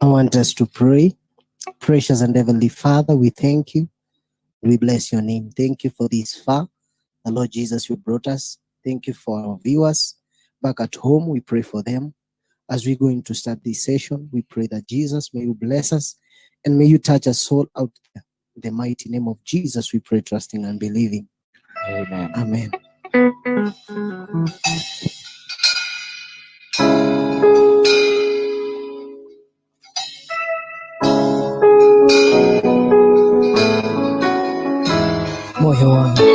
I want us to pray. Precious and Heavenly Father, we thank you. We bless your name. Thank you for this far. The Lord Jesus, you brought us. Thank you for our viewers back at home. We pray for them. As we're going to start this session, we pray that Jesus, may you bless us and may you touch us all out there. In the mighty name of Jesus, we pray, trusting and believing. Amen. Amen. Moyo wangu,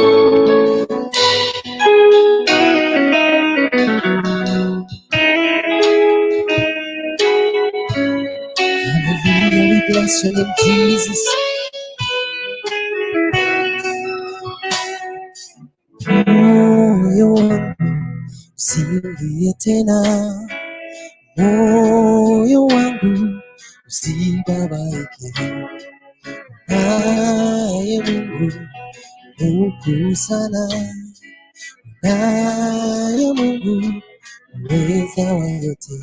hallelujah, we bless your name, Jesus. Moyo wangu usilie tena, moyo wangu usibabaike, naye Mungu mkuu sana, naye Mungu mweza wa yote.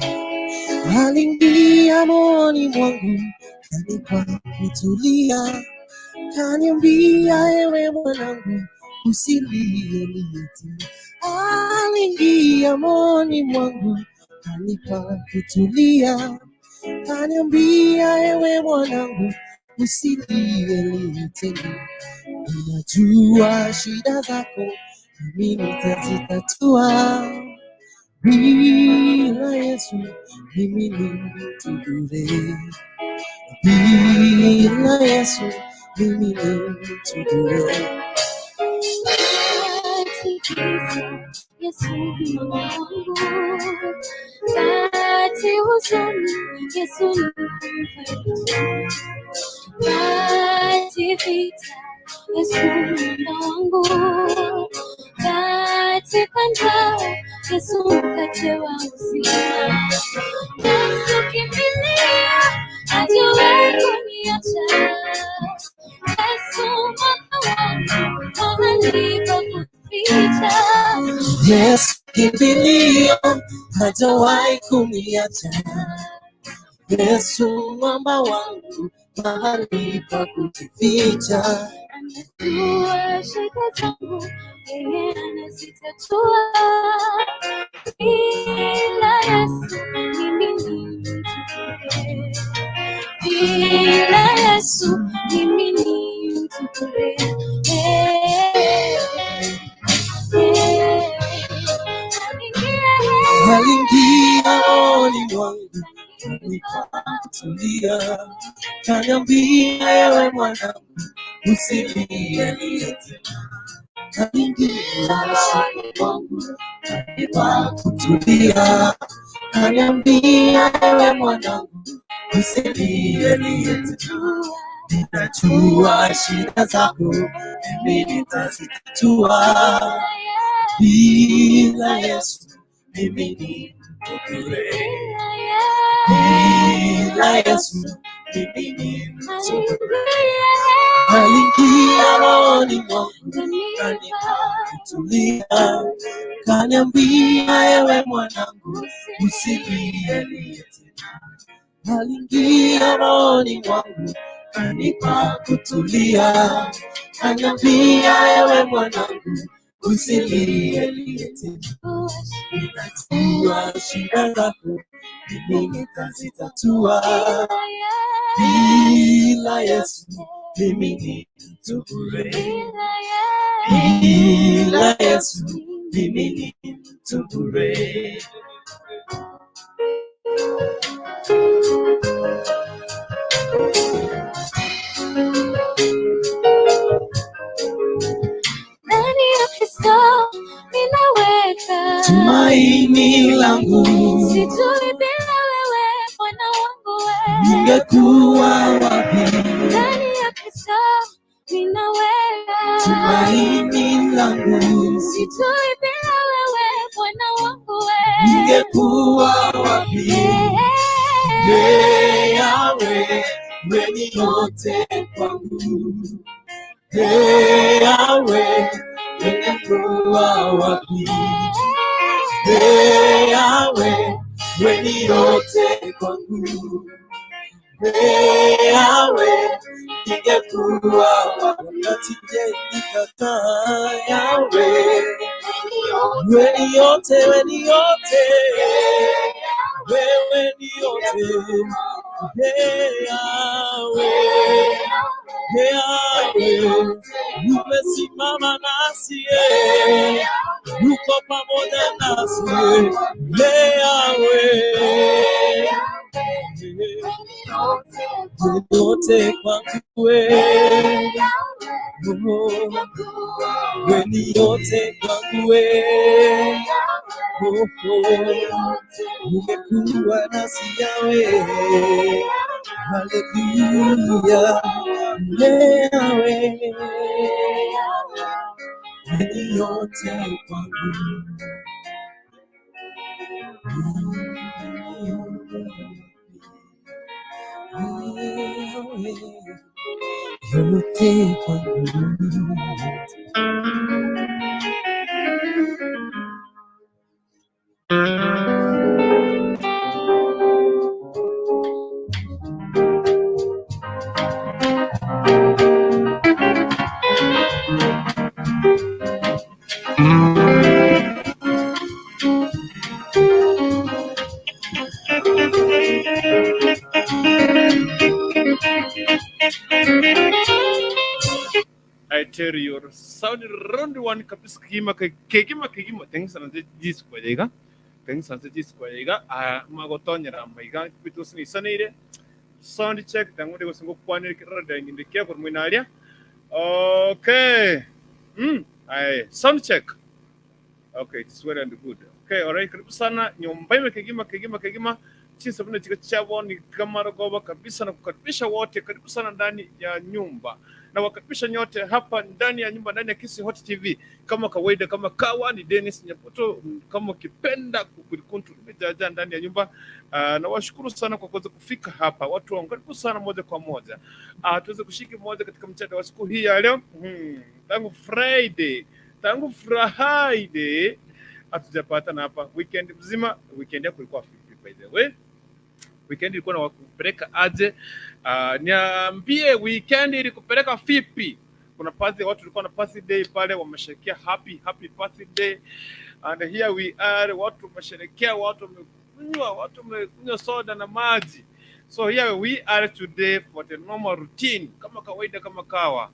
Aliingia moyoni mwangu, kanipa kutulia, kaniambia ewe mwanangu usilie tena. Aliingia moyoni mwangu, kanipa kutulia, kaniambia ewe mwanangu usilie tena. Ninajua shida zako, mimi nitazitatua. Bila Yesu mimi ni mtu bure. Bila Yesu mimi ni mtu bure. Yesu ni wangu, kati huzuni Yesu ni mfariji, kati vita Yesu ni wangu, katika njaa Yesu mkate wa uzima. Yesu kimbilia, hajawahi kuniacha. Yesu mwanga wangu, mahali pa kuficha. Yesu kimbilia, hajawahi kuniacha. Yesu mwamba wangu, mahali pa kujificha. Anajua shida zangu, yeye anazitatua. Bila Yesu mimi ni mtu bure. Bila Yesu mimi ni mtu bure. Aliingia moyoni mwangu, nikatulia, kaniambia ewe mwanangu usilie tena. Aliingia moyoni mwangu, kanipa kutulia, kaniambia ewe mwanangu usilie tena. Ninajua shida zako, mimi nitazitatua. Bila Yesu mimi ni mtu bure. Bila Yesu mimi ni mtu bure. Aliingia moyoni mwangu, kanipa kutulia, kaniambia ewe mwanangu usilie tena. Aliingia moyoni mwangu, kanipa kutulia, kaniambia ewe mwanangu usilie tena. Ninajua shida zako, mimi nitazitatua. Bila Yesu mimi ni mtu bure. Bila Yesu mimi ni mtu bure. Ndani ya Kristo ninaweka tumaini langu. Sijui bila wewe Bwana wangu wewe ningekuwa wapi. Ndani ya Kristo ninaweka tumaini langu. Sijui bila wewe Bwana wangu wewe ningekuwa wapi. Yawe wewe yote kwangu. Yawe ningekuwa wapi. Yawe wewe yote kwangu. yawe ingekuwa wakati nikakataa yawe weni yote wewe ni yote yawe umesimama nasi uko pamoja nasi yawe yote kwangu wewe yote kwangu wewe umekuwa nasi yawe haleluya yawe yote kwangu yote kwangu. I tell you, sound round one kapis kima things and this kwaiga things and this kwaiga magotonya ramaiga bitus ni sanire sound check tangu de gosingo kwane rada nginde kia kwa mwinalia okay sound check okay it's well and good okay alright karibu sana nyumba imekegima jinsi vile chavo ni kama rogoba kabisa na kukaribisha wote karibu sana ndani ya nyumba na wakaribisha nyote hapa ndani ya nyumba ndani ya Kisi Hot TV kama kawaida kama kawa ni Dennis Nyapoto kama ukipenda kukuntu nimejaja ndani ya nyumba na washukuru sana kwa kuweza kufika hapa watu wangu karibu sana moja kwa moja tuweze kushiki moja katika mchana wa siku hii ya leo tangu Friday hatujapata na hapa weekend mzima weekend yako ilikuwa vipi by the way weekend ilikuwa na wakupeleka aje niambie weekend ilikupeleka vipi kuna birthday watu walikuwa na birthday pale wamesherekea happy birthday and here we are watu wamesherekea watu wamekunywa soda na maji so here we are today for the normal routine kama kawaida kama kawa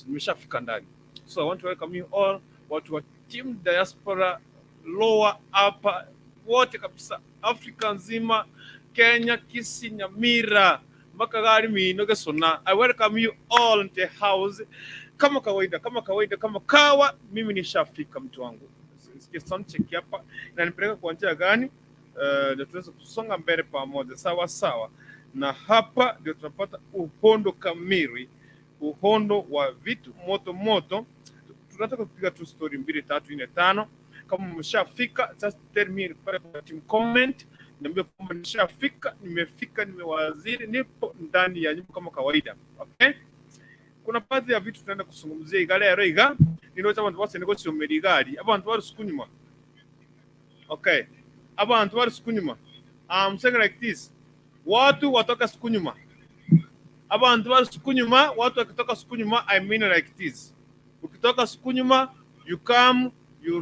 nimeshafika ndani so I want to welcome you all watu wa team diaspora lower upper wote kabisa Afrika nzima Kenya Kisi Nyamira mpaka gari minoge sona I welcome you all in the house kama kawaida kama kawa mimi nishafika mtu wangu sikia sound check hapa inanipeleka kwa njia gani ndio tuweze kusonga mbele pamoja sawa na hapa ndio tunapata uhondo kamili uhondo wa vitu moto tunataka kupiga tu story 2 3 4 5 kama mmeshafika just tell me pale kwa team comment niambie kama nishafika nimefika nimewaziri nipo ndani ya nyumba kama kawaida okay kuna baadhi ya vitu tunaenda kuzungumzia igale ya roiga ninoza abantu bose nego cyomerigali abantu bari sukunyuma okay abantu bari sukunyuma I'm saying like this watu watoka sukunyuma abantu bari sukunyuma watu wakitoka sukunyuma I mean like this ukitoka sukunyuma you come you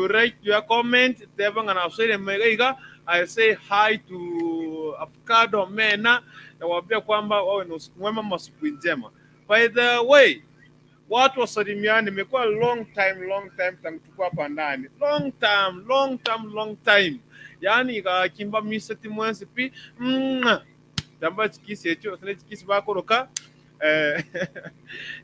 write your comment devanga na usere mega I say hi to Avocado Mena na waambia kwamba wawe na usiku mwema masiku njema by the way watu wasalimiane imekuwa long time tangu tukua hapa ndani long time yani kimba miseti mwensi pi damba chikisi echo tene chikisi bakoroka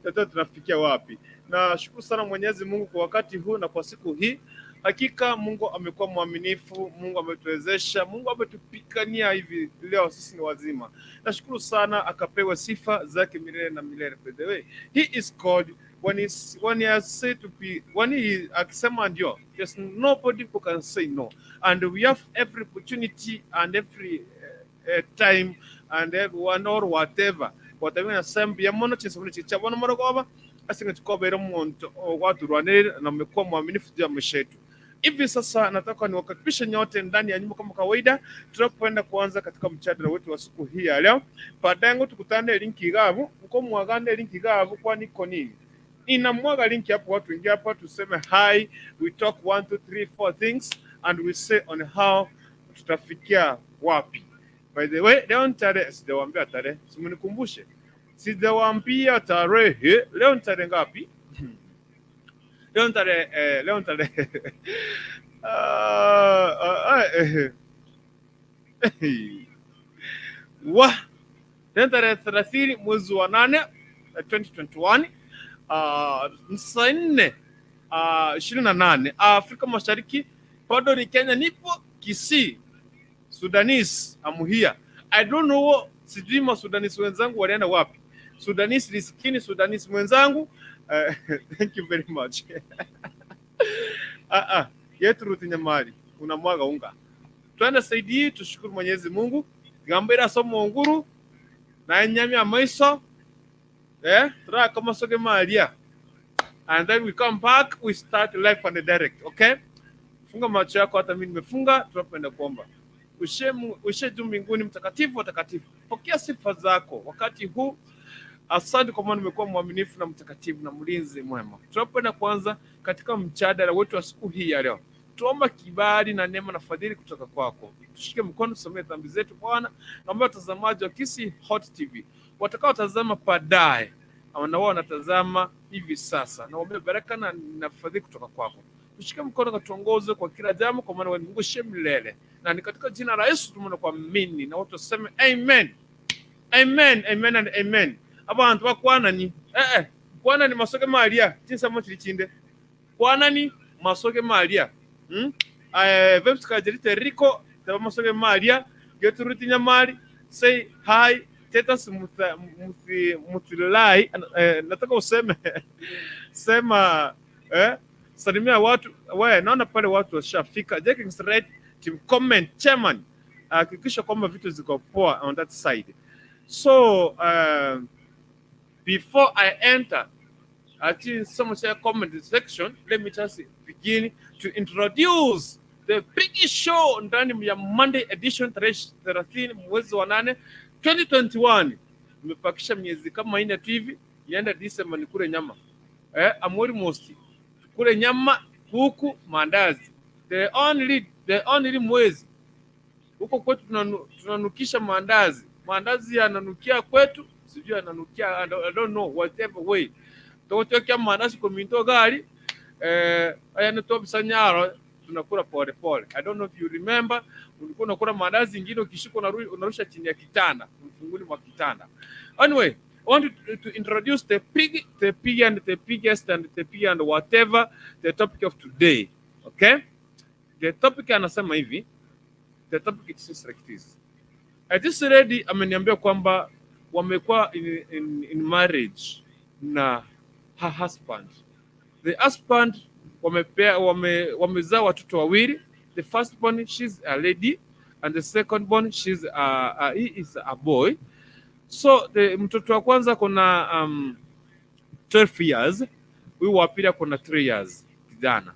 Sasa tunafikia wapi? Na shukuru sana Mwenyezi Mungu kwa wakati huu na kwa siku hii. Hakika Mungu amekuwa mwaminifu, Mungu ametuwezesha, Mungu ametupikania hivi leo sisi ni wazima. Nashukuru sana akapewa sifa zake milele na milele. By the way, he is God when he has said to be, when he akisema ndio, there's nobody who can say no. And we have every opportunity and every time and everyone or whatever nasema ya mono chinsa chicha morogoba asinga tukobera umuntu watu rwanere na mmekuwa mwaminifu jya mshetu Hivi sasa nataka niwakaribishe nyote ndani ya nyumba kama kawaida, tunapoenda kuanza katika mjadala wetu wa siku hii ya leo. Baadaye tukutane linki gavu, uko mwagane linki gavu kwa niko nini? Inamwaga linki hapo, watu ingia hapa tuseme hi, we talk 1 2 3 4 things and we say on how tutafikia wapi. By the way, leo tarehe, sijawaambia tarehe, simunikumbushe. Sijawaambia tarehe, leo tarehe ngapi? Leo tarehe wa tarehe 30 mwezi wa 8 2021, saa 4 28 Afrika Mashariki. Bado ni Kenya, nipo Kisii, Sudanese amuhia. I don't know, sijui ma Sudanese wenzangu walienda wapi. Sudanese lisikini, Sudanese mwenzangu, thank you very much. Yetu ruti nyamari unamwaga unga, twende saidi tushukuru Mwenyezi Mungu. Gambira somo nguru na nyamya maiso tra kama soge malia, and then we come back, we start live and direct. Okay, funga macho yako, hata mimi nimefunga. Tunapenda kuomba. Ushe juu mbinguni, mtakatifu watakatifu, pokea sifa zako wakati huu. Asante kwa maana umekuwa mwaminifu na mtakatifu na mlinzi mwema. Tunapenda kuanza katika mjadala wetu wa siku hii ya leo. Tuomba kibali na neema na fadhili kutoka kwako. Tushike mkono, tusomee dhambi zetu Bwana. Naomba watazamaji wa Kisii Hot TV watakao tazama baadaye na wao wanatazama hivi sasa, naomba baraka na fadhili kutoka kwako. Tushike mkono, katuongoze kwa kila jambo, kwa maana wewe ni Mungu milele. Na ni katika jina la Yesu tumeomba kuamini, na watu waseme amen. Amen, amen and amen. Abantu bakwana ni kwana ni masoge malia tinsa mo chinde kwana ni masoge malia vebs ka jerite riko taba masoge malia geturuti nyamali say hi tetas mutilai. Nataka useme sema salimia watu wewe. Naona pale watu washafika. Jacking straight team comment chairman, hakikisha kwamba vitu ziko poa on that side. So before I enter some comment section, let me just begin to introduce the biggest show ndani ya Monday edition 30 mwezi wa 8 2021. Nimepakisha miezi kama 4 tu hivi, ienda December ni kule nyama. Amori mosti kule nyama, huku mandazi. The only mwezi huko kwetu tunanukisha mandazi. Mandazi yananukia kwetu, sijui ananukia, I don't know, whatever way. Toka mandazi kwa minto gari ayana top sanyaro tunakula pole pole. I don't know if you remember, ulikuwa unakula mandazi ingine ukishika unarusha chini ya kitanda, mfunguni mwa kitanda. Anyway, I want to introduce the biggest and whatever the topic of today. Okay? The topic anasema hivi. The topic is like this. This lady ameniambia kwamba wamekuwa in marriage na her husband. The husband wamezaa watoto wawili. The first born, she's a lady, and the second born, he is a boy. So the mtoto wa kwanza kuna 12 years, huyu wa pili kuna 3 years kijana.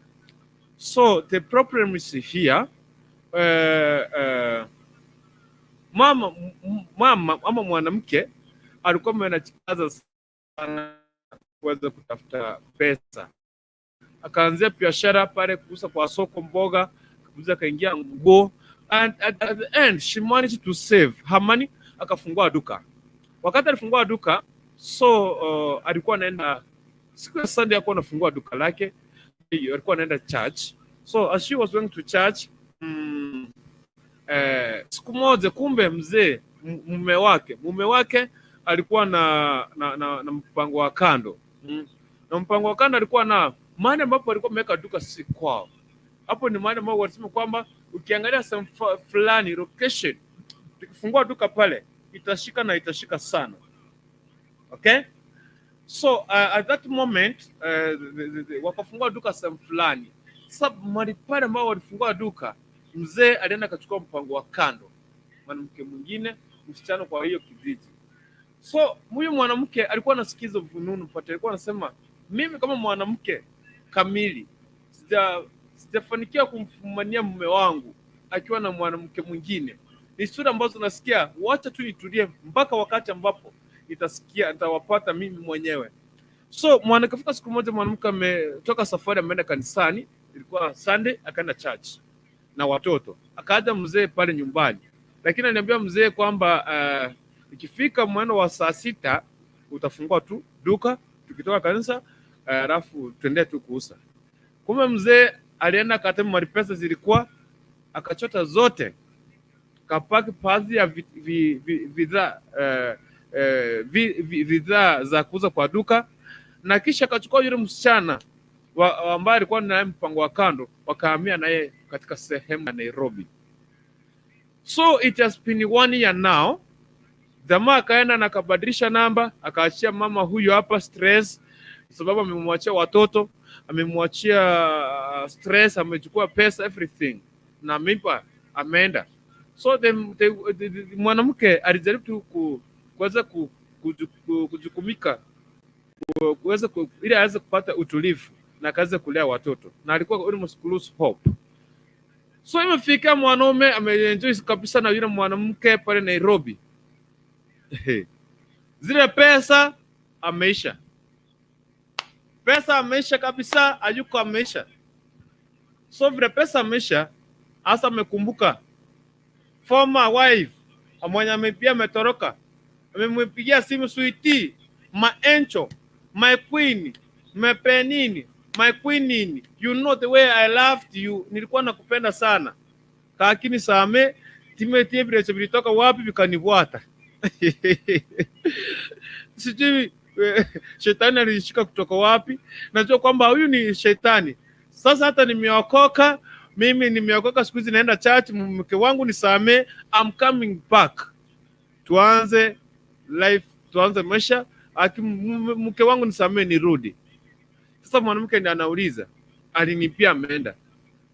So the problem is here, mama mwanamke alikuwa anajikaza sana kuweza kutafuta pesa. Akaanzia biashara pale, kuuza kwa soko mboga, kuuza, kaingia nguo, and at the end she managed to save her money, akafungua duka. Wakati alifungua duka, so alikuwa anaenda siku ya Sunday, alikuwa anafungua duka lake, alikuwa anaenda church. So as she was going to church, siku moja kumbe mzee mume wake alikuwa na mpango wa kando. Na mpango wa kando alikuwa na mahali ambapo alikuwa ameweka duka si kwao. Hapo ni mahali ambapo walisema kwamba ukiangalia sehemu fulani location, ukifungua duka pale itashika sana. Okay? So at that moment wakafungua duka sehemu fulani. Sasa mahali pale ambao walifungua duka, mzee alienda akachukua mpango wa kando, mwanamke mwingine, msichana kwa hiyo kijiji. So huyu mwanamke alikuwa anasikiza vununu pale, alikuwa anasema mimi kama mwanamke kamili sijafanikiwa kumfumania mume wangu akiwa na mwanamke mwingine. Ni sura ambazo nasikia wacha tu nitulie mpaka wakati ambapo nitawapata mimi mwenyewe. So kafika siku moja mwanamke ametoka safari ameenda kanisani, ilikuwa Sunday, akaenda church na watoto. Akaja mzee pale nyumbani. Lakini ananiambia mzee kwamba ikifika mwendo wa saa 6 utafungua tu duka tukitoka kanisa, alafu tuende tu kuuza. Kumbe mzee alienda akatema mali pesa zilikuwa, akachota zote, kapaki baadhi ya bidhaa za kuuza kwa duka, na kisha akachukua yule msichana ambaye alikuwa na mpango wa kando, wakahamia naye katika sehemu ya Nairobi. So it has been 1 year now. Jamaa akaenda na akabadilisha namba, akaachia mama huyo hapa stress, sababu amemwachia watoto, amemwachia stress, amechukua pesa, everything, na mimpa ameenda. So mwanamke alijaribu kuweza kujukumika, kuweza ili aweze kupata utulivu na akaweza kulea watoto, na alikuwa almost lose hope. So imefika mwanaume ameenjoy kabisa na yule mwanamke pale Nairobi. Zile pesa ameisha. Pesa ameisha kabisa, ayuko ameisha. So vile pesa ameisha, hasa amekumbuka former wife amwanya amepia ametoroka. Amempigia simu, sweetie, my angel, my queen, my penini, my queenini, you know the way I loved you, nilikuwa nakupenda sana. Lakini same timetie vile vilitoka wapi vikanifuata. Sijui shetani alishika kutoka wapi. Najua kwamba huyu ni shetani. Sasa hata nimeokoka, mimi nimeokoka, siku hizi naenda church, mke wangu nisame, I'm coming back. Tuanze life, tuanze maisha, mke wangu nisame nirudi. Sasa mwanamke ndiye anauliza, alinipia ameenda,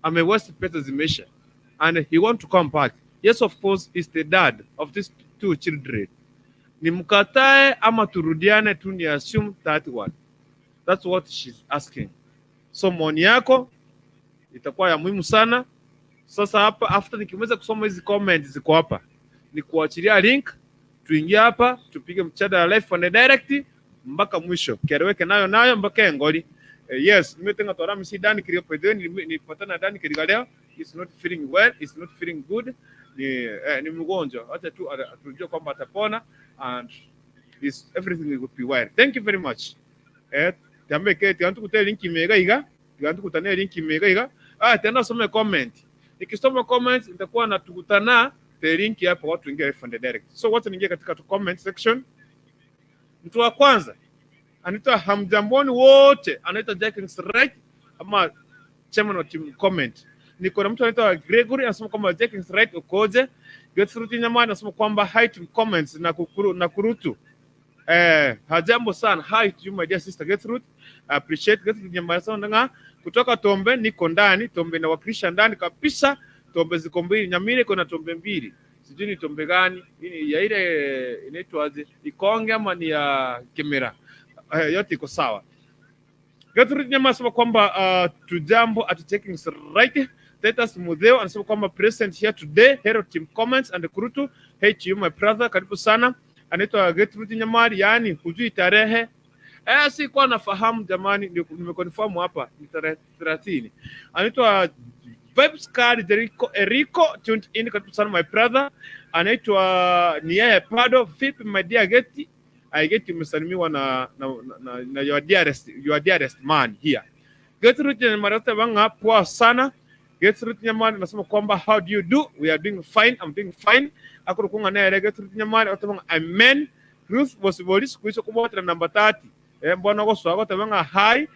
amewaste pesa zimeisha, and he want to come back. Yes, of course, is the dad of these 2 children. Nimkatae ama turudiane tu, ni assume that one. That's what she's asking. So maoni yako itakuwa ya muhimu sana. Sasa hapa after nikimaliza kusoma hizi comments ziko hapa, nikuachilia link, tuingie hapa tupige mchada live and direct mpaka mwisho. Kieleweke nayo mpaka ngoli. Yes, nimetenga tora msidani kilio pedeni, nilipatana ndani kiligaleo, is not feeling well, is not feeling good. Ni mgonjwa, acha tu atujue kwamba atapona, and everything will be well. Thank you very much. Tambeke tiantu kutea link imega, tiantu kutania link imega. Tena some comment. Nikisoma comment nitakuwa natukutana the link hapa, watu ingia fund direct. So watu ningia katika comment section. Mtu wa kwanza anaitwa hamjamboni wote, anaitwa Jackson Right ama chairman wa team comment. Niko na mtu anaitwa Gregory anasema kwamba Jackson Right ukoje. Kurudiniane anasema kwamba hi to comments na kurutu. Hajambo sana. Hi to you my dear sister Gertrude. Appreciate Kurudiniane sana. Kutoka Tombe niko ndani, Tombe na wakilisha ndani kabisa. Tombe ziko mbili, Nyamire kuna Tombe mbili. Sijui ni Tombe gani? Hii ya ile inaitwaje? Ikonge ama ni ya Kemera? Yote iko sawa. Kurudiniane anasema kwamba tujambo at checking right. Titus Mudheo anasema kwamba present here today, hero team comments and kurutu. Hey to you my brother, karibu sana. Anaitwa Kurudiniane, yani hujui tarehe. Si kwa nafahamu jamani, nimeconfirm hapa ni tarehe 30. Anaitwa Vibes Card Erico tuned in, karibu sana my brother. Anaitwa Niye Pado, vipi my dear Geti? I get umesalimiwa na your dearest man here. Gertrude Marata banga poa sana. Gertrude anasema kwamba how do you do? We are doing fine, I'm doing fine. Akurukunga na Gertrude atabanga amen. Ruth was voice kuisha kubota namba 30. Mbona goso agotabanga hi.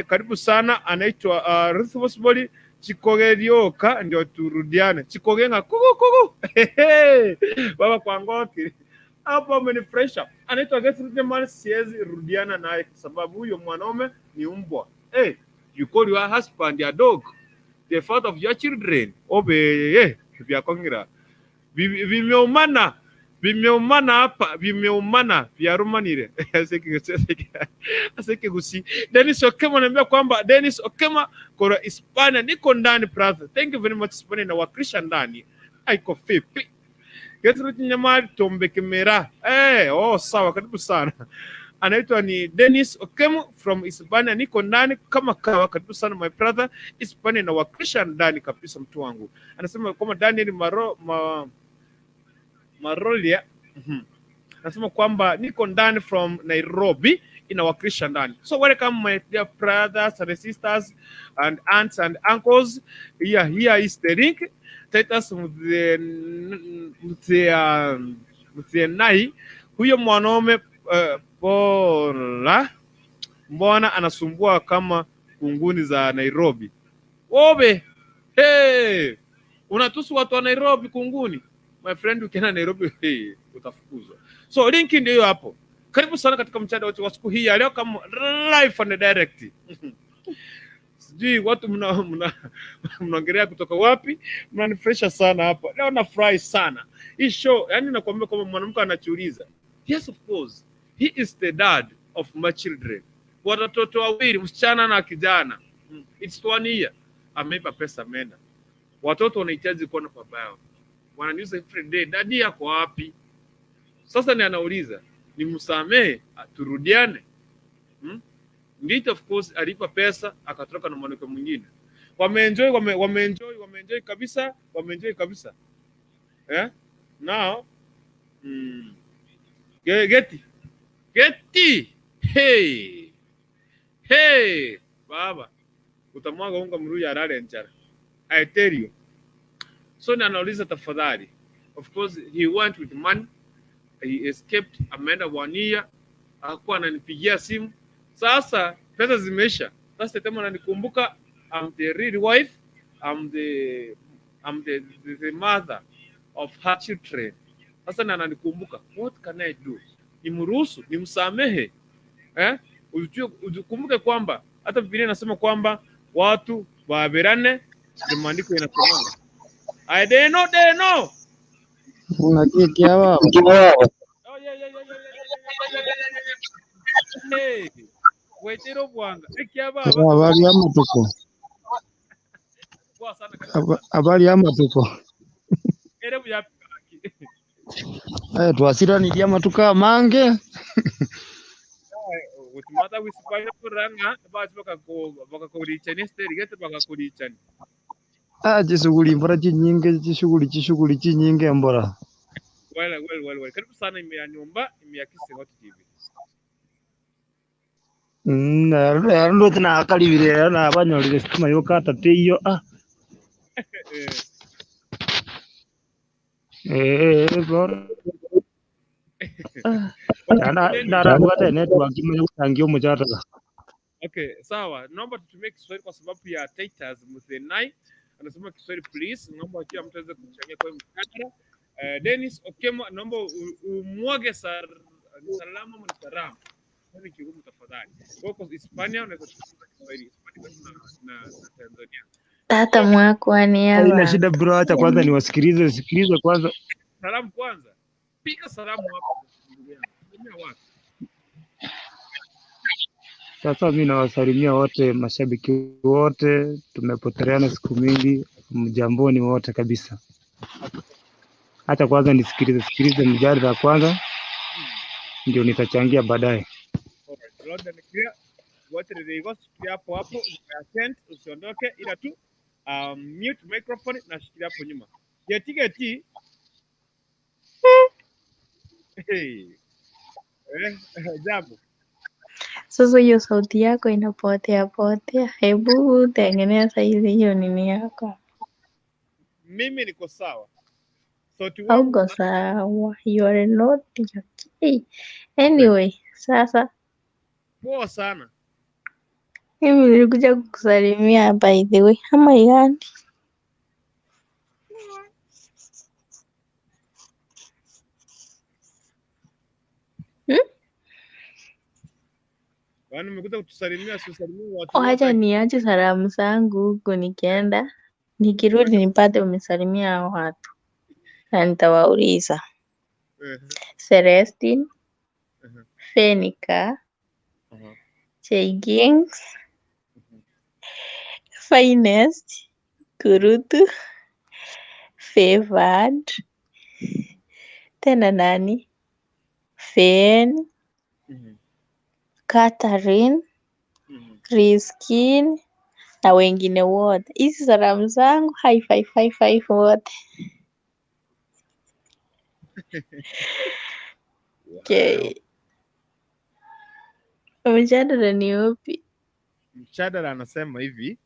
Karibu sana. Anaitwa Ruth was body chikogerioka ndio turudiane. Chikogenga kuku. Baba kwa ngoti. Hapa umenifresha. Anaitwa Gertrude siwezi rudiana naye sababu huyo mwanaume ni umbwa. You call your husband your dog, the father of your children. Vya kongira. Vimeumana. Vimeumana hapa, vimeumana vya Romanire. Aseke gusi. Dennis Okema anambia kwamba Dennis Okema kora Hispania niko ndani brother. Thank you very much Hispania na wakrisha ndani. Aiko fipi. Gertrude Nyamari Tombe Kimera. Sawa, karibu sana. Anaitwa ni Dennis Okemo from Hispania niko ndani kama kawa, karibu sana my brother. Hispania na wakrisha ndani kabisa mtu wangu. Anasema kama Daniel Marolia. Anasema kwamba niko ndani from Nairobi inawakilisha ndani. So welcome my dear brothers and sisters and aunts and uncles. Here is the link. Titus Mthenai. Huyo mwanaume Pola mbona anasumbua kama kunguni za Nairobi. Obe. Unatusu watu wa Nairobi kunguni. My friend ukienda Nairobi utafukuzwa. So link ndio hapo. Karibu sana katika mchana wote wa siku hii ya leo kama live and direct. Sijui watu mnaongelea kutoka wapi? Mnanifresha sana hapa. Leo nafurahi sana. Hii show, yani nakwambia kama mwanamke anachuuliza. Yes of course. He is the dad of my children. Watoto wawili, msichana na kijana. It's 1 year. Ameipa pesa mena. Watoto wanahitaji kuona baba yao. Wananiuliza every day, dadi yako wapi? Sasa ni anauliza, ni msamehe turudiane? Ndito of course alipa pesa akatoka na mwanamke mwingine. Wameenjoy kabisa. Now Geti. Hey baba. Utamwaga unga mruya arare nchara. I tell you. So anauliza tafadhali. Of course he went with money. He escaped, ameenda 1 year. Hakuwa ananipigia simu. Sasa pesa zimeisha. Sasa tena ananikumbuka I'm the real wife. I'm the mother of her children. Sasa ananikumbuka. What can I do? Nimruhusu, nimsamehe. Ukumbuke kwamba hata Biblia inasema kwamba watu waaberane, maandiko yanasema. They know. Unakikia baba. Oh yeah. Hey. Wetero bwanga. Ekia baba. Habari ya matuko. Poa sana kabisa. Habari ya matuko. Erebu ya twasira ni dia matuka mange. Utimata wisipanya kuranga basi bakakurichani sterigete bakakurichani. Chishughuli mbora chishughuli chinyinge mbora. Well. Karibu sana imeaniomba imeakisi Hot TV. Ndo tena akalibire na abanyolire sitima yokata teyo bora. Ndara bwate network imekutangia mjadala. Okay, sawa. Naomba tutumie Kiswahili kwa sababu ya Titus Mthenai. Anasema Kiswahili please. Naomba kila mtu aweze kuchangia kwa mkutano. Dennis Okemo, naomba umwage salama mnasalamu. Ni kigumu tafadhali. Kwa Hispania unaweza kutumia Kiswahili na Tanzania. Tata mwako ni hapa. Haina shida bro, acha kwanza niwasikilize kwanza. Salamu kwanza. Piga salamu hapo. Sasa mimi nawasalimia wote, mashabiki wote, tumepoteleana siku mingi, mjamboni wote kabisa. Hata kwanza nisikilize mjadala kwanza, ndio nitachangia baadaye. Hapo usiondoke, ila tu mute microphone na shikilia hapo nyuma. Geti. Jambo. Sasa hiyo sauti yako inapotea. Hebu tengeneza hiyo nini yako. Mimi niko sawa. Sauti wangu. Uko sawa. You are not okay. Anyway, sasa. Poa sana. Mimi nilikuja kukusalimia by the way. Ama yani. Bwana nimekuja kutusalimia watu. Acha niache salamu zangu huko nikienda. Nikirudi nipate umesalimia hao watu. Na nitawauliza. Celestine, Mhm. Fenica, Mhm. Cheigings, Finest, Kurutu, Favored, tena nani? Fen, Mhm. Catherine, Mhm. Riskin na wengine wote. Hizi salamu zangu high five high five wote. Wow. Okay. Mjadala ni upi? Mshadara anasema hivi.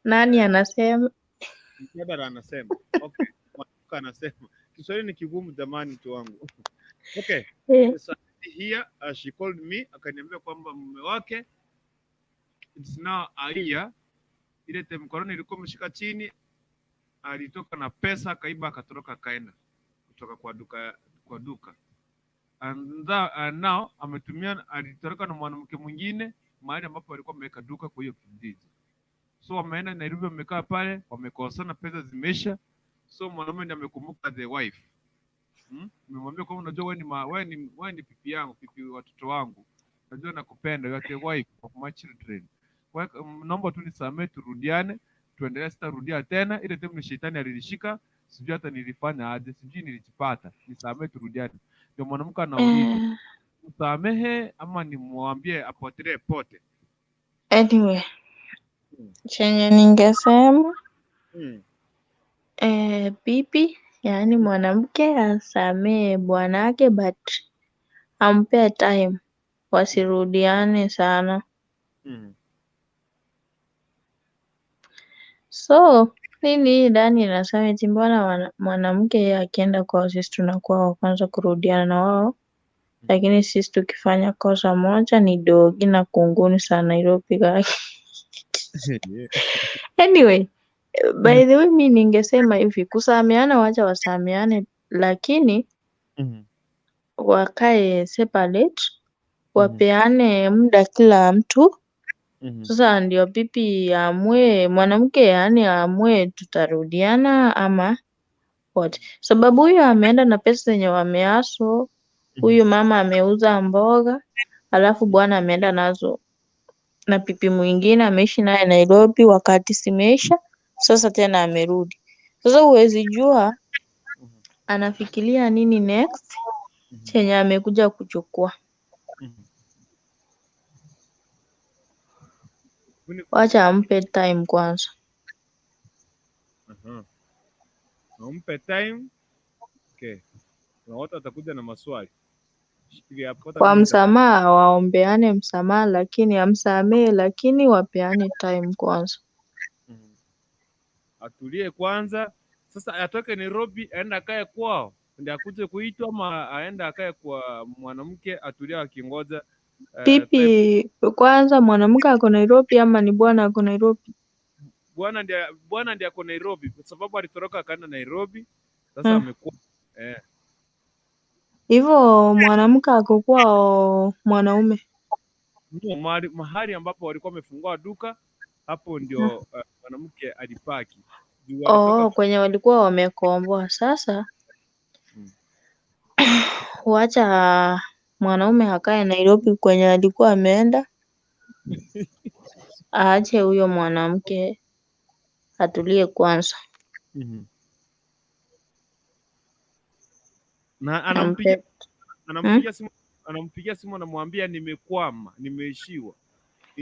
Nani anasema? Mshadara anasema. Okay. Mwanamke anasema. Kiswahili ni kigumu jamani mtu wangu. Okay. Eh, So here she called me akaniambia kwamba mume wake it's now a year. Ile mkononi ilikuwa imeshika chini, alitoka na pesa akaiba, akatoroka akaenda kutoka kwa duka and now alitoroka na mwanamke mwingine mahali ambapo alikuwa ameweka duka kwa hiyo kijiji. So wameenda Nairobi, wamekaa pale, wamekosana, pesa zimeisha. So mwanaume ndiye amekumbuka the wife. Nimemwambia kwamba unajua wewe ni pipi yangu, pipi watoto wangu. Najua nakupenda, you are the wife of my children. Kwa hiyo naomba tu nisamee, turudiane, tuendelee, sitarudia tena. Ile time ni shetani alilishika, sijui hata nilifanya aje, sijui nilijipata. Nisamee, turudiane. Ndio mwanamke anauliza, eh, msamehe ama nimwambie apotelee pote? anyway, Mm. chenye ningesema Mm. bibi, yaani mwanamke asamee bwanake but ampe time, wasirudiane sana. Mm. So nini Dani inasema eti mbona mwanamke akienda kwao sisi tunakuwa wa kwanza kurudiana na wao, lakini sisi tukifanya kosa moja ni dogi na kunguni sana Nairobi kaki. Yeah. Anyway, by the way mi ningesema hivi, kusameheana wacha wasameheane, lakini Mhm. wakae separate, Mhm. wapeane muda kila mtu. Mhm. Sasa ndio pipi aamue, mwanamke yaani aamue tutarudiana ama what. Sababu huyo ameenda na pesa zenye wameaso, huyu mama ameuza mboga, alafu bwana ameenda nazo na pipi mwingine ameishi naye Nairobi wakati zimeisha, sasa tena amerudi. Sasa huwezi jua anafikiria nini next chenye amekuja kuchukua. Mhm. Wacha ampe time kwanza. Aha. Nampe time. Okay. Na watu watakuja na maswali. Shikilia hapo, hata Kwa mimi msamaha waombeane msamaha, lakini amsamee, lakini wapeane time kwanza. atulie kwanza. Sasa atoke Nairobi aende akae kwao ndio akuje kuitwa, ama aende akae kwa mwanamke atulie akingoja time. Pipi kwanza, mwanamke ako Nairobi ama ni bwana ako Nairobi? Bwana ndiye ako Nairobi kwa sababu alitoroka akaenda Nairobi. Sasa Hmm. amekuwa Hivyo mwanamke ako kwao mwanaume. ndio mahali ambapo walikuwa wamefungua duka, hapo Hmm. ndio mwanamke alipaki juu alitoka. Kwenye walikuwa wamekomboa. Sasa wacha mwanaume akae Nairobi kwenye alikuwa ameenda, aache huyo mwanamke atulie kwanza. Na Ampe. anampigia simu anamwambia nimekwama, nimeishiwa.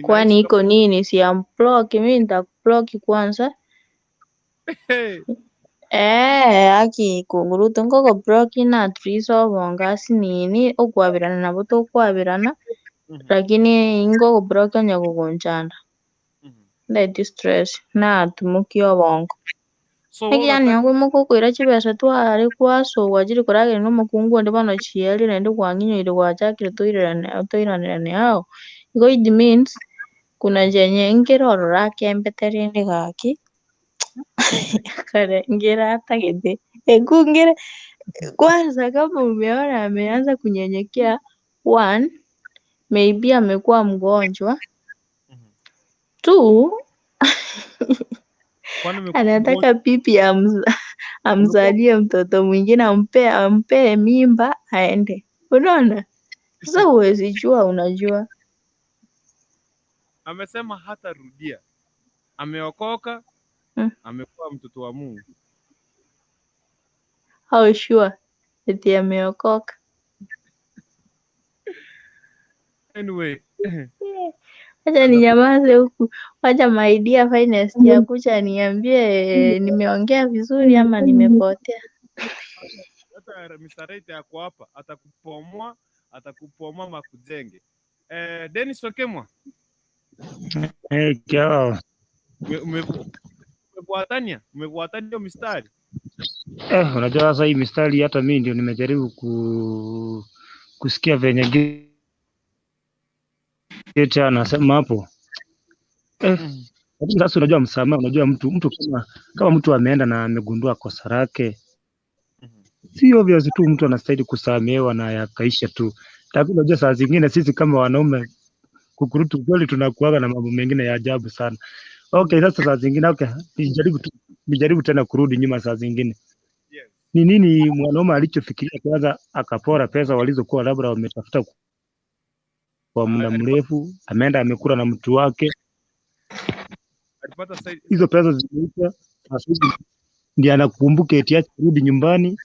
Kwani Ninahisi kama iko nini? Si amblock, mimi nitakublock kwanza. Aki kunguruto ngoko block na triso bongasi nini okwabirana nabo tokwabirana, lakini ingoko block nya kugonjana. Ndeti stress na tumukio bongo. so wewe Ekiyani unataka yangu mukukwira chibesa twari kwaso wajiri kuragire no mukungu ndi bano chieli ndi kwanginyo ile wachakire toiranirane hao. Iko it means kuna jenye ngirorora kembetere ndi gaki. Kare ngira hata gede. Ngire kwanza kama umeona ameanza kunyenyekea, one, maybe amekuwa mgonjwa. Two, kwani umekuwa mgonjwa? anataka pipi amzalie mtoto mwingine, ampe mimba aende. Unaona? Sasa huwezi jua, unajua. Amesema hata rudia. Ameokoka, Mm. amekuwa mtoto wa Mungu. How sure eti ameokoka? Anyway, Wacha ninyamaze huku. Wacha my dear finest ya kucha niambie nimeongea vizuri ama nimepotea. hata Mr. Right yako hapa atakupomoa makujenge. Dennis Okemwa, Kiao. umefuatania hiyo mistari? Unajua sasa hii mistari hata mimi ndio nimejaribu kusikia venye Geta anasema hapo. Lakini sasa unajua msamaha, unajua mtu kama mtu ameenda na amegundua kosa lake, si obvious tu mtu anastahili kusamehewa na yakaisha tu. Lakini unajua saa zingine sisi kama wanaume kukurutu kweli tunakuaga na mambo mengine ya ajabu sana. Okay, sasa saa zingine nijaribu tena kurudi nyuma saa zingine. Yes. Ni nini mwanaume alichofikiria kwanza akapora pesa walizokuwa labda wametafuta kwa muda mrefu, ameenda amekula na mtu wake, alipata hizo pesa zimeisha, sasa ndiye anakumbuka eti acha kurudi nyumbani.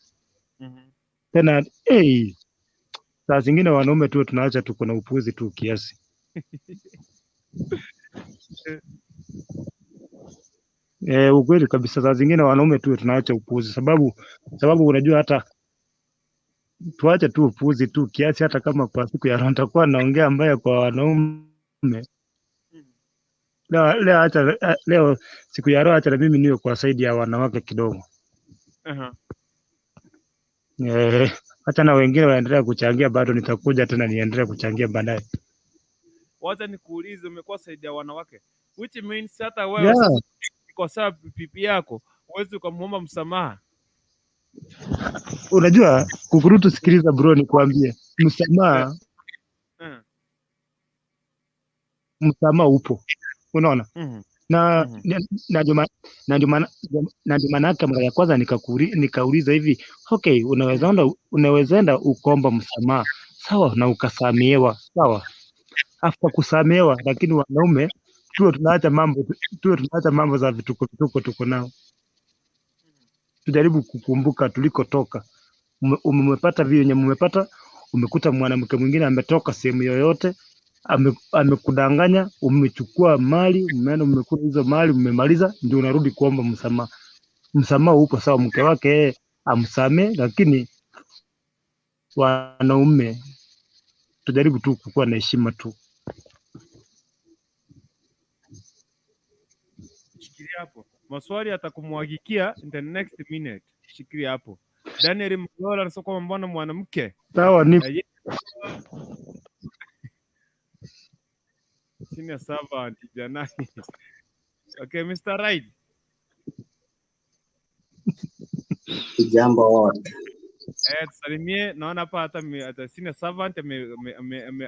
Tena saa zingine wanaume tu tunaacha tuko na upuzi tu kiasi. Ukweli kabisa, saa zingine wanaume tu tunaacha upuzi, sababu unajua hata tuache tu upuzi tu kiasi, hata kama kwa siku ya leo nitakuwa naongea mbaya kwa wanaume. Leo siku ya leo acha na mimi niwe kwa saidi ya wanawake kidogo. Hata na wengine waendelea kuchangia, bado nitakuja tena niendelee kuchangia baadaye. Wacha nikuulize, umekuwa saidi ya wanawake, which means hata wewe sasa kwa sababu pipi yako uweze ukamwomba msamaha. Unajua kukurutu, sikiliza bro, nikwambie msamaha. Msamaha upo, unaona. Na ndio maana yake mara ya kwanza nikauliza hivi, okay, unaweza enda ukomba msamaha, sawa, na ukasamehewa, sawa. After kusamehewa, lakini wanaume tuwe tunaacha mambo za vituko tuko nao. Tujaribu kukumbuka tulikotoka. Umepata vile mmepata, umekuta mwanamke mwingine ametoka sehemu yoyote, amekudanganya, umechukua mali, umeenda umekula hizo mali, umemaliza, ndio unarudi kuomba msamaha. Msamaha upo, sawa, mke wake amsamee, lakini wanaume tujaribu tu kukuwa na heshima tu. Shikilia hapo, maswali atakumwagikia in the next minute. Shikilia hapo. Daniel Mgola anasema kwamba mbona mwanamke, sawa, ni senior servant janani. Okay, Mr. Right. Jambo wote. Tusalimie, naona hapa hata senior servant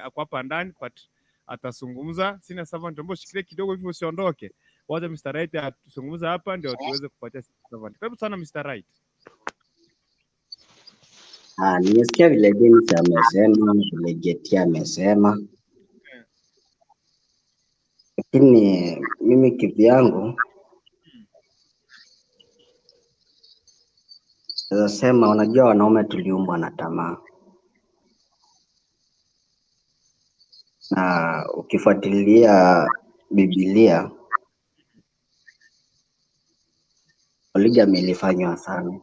ako hapa ndani but atazungumza. Senior servant, mbona shikilie kidogo hivyo usiondoke. Wacha Mr. Right atuzungumza hapa ndio tuweze kupatia senior servant. Karibu sana Mr. Right. Nimesikia vile Dennis amesema, vile Getia amesema. Lakini mimi kivyangu nasema, unajua wanaume tuliumbwa na tamaa. Na ukifuatilia Biblia, polygamy ilifanywa sana.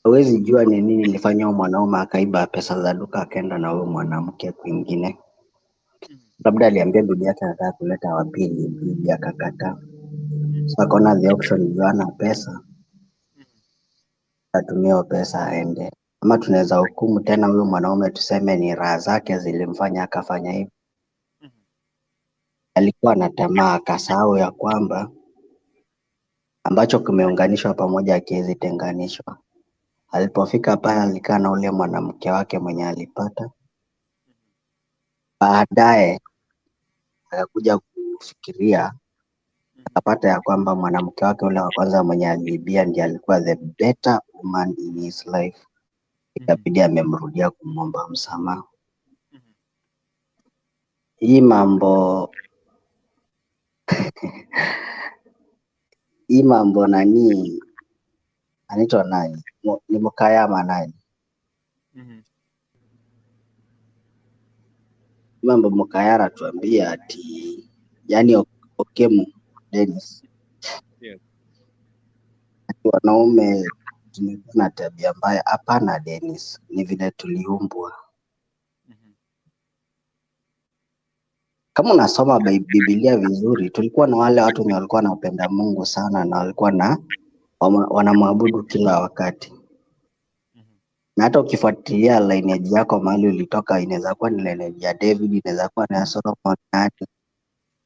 Huwezi jua ni nini ilifanywa mwanaume akaiba pesa za duka akaenda na huyo mwanamke kwingine. Labda aliambia bibi yake anataka kuleta wa pili, bibi akakataa. So akaona the option juana pesa, atumie pesa aende. Ama tunaweza hukumu tena huyo mwanaume tuseme ni raha zake zilimfanya akafanya hivyo. Alikuwa na tamaa, akasahau ya kwamba ambacho kimeunganishwa pamoja hakiwezi tenganishwa. Alipofika pale alikaa na ule mwanamke wake mwenye alipata. Baadaye akakuja kufikiria akapata ya kwamba mwanamke wake ule wa kwanza mwenye aliibia ndiye alikuwa the better woman in his life. Ikabidi amemrudia kumwomba msamaha. Hii mambo nani anaitwa nani? Ni Mkayama nani? Mambo Mkayara tuambia ati yani Okemu Dennis. Yes. Wanaume tumekuwa na tabia mbaya. Hapana Dennis, ni vile tuliumbwa. Kama unasoma Biblia vizuri, tulikuwa na wale watu wenye walikuwa wanapenda Mungu sana na walikuwa na wanamwabudu kila wakati. Na hata ukifuatilia lineage yako mahali ulitoka, inaweza kuwa ni lineage ya David, inaweza kuwa ni ya Solomon.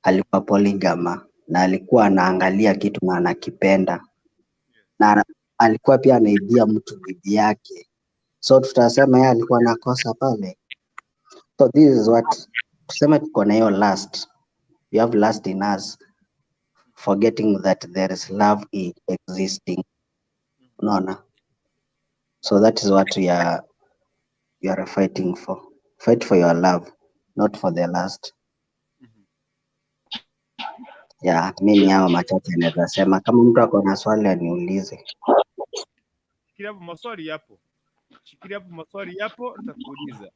Alikuwa polygama na alikuwa anaangalia kitu na anakipenda, na alikuwa pia anaibia mtu bibi yake, so tutasema yeye alikuwa nakosa pale. So this is what tuseme, tuko na hiyo lust. We have lust in us, forgetting that there is love existing. Unaona? So that is what you are fighting for. Fight for your love, not for the lust. Yeah, mimi hao machache naweza sema. Kama mtu ako na swali aniulize. Shikilia hapo maswali yapo nitakuuliza.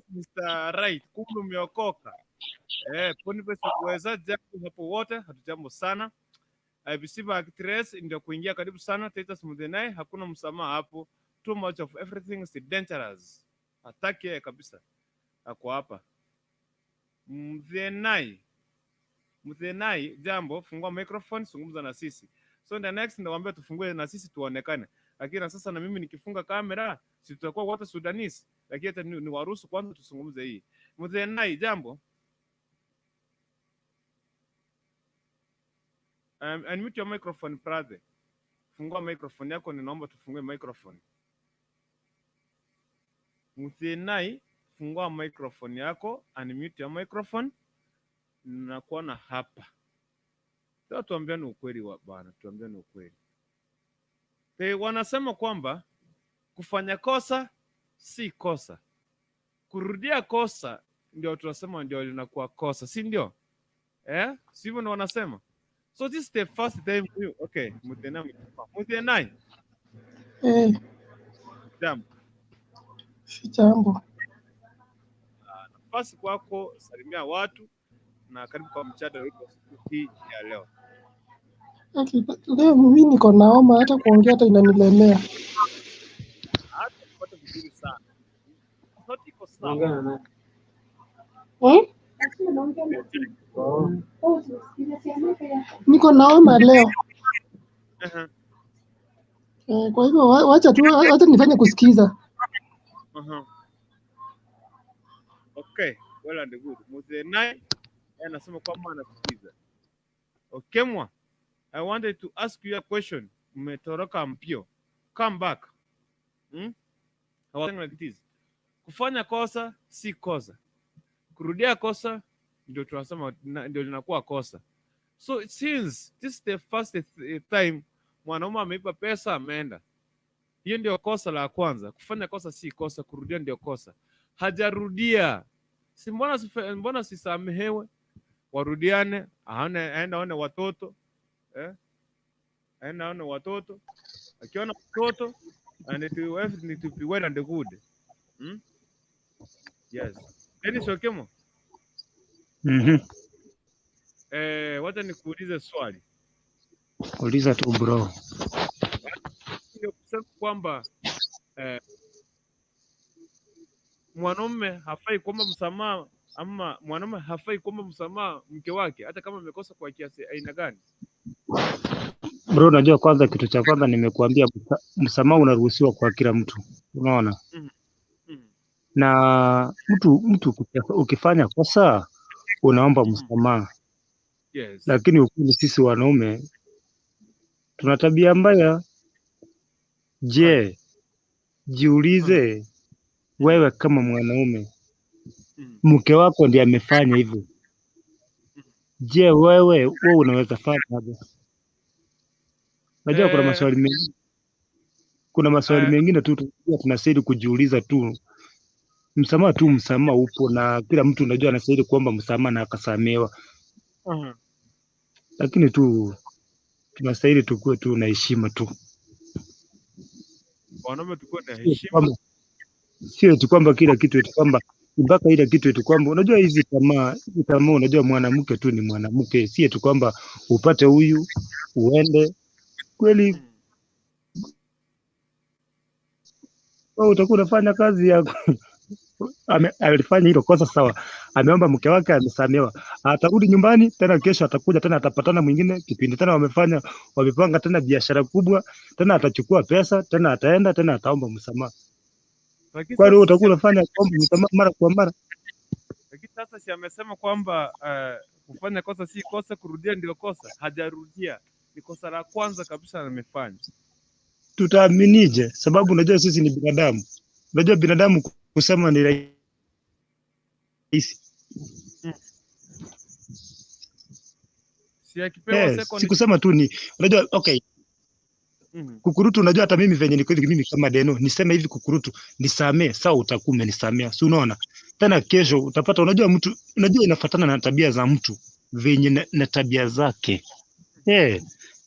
Mr. Right, kumbe umeokoka. Poni pesa kuweza japo hapo wote hatujambo sana. Visiva actress ndio kuingia karibu sana. Titus Mudenai hakuna msamaha hapo. Too much of everything is dangerous. Atake kabisa. Ako hapa. Mdenai jambo, fungua microphone, zungumza na sisi. So the next ndawaambia tufungue na sisi tuonekane. Lakini sasa na mimi nikifunga kamera, si tutakuwa wote Sudanese. Lakini hata ni waruhusu kwanza tuzungumze hii. Mdenai jambo. Unmute your microphone brother. Fungua microphone yako, ninaomba tufungue microphone. Mdenai, fungua microphone yako, unmute your microphone. Na kuona hapa. Sasa tuambiane ukweli bwana, tuambiane ukweli. Wanasema kwamba kufanya kosa si kosa. Kurudia kosa ndio tunasema ndio linakuwa kosa, si ndio? Sivyo ndio wanasema. So this is the first time you, okay, Mutenai. Jambo. Si jambo. Nafasi kwako, salimia watu na karibu kwa mjadala wetu hii ya leo. Leo mimi niko naoma, hata kuongea hata inanilemea. Hata kupata vizuri sana. Sauti iko sawa. Niko naoma leo. Kwa hivyo wacha tu, hata nifanye kusikiza. Okay, well and good. Muzenai anasema kwamba anasikiza. Okay, mwa. I wanted to ask you a question. Umetoroka mpio. Come back. I was saying like this. Kufanya kosa si kosa. Kurudia kosa ndio tunasema ndio linakuwa kosa. So since this is the first time mwanaume ameipa pesa ameenda. Hiyo ndio kosa la kwanza. Kufanya kosa si kosa, kurudia ndio kosa. Hajarudia. Si mbona sisamehewe? Warudiane, aenda aone watoto. Aenda aone watoto. Akiona watoto, and it will everything to be well and good. Yes. Dennis Okemo. Wacha nikuulize swali. Uliza tu bro. Ndio kusema kwamba mwanaume hafai kuomba msamaha, ama mwanaume hafai kuomba msamaha mke wake hata kama amekosa kwa kiasi aina gani? Bro, unajua kwanza, kitu cha kwanza nimekuambia msamaha unaruhusiwa kwa kila mtu. Unaona? Na mtu ukifanya kosa unaomba msamaha. Yes. Lakini ukweli sisi wanaume tuna tabia mbaya. Je, jiulize wewe kama mwanaume, mke wako ndiye amefanya hivyo. Je, wewe unaweza fanya aje? Najua kuna maswali mengi, tu tunastahili kujiuliza tu. Msamaha tu, msamaha upo na kila mtu unajua anastahili kuomba msamaha na akasamehewa. Lakini tu tunastahili tukue tu na heshima tu. Wanaume tukue na heshima. Sio eti kwamba kila kitu eti kwamba mpaka ile kitu eti kwamba unajua hizi tamaa, unajua mwanamke tu ni mwanamke, si eti kwamba upate huyu uende kweli. Wewe utakuwa unafanya kazi yako. Alifanya hilo kosa sawa, ameomba mke wake, amesamehewa, atarudi nyumbani tena, kesho atakuja tena, atapatana mwingine, kipindi tena wamepanga tena biashara kubwa, tena atachukua pesa tena, ataenda tena, ataomba msamaha. Kwa hiyo utakuwa unafanya kuomba msamaha mara kwa mara. Lakini sasa si amesema kwamba kufanya kosa si kosa, kurudia ndio kosa. Hajarudia, ni kosa la kwanza kabisa amefanya. Tutaaminije? Sababu unajua sisi ni binadamu. Unajua binadamu kusema ni rahisi. Si kusema tu ni unajua okay. Kukurutu, unajua hata mimi venye niko hivi, mimi kama Deno niseme hivi kukurutu nisamee, sawa, utakuwa umenisamea, si unaona? Tena kesho utapata, unajua mtu, unajua inafuatana na tabia za mtu venye na tabia zake.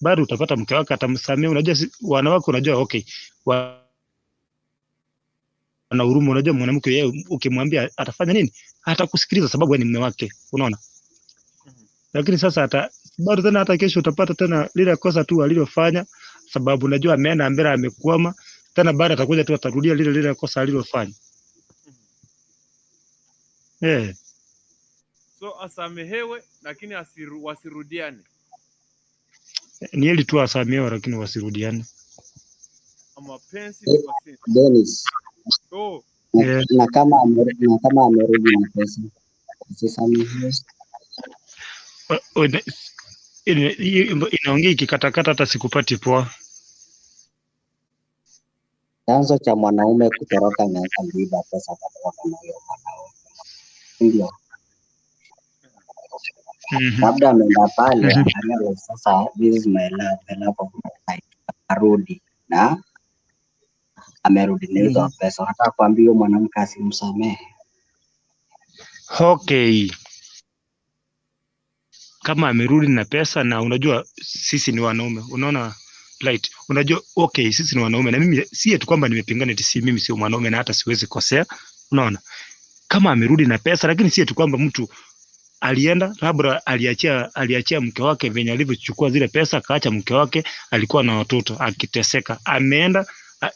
Bado utapata mke wake atamsamea. Unajua wanawake, unajua okay, wana huruma. Unajua mwanamke yeye ukimwambia atafanya nini, atakusikiliza sababu wewe ni mume wake, unaona? Lakini sasa bado tena hata kesho utapata tena lile kosa tu alilofanya, sababu unajua ameenda mbele, amekwama tena, baada atakuja tu atarudia lile kosa alilofanya. So asamehewe lakini wasirudiane. Ni heli tu asamehewe lakini wasirudiane. Mapenzi Dennis. Na kama amerudi na pesa, usisamehewe. Inaongea ikikatakata, hata sikupati poa. Chanzo cha mwanaume kutoroka na Aliiba pesa kutoka na huyo mwanaume. Ndio. Labda ameenda pale angalia, sasa this is my love, the love of my life. Arudi na amerudi na hizo pesa. Nataka kuambia mwanamke asimsamehe. Okay. Kama amerudi na pesa, na unajua sisi ni wanaume, unaona right? Unajua okay, sisi ni wanaume, na mimi si eti kwamba nimepingana eti si mimi sio mwanaume na hata siwezi kosea, unaona? Kama amerudi na pesa, lakini si eti kwamba mtu alienda labda aliachia mke wake venye alivyochukua zile pesa, akaacha mke wake alikuwa na watoto akiteseka, ameenda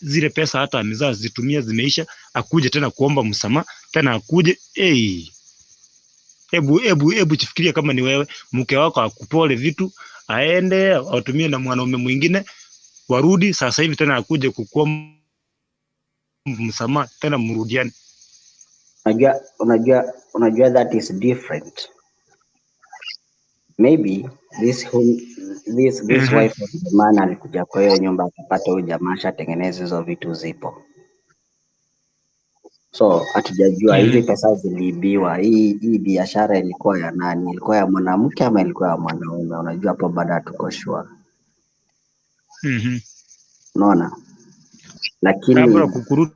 zile pesa hata amezaa zitumia zimeisha, akuje tena kuomba msamaha tena akuje. Hebu chifikiria kama ni wewe, mke wako akupole vitu, aende atumie na mwanaume mwingine, warudi sasa hivi tena akuje kukuomba msamaha tena mrudiane. Unajua that is different. Maybe this wife of the man alikuja kwa hiyo nyumba akapata huyu jamaa ashatengeneza hizo vitu zipo. So hatujajua hizi pesa ziliibiwa. Hii biashara ilikuwa ya nani? Ilikuwa ya mwanamke ama ilikuwa ya mwanaume? Unajua hapo bado hatuko sure. Unaona?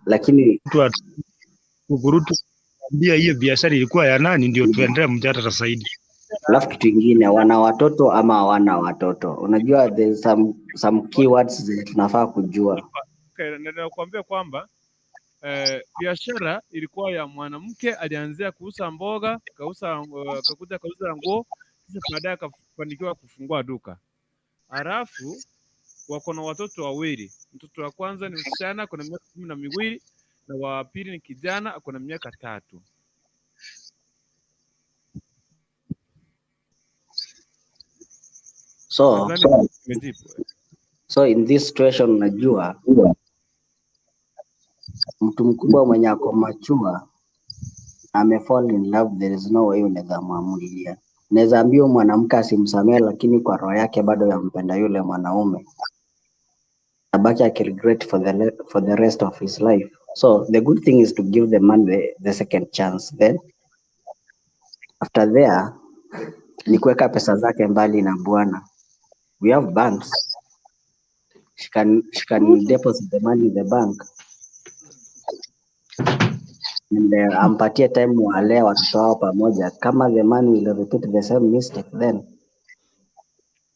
Lakini kukurutu ndio hiyo biashara ilikuwa ya nani, ndio tuendelee mjadala zaidi. Alafu kitu kingine, wana watoto ama hawana watoto? Unajua there's some keywords tunafaa kujua. Nakwambia kwamba biashara ilikuwa ya mwanamke, alianzia kuuza mboga, akakuja kauza nguo, kisha baadaye akafanikiwa kufungua duka. Halafu wako na watoto wawili. Mtoto wa kwanza ni msichana, ako na miaka 12, na wa pili ni kijana, ako na miaka 3. So in this situation, unajua mtu mkubwa mwenye ako machua amefall in love, there is no way unaweza muamulia. Unaweza ambia mwanamke asimsamehe, lakini kwa roho yake bado yampenda yule mwanaume, abaki akiregret for the rest of his life. So the good thing is to give the man the second chance. Then after there ni kuweka pesa zake mbali na bwana. We have banks. She can deposit the money in the bank and ampatie time wale watoto wao pamoja. Kama the man will repeat the same mistake, then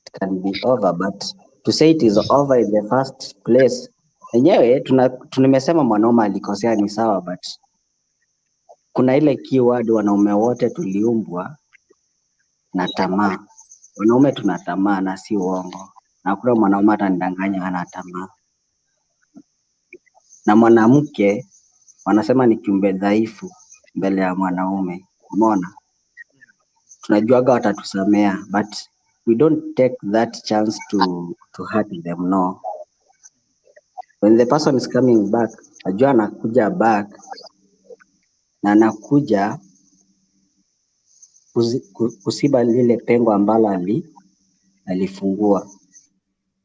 it can be over, but to say it is over in the first place, enyewe tunimesema mwanaume alikosea ni sawa, but kuna ile keyword, wanaume wote tuliumbwa na tamaa. Wanaume tuna tamaa na si uongo, na kuna mwanaume atanidanganya hana tamaa. Na mwanamke wanasema ni kiumbe dhaifu mbele ya mwanaume. Umeona? Tunajuaga watatusamea, but we don't take that chance to hurt them, no. When the person is coming back, ajua anakuja back na anakuja kusiba lile pengo ambalo alifungua.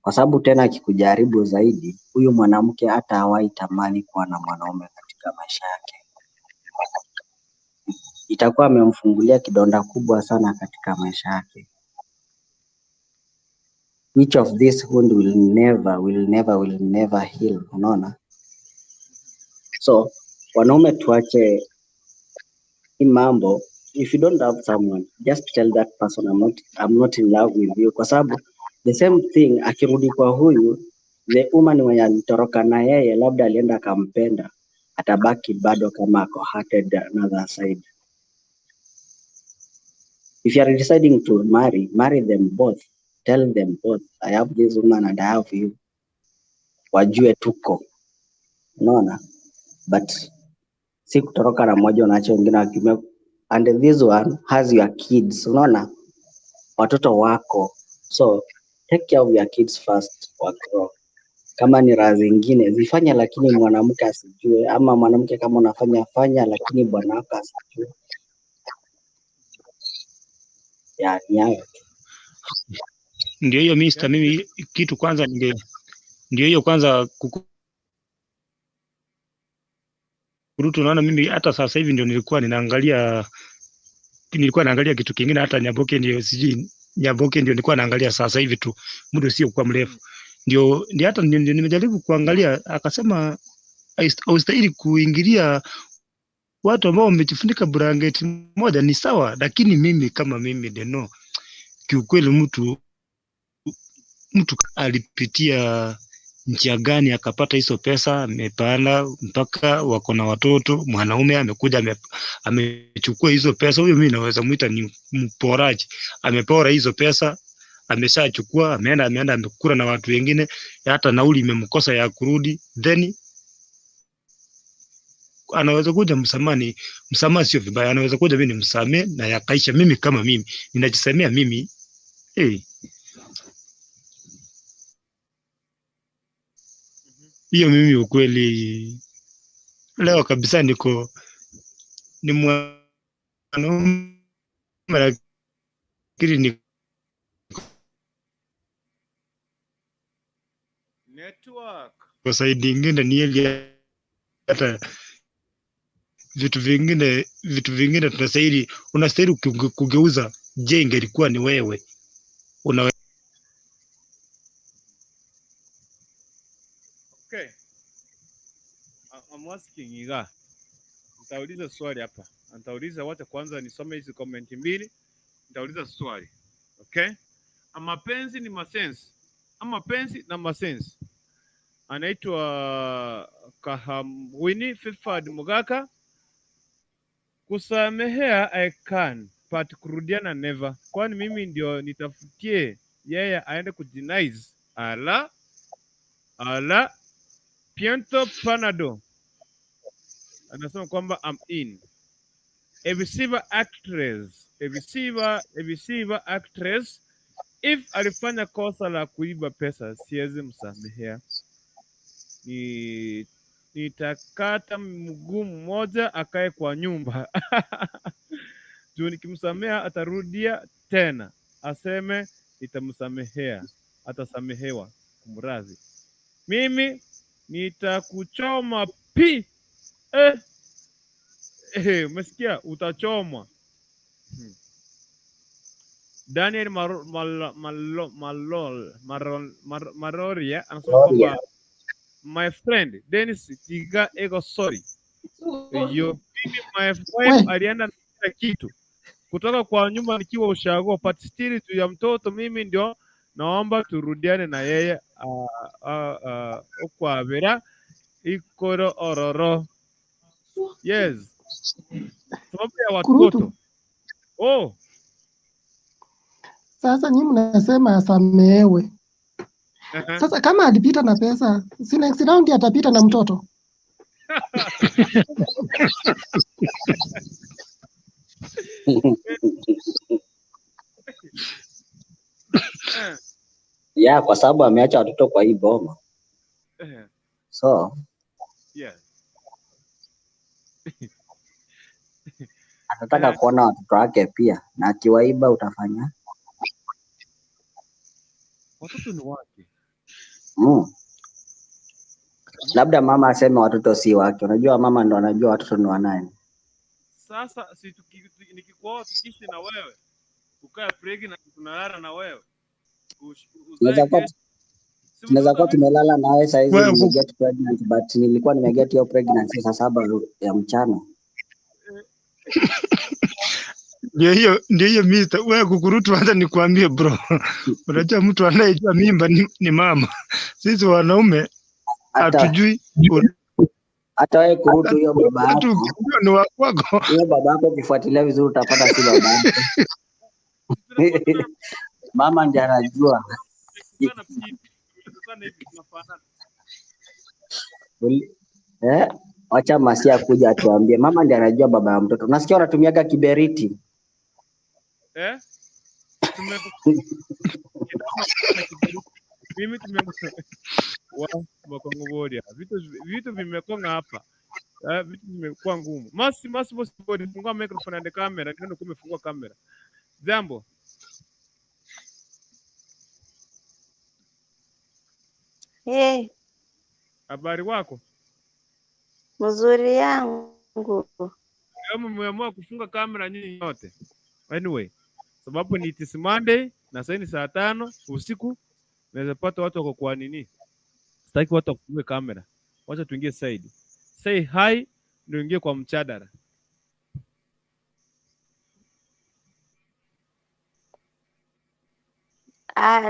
Kwa sababu tena akikujaribu zaidi, huyu mwanamke hata hawahi tamani kuwa na mwanaume katika maisha yake. Itakuwa amemfungulia kidonda kubwa sana katika maisha yake. Which of this wound will never heal, unaona? So, wanaume tuache hii mambo. If you don't have someone, just tell that person I'm not in love with you. Kwa sababu the same thing akirudi kwa huyu, the woman mwenye alitoroka na yeye labda alienda akampenda, atabaki bado kama ako hearted another side. If you are deciding to marry them both. Tell them both, I have this woman and I have you. Wajue tuko. Unaona? But si kutoroka na mmoja unaacha wengine wakiume. And this one has your kids. Unaona? Watoto wako. So take care of your kids first wako. Kama ni raha zingine zifanya, lakini mwanamke asijue, ama mwanamke kama unafanya fanya, lakini bwana wako asijue. Ya ni hayo. Ndio hiyo mister, mimi kitu kwanza ndio hiyo kwanza kurutu. Naona mimi hata sasa hivi ndio nilikuwa naangalia kitu kingine, hata Nyaboke ndio siji Nyaboke ndio nilikuwa naangalia sasa hivi tu, muda sio kwa mrefu. Ndio hata ndio nimejaribu kuangalia, akasema haustahili kuingilia watu ambao wamejifunika blanketi moja. Ni sawa, lakini mimi kama mimi deno, kiukweli mtu alipitia njia gani akapata hizo pesa, amepanda mpaka wako na watoto, mwanaume amekuja amechukua hizo pesa. Huyo mimi naweza muita ni mporaji. Amepora hizo pesa, ameshachukua, ameenda amekula na watu wengine, hata nauli imemkosa ya kurudi, then anaweza kuja msamaha sio vibaya, anaweza kuja mimi nimsamee na yakaisha. Mimi kama mimi ninajisemea mimi hiyo mimi ukweli leo kabisa ni mwanaume, lakini ni network kwa side nyingine ni ile, hata vitu vingine unastahili kugeuza. Je, ingelikuwa ni wewe Okay. I'm asking Iga. Nitauliza swali hapa. Nitauliza, wacha kwanza nisome hizi comment mbili. Nitauliza swali. Okay? Mapenzi ni masense. Mapenzi na masense. Anaitwa Kahamwini Fifad Mugaka. Kusamehea I can, but kurudiana never. Kwani mimi ndio nitafutie yeye aende kujinize. Ala Piento Panado anasema kwamba I'm in. Evisiva actress. If alifanya kosa la kuiba pesa, siwezi msamehea. Nitakata mguu mmoja akae kwa nyumba. Juu nikimsamehea atarudia tena. Aseme nitamsamehea. Atasamehewa, kumradhi. Mimi nitakuchoma pi. Umesikia? Utachomwa. Daniel Maroria anasema kwamba my friend Dennis Tiga ego sorry. Yo mimi my wife We, alienda na kila kitu kutoka kwa nyumba nikiwa ushago but still tu ya mtoto mimi ndio naomba turudiane na yeye kwa vera ikoro ororo. Yes. Sababu ya watoto. kurutu. Oh. Sasa nyinyi mnasema asamehewe. Sasa kama alipita na pesa, si next round atapita na mtoto. Yeah, kwa sababu ameacha watoto kwa hii boma. So, yeah. Anataka kuona watoto wake pia, na akiwaiba utafanya? Watoto ni wake. Labda mama aseme watoto si wake. Unajua mama ndo anajua watoto ni wa nani. Sasa si nikikuoa tukishi na wewe, ukae pregnant tunalala na wewe. Tunaweza kuwa tumelala na wewe saizi nimeget pregnant, but nilikuwa nimeget hiyo pregnancy saa 7 ya mchana. Ndio hiyo mister, wewe kukurutu hata nikwambie bro. Unajua mtu anayejua mimba ni mama. Sisi wanaume hatujui. Hata wewe kurutu hiyo baba yako. Ni wako. Hiyo baba yako ukifuatilia vizuri utapata si baba yako. Mama ndiye anajua. Wacha Masia kuja atuambie. Mama ndiye anajua baba ya mtoto. Unasikia wanatumiaga kiberiti? Mimi vitu vimekonga hapa. Vitu vimekuwa ngumu. Masi bodi fungua microphone and camera, ndio kumefungua kamera. Jambo. Hey. Habari wako? Mzuri yangu. Kama mmeamua kufunga kamera nyinyi yote. Anyway, sababu ni It Monday na sasa ni saa 5 usiku. Naweza pata watu wako kwa nini? Sitaki watu wafungue kamera. Wacha tuingie side. Say hi ndio ingie kwa mchadara.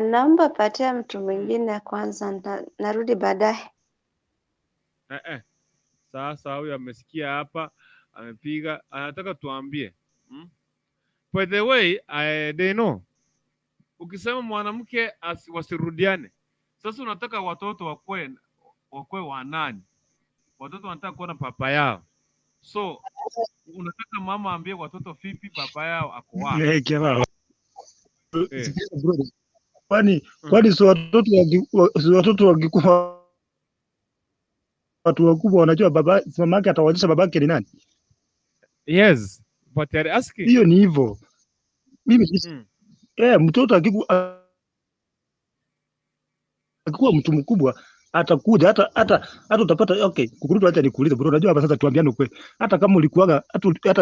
Naomba patia mtu mwingine kwanza, narudi baadaye. Sasa huyu amesikia hapa, amepiga, anataka tuambie. By the way, they know. Ukisema mwanamke wasirudiane. Sasa unataka watoto wakwe wa nani? Watoto wanataka kuona papa yao. So unataka mama ambie watoto vipi papa yao ako wapi? Kwani si watoto wakikuwa watu wakubwa wanajua mama yake atawaonyesha babake ni nani? Yes, but they're asking. Hiyo ni hivyo. Mimi mtoto akikuwa mtu mkubwa atakuja hata utapata okay. Kukurutu acha nikuulize bro, unajua hapa sasa tuambiane ukweli. Hata kama ulikuwaga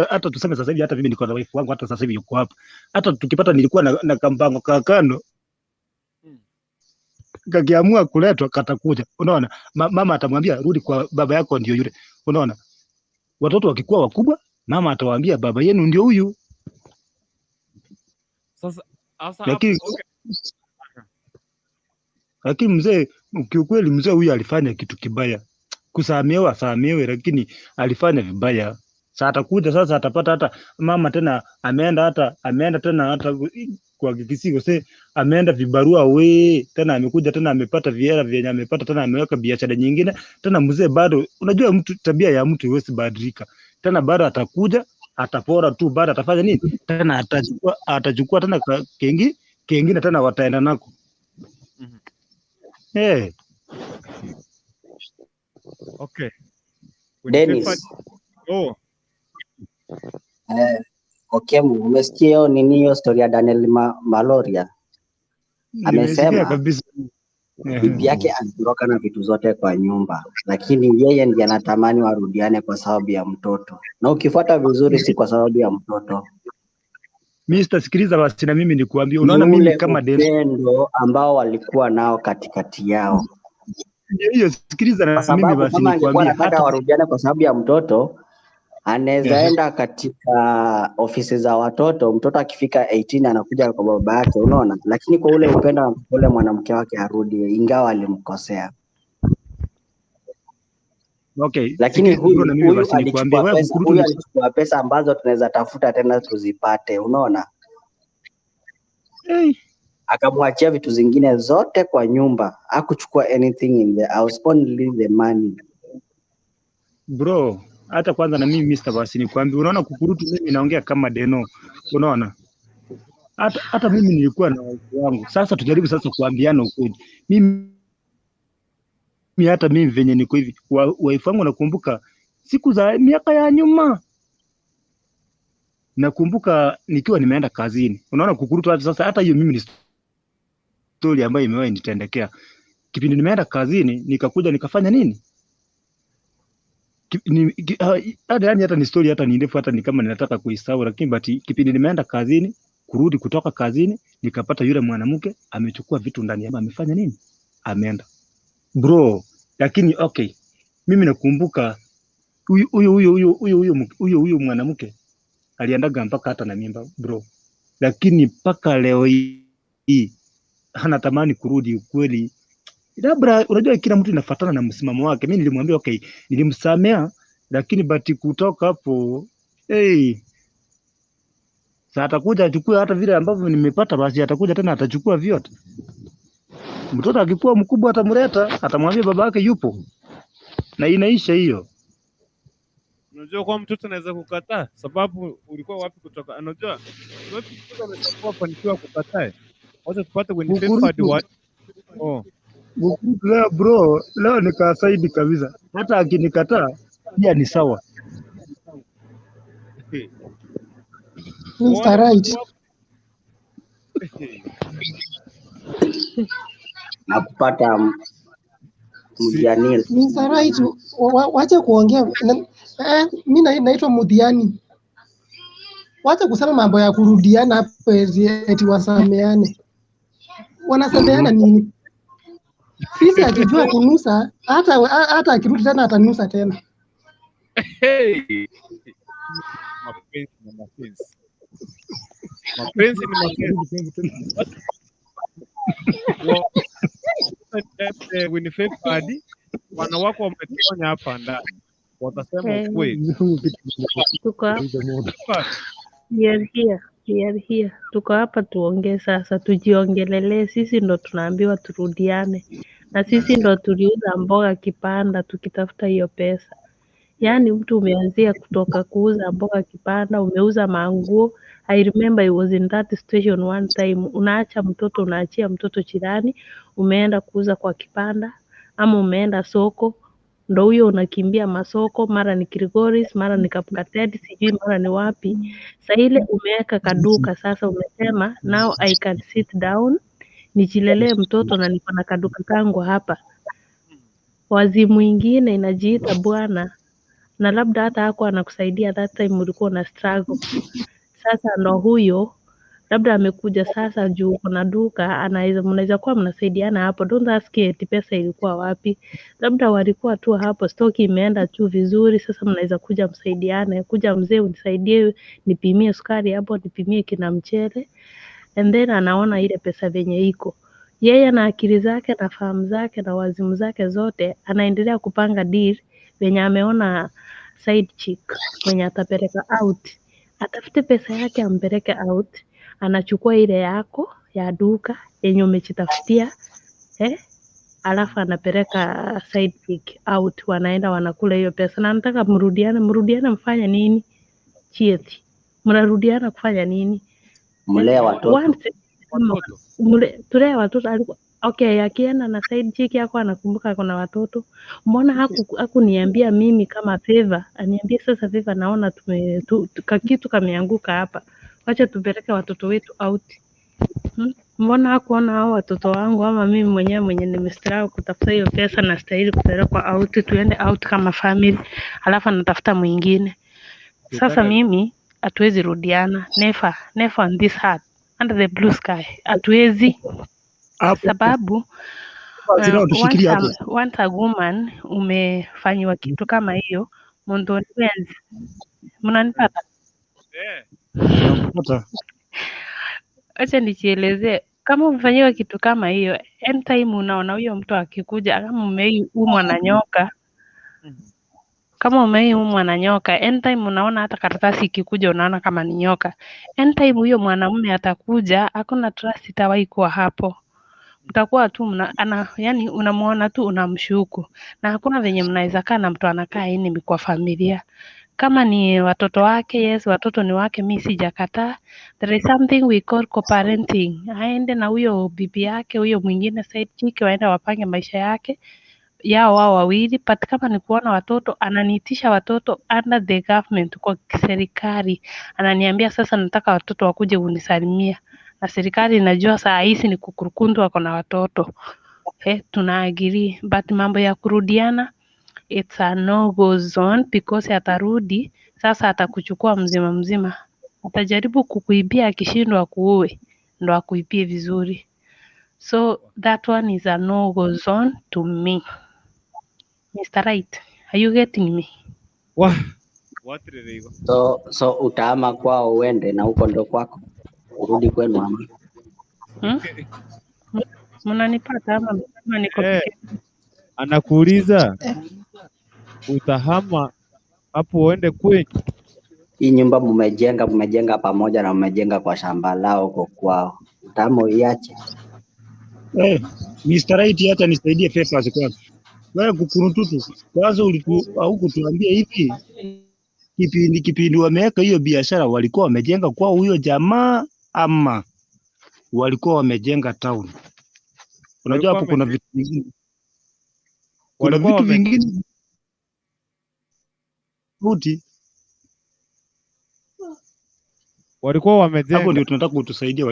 hata tuseme sasa hivi hata mimi niko na wife wangu hata sasa hivi yuko hapa. Hata tukipata nilikuwa na kampango kakano. Kakiamua kuletwa katakuja. Unaona? Mama atamwambia rudi kwa baba yako ndio yule. Unaona? Watoto wakikuwa wakubwa, mama atawaambia baba yenu ndio huyu. Sasa lakini mzee, kiukweli mzee huyu alifanya kitu kibaya. Kusamehewe lakini alifanya vibaya. Sasa atakuja sasa atapata hata mama tena ameenda tena hata kwa kikisiko sasa ameenda vibarua tena amekuja tena amepata viera vyenye amepata tena ameweka biashara nyingine tena mzee bado unajua mtu tabia ya mtu haiwezi badilika. Tena bado atakuja atapora tu bado atafanya nini? Tena atachukua tena kingine tena wataenda nako. Okay. Dennis. Okay, umesikia nini hiyo story ya Daniel Maloria? Amesema bibi yake alitoroka na vitu zote kwa nyumba, lakini yeye ndiye anatamani warudiane kwa sababu ya mtoto. Na ukifuata vizuri si kwa sababu ya mtoto. Mr. sikiliza basi na mimi nikuambie, Ni unaona mimi ule kama Deno upendo ambao walikuwa nao katikati yao, hiyo, sikiliza kwa na mimi sababu basi kama angekuwa nikuambie, anataka hata warudiane kwa sababu ya mtoto, anaweza ehe, enda katika ofisi za watoto, mtoto akifika 18 anakuja kwa baba yake, unaona. Lakini kwa ule upendo na ule mwanamke wake arudi, ingawa alimkosea. okay, Lakini sikiliza bro, na mimi huyu basi nikuambie, wewe kukurutu ni alichukua pesa ambazo tunaweza tafuta tena tuzipate, unaona. hey, Akamwachia vitu zingine zote kwa nyumba, hakuchukua anything in the house, only the money. bro, hata kwanza na mimi Mr. basi nikuambie, unaona kukurutu mimi naongea kama Deno, unaona. Hata mimi nilikuwa na wife wangu. Sasa tujaribu sasa kuambiana ukweli. Mimi hata mimi venye niko hivi, wife wangu nakumbuka siku za miaka ya nyuma. Nakumbuka nikiwa nimeenda kazini. Unaona kukurutu hata sasa, hata hiyo mimi ni story ambayo imewahi nitendekea. Kipindi nimeenda kazini, nikakuja nikafanya nini? Hata ni story hata ni ndefu, hata ni kama ninataka kuisahau, lakini kipindi nimeenda kazini, kurudi kutoka kazini, nikapata yule mwanamke amechukua vitu ndani ya amefanya nini? Ameenda. Bro, lakini okay. Mimi nakumbuka huyo mwanamke aliendaga mpaka hata na mimba bro. Lakini mpaka leo hii anatamani kurudi ukweli. Labda unajua kila mtu inafuatana na msimamo wake. Mimi nilimwambia okay, nilimsamea, lakini kutoka hapo sasa atakuja achukue hata vile ambavyo nimepata, basi atakuja tena atachukua vyote. Mtoto akikuwa mkubwa atamleta, atamwambia baba yake yupo. Na inaisha hiyo. Unajua kwa mtoto anaweza kukataa sababu ulikuwa wapi kutoka. Unajua mtoto anaweza kuwa fanikiwa kukataa. Wacha tupate when favored what. Oh. Leo bro, leo nikasaidi kabisa. Hata akinikataa pia ni sawa. Mr. Right. Na kupata Mudiani. Mr. Right, wacha kuongea. Mimi naitwa Mudiani. Wacha kusema mambo ya kurudiana hapo eti wasameane. Wanasameana nini? Sisi akijua kunusa, hata akirudi tena atanusa tena. Mapenzi ni mapenzi. When favored wanawako wametonya hapa ndani. Watasema ukweli. Duka. We are here. Tuko hapa tuongee sasa, tujiongelelee. Sisi ndo tunaambiwa turudiane, na sisi ndo tuliuza mboga kipanda tukitafuta hiyo pesa. Yaani mtu umeanzia kutoka kuuza mboga kipanda, umeuza manguo. I remember I was in that situation one time. Unaacha mtoto, unaachia mtoto jirani, umeenda kuuza kwa kipanda, ama umeenda soko. Ndo huyo unakimbia masoko, mara ni Kirigoris, mara ni Kapkateti, sijui mara ni wapi. Sasa ile umeweka kaduka, sasa umesema now I can sit down nijilelee mtoto na niko na kaduka kangu hapa. Wazimu mwingine inajiita bwana, na labda hata hakuwa anakusaidia that time ulikuwa na struggle. Sasa ndo huyo labda amekuja sasa juu kuna duka, mnaweza kuwa mnasaidiana hapo. Don't ask eti pesa ilikuwa wapi. Labda walikuwa tu hapo, stoki imeenda tu vizuri, sasa mnaweza kuja msaidiane. Kuja mzee unisaidie nipimie sukari hapo, nipimie kina mchele. And then anaona ile pesa venye iko. Yeye na akili zake na fahamu zake na wazimu zake zote anaendelea kupanga deal venye ameona side chick mwenye atapeleka out. Atafute pesa yake ampeleke out. Anachukua ile yako ya duka yenye umejitafutia, alafu anapeleka side chick out, wanaenda wanakula hiyo pesa. Na anataka mrudiane mfanye nini? Chieti. Mnarudiana kufanya nini? Mlea watoto. Tulee watoto alikuwa okay, akienda na side chick yako anakumbuka kuna watoto. Mbona hakuniambia mimi kama favor? Aniambie sasa favor, naona kitu kameanguka hapa. Wacha tupeleke watoto wetu out. Mbona hakuona hao watoto wangu ama mimi mwenyewe mwenye nimestruggle kutafuta hiyo pesa na stahili kupelekwa out, tuende out kama family, alafu anatafuta mwingine. Sasa mimi hatuwezi rudiana. Never on this earth, under the blue sky. Hatuwezi, sababu once a woman umefanyiwa kitu kama hiyo, mundo wenzi. Mnanipata? Acha nijielezee. Kama umefanyiwa kitu kama hiyo, anytime unaona huyo mtu akikuja, kama umeumwa na nyoka, anytime unaona hata karatasi ikikuja unaona kama ni nyoka, anytime huyo mwanamume atakuja, hakuna trust itawahi kuwa hapo. Mtakuwa tu yani unamuona tu unamshuku, na hakuna venye mnaweza kaa na mtu anakaa enemy kwa familia. Kama ni watoto wake, yes, watoto ni wake, mimi sijakataa. There is something we call co-parenting. Aende na huyo bibi yake, huyo mwingine side chick, waende wapange maisha yake yao wao wawili. But kama ni kuona watoto, ananiitisha watoto under the government, kwa serikali. Ananiambia sasa nataka watoto wakuje unisalimia. Na serikali inajua saa hizi ni kukurukundu wako na watoto. Tunaagiri. But mambo ya kurudiana, it's a no-go zone, because atarudi, sasa atakuchukua mzima. Atajaribu kukuibia, akishindwa kuue, ndo akuibie vizuri. So that one is a no-go zone to me. Mr. Right, are you getting me? What Aliiba? So utaama kwao uende na huko ndo kwako? Urudi kwenu ama? Mnanipata ama niko peke? Anakuuliza utahama hapo uende kwenye? Hii nyumba mmejenga pamoja na mmejenga kwa shamba lao kwa kwao. Utahama uiache? Mr. Right, hata nisaidie Pesa kwanza. Wewe kukurututu. Kwanza haukutuambia hivi. Kipindi wameweka hiyo biashara walikuwa wamejenga kwa huyo jamaa ama walikuwa wamejenga town? Unajua hapo kuna vitu vingine. Kuna vitu vingine. Walikuwa wamejenga. Hapo ndio tunataka utusaidie.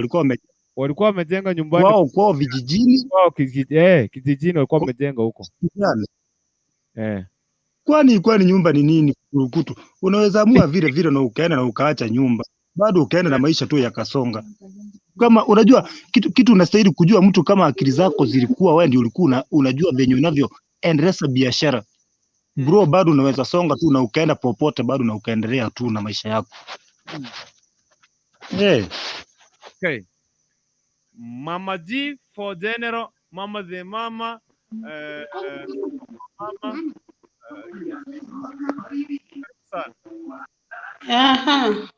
Walikuwa wamejenga nyumbani kwao vijijini. Kijijini walikuwa wamejenga huko. Kwani nyumba ni nini kurukutu? Unaweza amua vile na ukaenda na ukaacha nyumba. Bado ukaenda na maisha tu yakasonga. Kama unajua kitu unastahili kujua mtu, kama akili zako zilikuwa wewe ndio ulikuwa unajua venye unavyo endeleza biashara. Bro, bado unaweza songa tu na ukaenda popote, bado na ukaendelea tu na maisha yako. Okay. Mama G for general, Mama the Mama, Mama.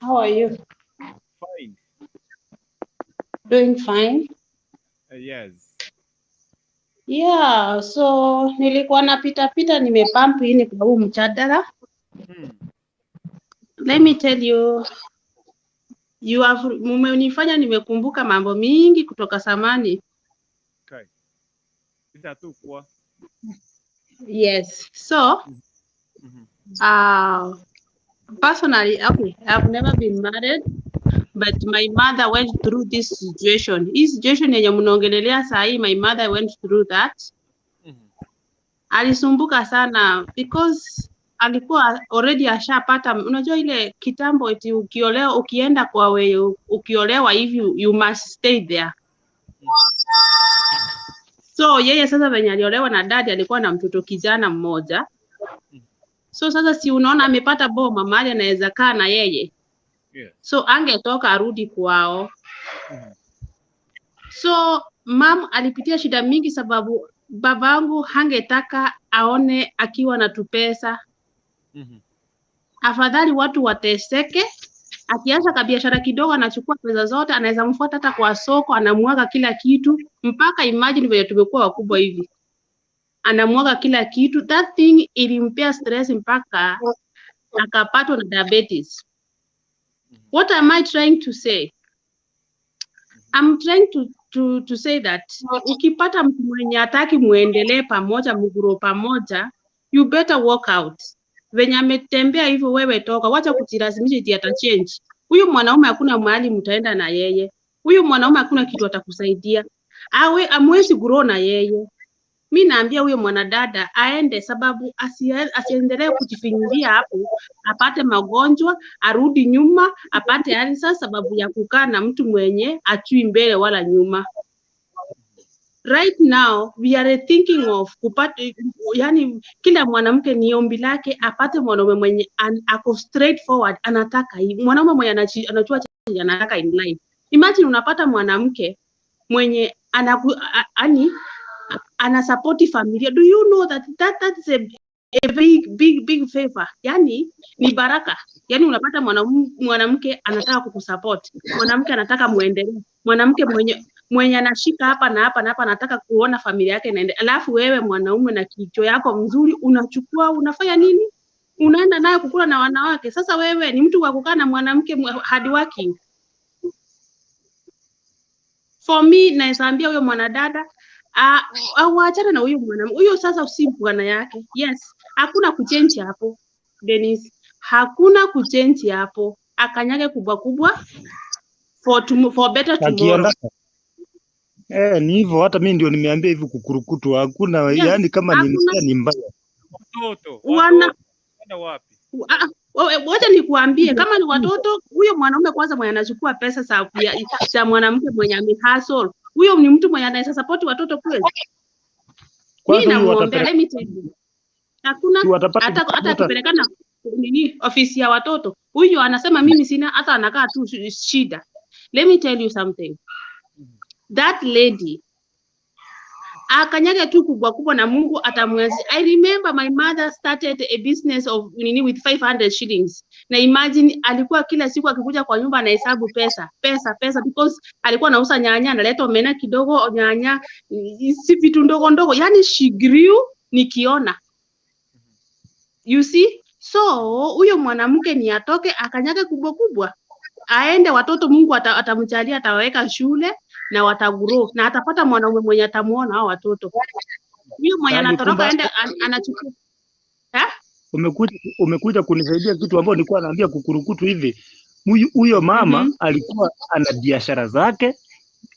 How are you? Fine. Doing fine? Yes. Yeah, so nilikuwa napita nimepampu ini kwa huu mchadara. Let me tell you, mumenifanya nimekumbuka mambo mingi kutoka zamani. Okay. Itatukwa. Yes. So, personally, okay, I've never been married, but my mother went through this situation. This situation yenye mnaongelelea saa hii, my mother went through that. Alisumbuka sana because alikuwa already ashapata, unajua ile kitambo eti ukiolewa, ukienda kwa wewe ukiolewa hivi you must stay there. So yeye sasa venye aliolewa na dadi alikuwa na mtoto kijana mmoja. So sasa si unaona amepata boma mahali anaweza kaa na yeye. So angetoka arudi kwao. So mam alipitia shida mingi sababu babangu hangetaka aone akiwa na tupesa. Afadhali watu wateseke, akiacha kabiashara kidogo anachukua pesa zote, anaweza mfuata hata kwa soko, anamwaga kila kitu, mpaka imagine vile tumekuwa wakubwa hivi. Anamwaga kila kitu. That thing ilimpea stress mpaka akapatwa na diabetes. What am I trying to say? I'm trying to say that ukipata mtu mwenye hataki muendelee pamoja, mguro pamoja, you better walk out. Venye ametembea hivyo wewe toka, wacha kujilazimisha eti ata change. Huyu mwanaume hakuna mahali mtaenda na yeye. Huyu mwanaume hakuna kitu atakusaidia. Amwezi grow na yeye. Mimi naambia huyo mwanadada aende, sababu asiendelee kujifinyilia hapo, apate magonjwa, arudi nyuma, apate alisa, sababu ya kukaa na mtu mwenye achui mbele wala nyuma. Right now we are thinking of kupata, yani kila mwanamke ni ombi lake apate mwanaume mwenye ako straightforward, anataka mwanaume mwenye anajua chenye anataka in life. Imagine unapata mwanamke mwenye ana support familia. Do you know that is a big favor? Yani ni baraka. Yani unapata mwanamke anataka kukusupport, mwanamke anataka muendelee, mwanamke mwenye anashika hapa na hapa na hapa, anataka kuona familia yake inaendelea. Alafu wewe mwanaume na kichwa yako mzuri unachukua, unafanya nini? Unaenda naye kukula na wanawake. Sasa wewe ni mtu wa kukaa na mwanamke hard working. For me, naesambia huyo mwanadada waachane na huyo mwanamke. Huyo sasa usimpu bwana yake. Yes, hakuna kuchange hapo. Dennis, hakuna kuchange hapo. Akanyage kubwa for better tomorrow. Ni hivyo, hata mimi ndio nimeambia hivi kukurukutu hakuna, yes, yani kama ni mbaya. Watoto wana wapi? Wacha nikuambie, kama ni watoto, huyo mwanaume kwanza mwenye anachukua pesa za mwanamke mwenye amehustle, huyo ni mtu mwenye anaweza support watoto kweli? Mimi namuombea, let me tell you. Hakuna hata kupelekana ofisi ya watoto. Huyo anasema mimi sina, hata anakaa tu shida. Let me tell you something. That lady akanyage tu kubwa na Mungu atamwezi. I remember my mother started a business of with 500 shillings. Na imagine alikuwa kila siku akikuja kwa nyumba anahesabu pesa because alikuwa anauza nyanya, analeta omena kidogo, nyanya, si vitu ndogo. Yani she grew nikiona. You see? So huyo mwanamke ni atoke akanyage kubwa. Aende, watoto Mungu atamjalia, atawaweka shule na watagrow na atapata mwanaume mwenye atamuona hao watoto. Huyo mwenye anatoroka aende anachukua. Umekuja kunisaidia kitu ambacho nilikuwa naambia kukurukutu hivi. Huyo mama alikuwa ana biashara zake.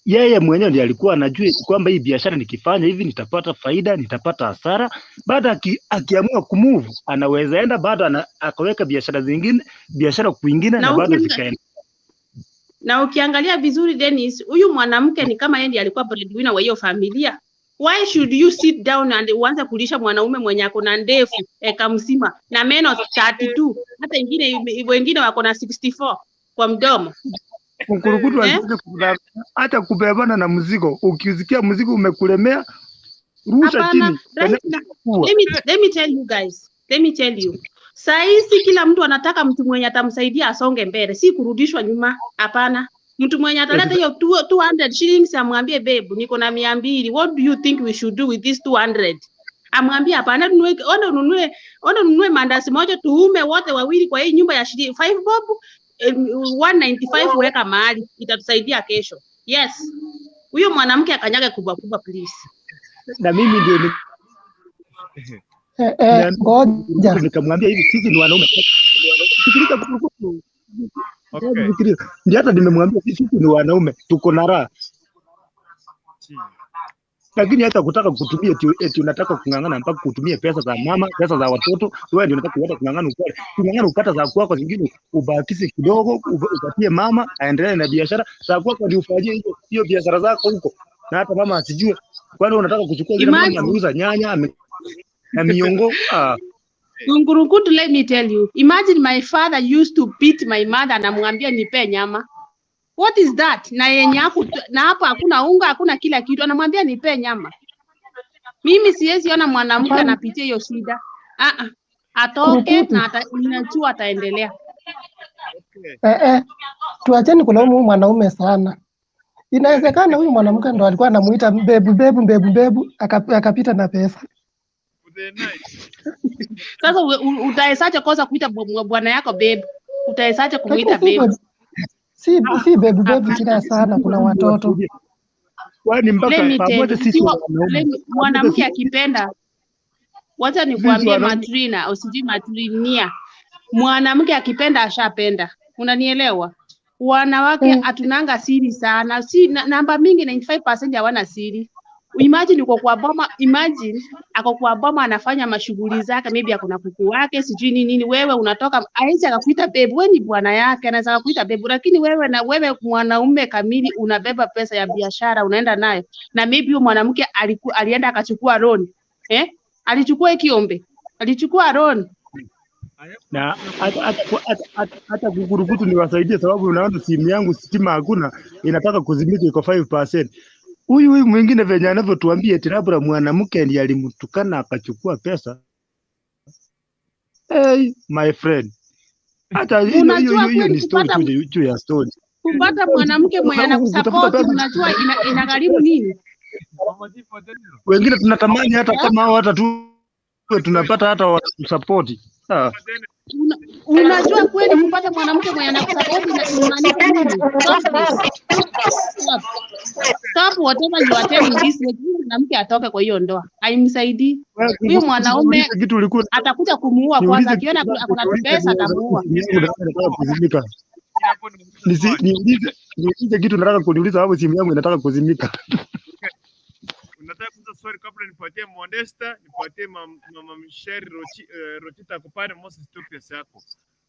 Yeye mwenyewe ndiye alikuwa anajua kwamba hii biashara nikifanya hivi nitapata faida, nitapata hasara. Baada akiamua kumove, anaweza enda baada akaweka biashara zingine, biashara kwingine na baada zikaenda. Na ukiangalia vizuri Dennis, huyu mwanamke ni kama yeye ndiye alikuwa breadwinner wa hiyo familia. Why should you sit down and uanze kulisha mwanaume mwenye ako na ndefu eka mzima na meno 32, hata wengine wako na 64 kwa mdomo? Kukurukutu hata kubebana na mzigo. Ukisikia mzigo umekulemea, rusha chini. Let me tell you guys. Let me tell you. Saizi kila mtu anataka mtu mwenye atamsaidia asonge mbele, si kurudishwa nyuma. Hapana. Mtu mwenye ataleta hiyo 200 shillings amwambie babe, niko na 200. What do you think we should do with this 200? Amwambie hapana, ununue mandazi moja tuume wote wawili kwa hii nyumba ya shilingi 5 bob, 195 weka mahali, itatusaidia kesho. Yes. Huyo mwanamke akanyage kubwa please. Na mimi ndio ngoja nikamwambia hivi, sisi ni wanaume. Sikiliza kukurukutu. Okay. Ndio hata nimemwambia sisi ni wanaume, tuko na raha. Lakini hata kutaka kutumia eti unataka kungangana mpaka kutumia pesa za mama, pesa za watoto, wewe ndio unataka kuenda kungangana ukale. Kungangana ukata za kwako zingine ubakisi kidogo, upatie mama aendelee na biashara. Za kwako ndio ufanyie hiyo biashara zako huko. Na hata mama asijue. Kwani unataka kuchukua ile mama ameuza nyanya na miongo. Ngurukutu, let me tell you. Imagine my father used to beat my mother na mwambia nipe nyama. What is that? Na yenye na hapo hakuna unga, hakuna kila kitu. Anamwambia nipe nyama. Mimi siwezi ona mwanamke anapitia hiyo shida. Atoke na ninajua ataendelea. Tuacheni kulaumu mwanaume sana. Inawezekana huyu mwanamke ndo alikuwa anamuita bebu akapita na pesa. Sasa utaesaje kosa kuita bwana yako babe? Utaesaje kumuita babe? Si bebu kila sana, kuna watoto. Kwani mpaka pamoja sisi mwanamke akipenda, wacha nikuambie Matrina, usiji Matrinia. Mwanamke akipenda ashapenda. Unanielewa? Wanawake hatunanga siri sana. Si namba mingi 95% hawana siri. Imagine uko kwa boma, imagine ako kwa boma anafanya mashughuli zake, maybe akona kuku wake sijui nini, wewe unatoka aisha akakuita babe, wewe ni bwana yake anaweza kukuita babe, lakini wewe mwanaume kamili unabeba pesa ya biashara unaenda nayo, na maybe huyo mwanamke alienda akachukua loan, alichukua kiombe, alichukua loan. Na hata kukurukutu niwasaidie, sababu unaona simu yangu stima hakuna, inataka kuzimika, iko 5%. Huyu mwingine venye anavyotuambia eti labda mwanamke ndiye alimtukana akachukua pesa. Hey, my friend, hata hiyo ni story tu ya story. Kupata mwanamke mwenye anakusupport unajua inagharimu nini? Wengine tunatamani hata kama hao hata tu tunapata hata wa support. Unajua kweli kupata mwanamke mwenye anakusupport inamaanisha nini? Stop whatever you are telling this mwanamke atoke kwa hiyo ndoa. Haimsaidii. Huyo mwanaume atakuja kumuua kwanza, akiona akona pesa atamuua. Niulize kitu nataka kuniuliza, sababu simu yangu inataka kuzimika. Unataka kuuliza swali kabla nipatie Modesta, nipatie mama Michelle Rotita kupare Moses tu pesa yako.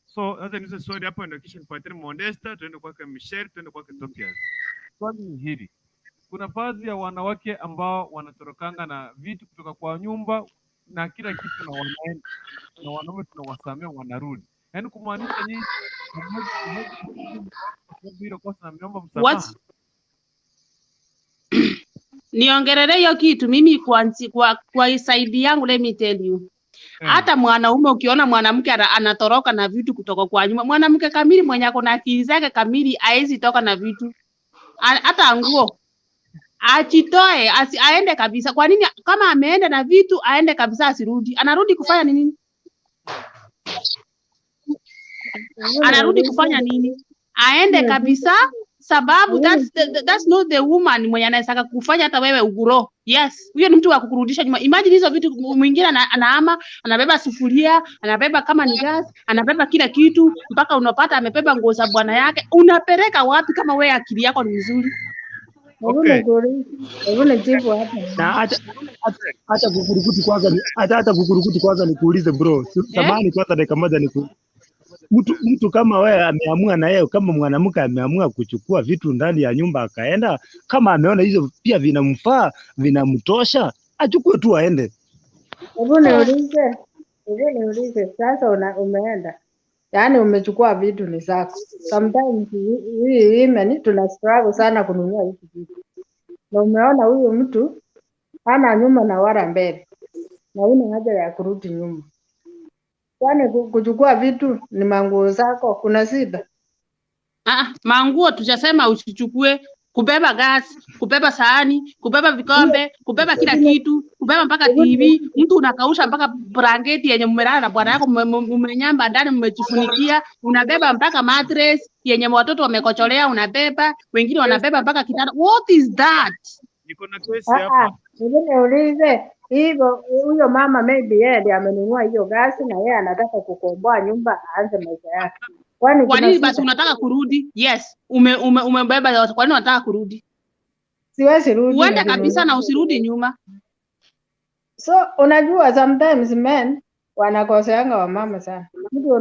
So sasa niulize swali hapo ndio kisha nipatie Modesta, tuende kwake Michelle, tuende kwake Topias. Swali ni hili. Kuna baadhi ya wanawake ambao wanatorokanga na vitu kutoka kwa nyumba na kila kitu na wanaenda. Na wanaume tunawasamea wanarudi. Yaani kumaanisha nyinyi bila kosa naomba msamaha. Niongelele hiyo kitu mimi kwa side yangu, let me tell you. Hata mwanaume ukiona mwanamke anatoroka na vitu kutoka kwa nyumba, mwanamke kamili mwenye ako na akili zake kamili haezi toka na vitu. Hata nguo achitoe aende kabisa. Kwa nini kama ameenda na vitu aende kabisa, asirudi? Anarudi kufanya nini? Anarudi kufanya nini? Aende kabisa, sababu that's not the woman mwenye anaweza kufanya hata wewe uguro. Yes, huyo ni mtu wa kukurudisha nyuma. Imagine hizo vitu, mwingine anaama, anabeba sufuria, anabeba kama ni gas, anabeba kila kitu, mpaka unapata amebeba nguo za bwana yake. Unapeleka wapi kama wewe akili yako ni nzuri? Okay. Na hata kukurukuti kwanza nikuulize bro. Samahani kwanza dakika moja mtu kama wewe ameamua, na yeye kama mwanamke ameamua kuchukua vitu ndani ya nyumba akaenda, kama ameona hizo pia vinamfaa vinamtosha, achukue tu aende. Hebu niulize sasa, umeenda yaani umechukua vitu ni zako. Sometimes hii women tuna struggle sana kununua hizi vitu, na umeona huyu mtu hana nyuma na wala mbele, na una haja ya kurudi nyuma. Kwani kuchukua vitu ni manguo zako, kuna shida? Manguo tujasema usichukue, kubeba gas, kubeba sahani, kubeba vikombe, kubeba kila kitu, kubeba mpaka TV. Mtu unakausha mpaka blanketi yenye mmelala na bwana yako, mmenyamba ndani mmejifunikia, unabeba mpaka mattress yenye watoto wamekocholea unabeba, wengine wanabeba mpaka kitanda. What is that? Niko na kesi hapa. Niulize hivyo, huyo mama maybe yeye ndiye amenunua hiyo gasi na yeye anataka kukomboa nyumba aanze maisha yake. Kwa nini basi unataka kurudi? Yes, umebeba. Kwa nini unataka kurudi? Siwezi rudi. Uende kabisa na usirudi nyuma. So unajua sometimes men wanakoseanga wa mama sana. Mtu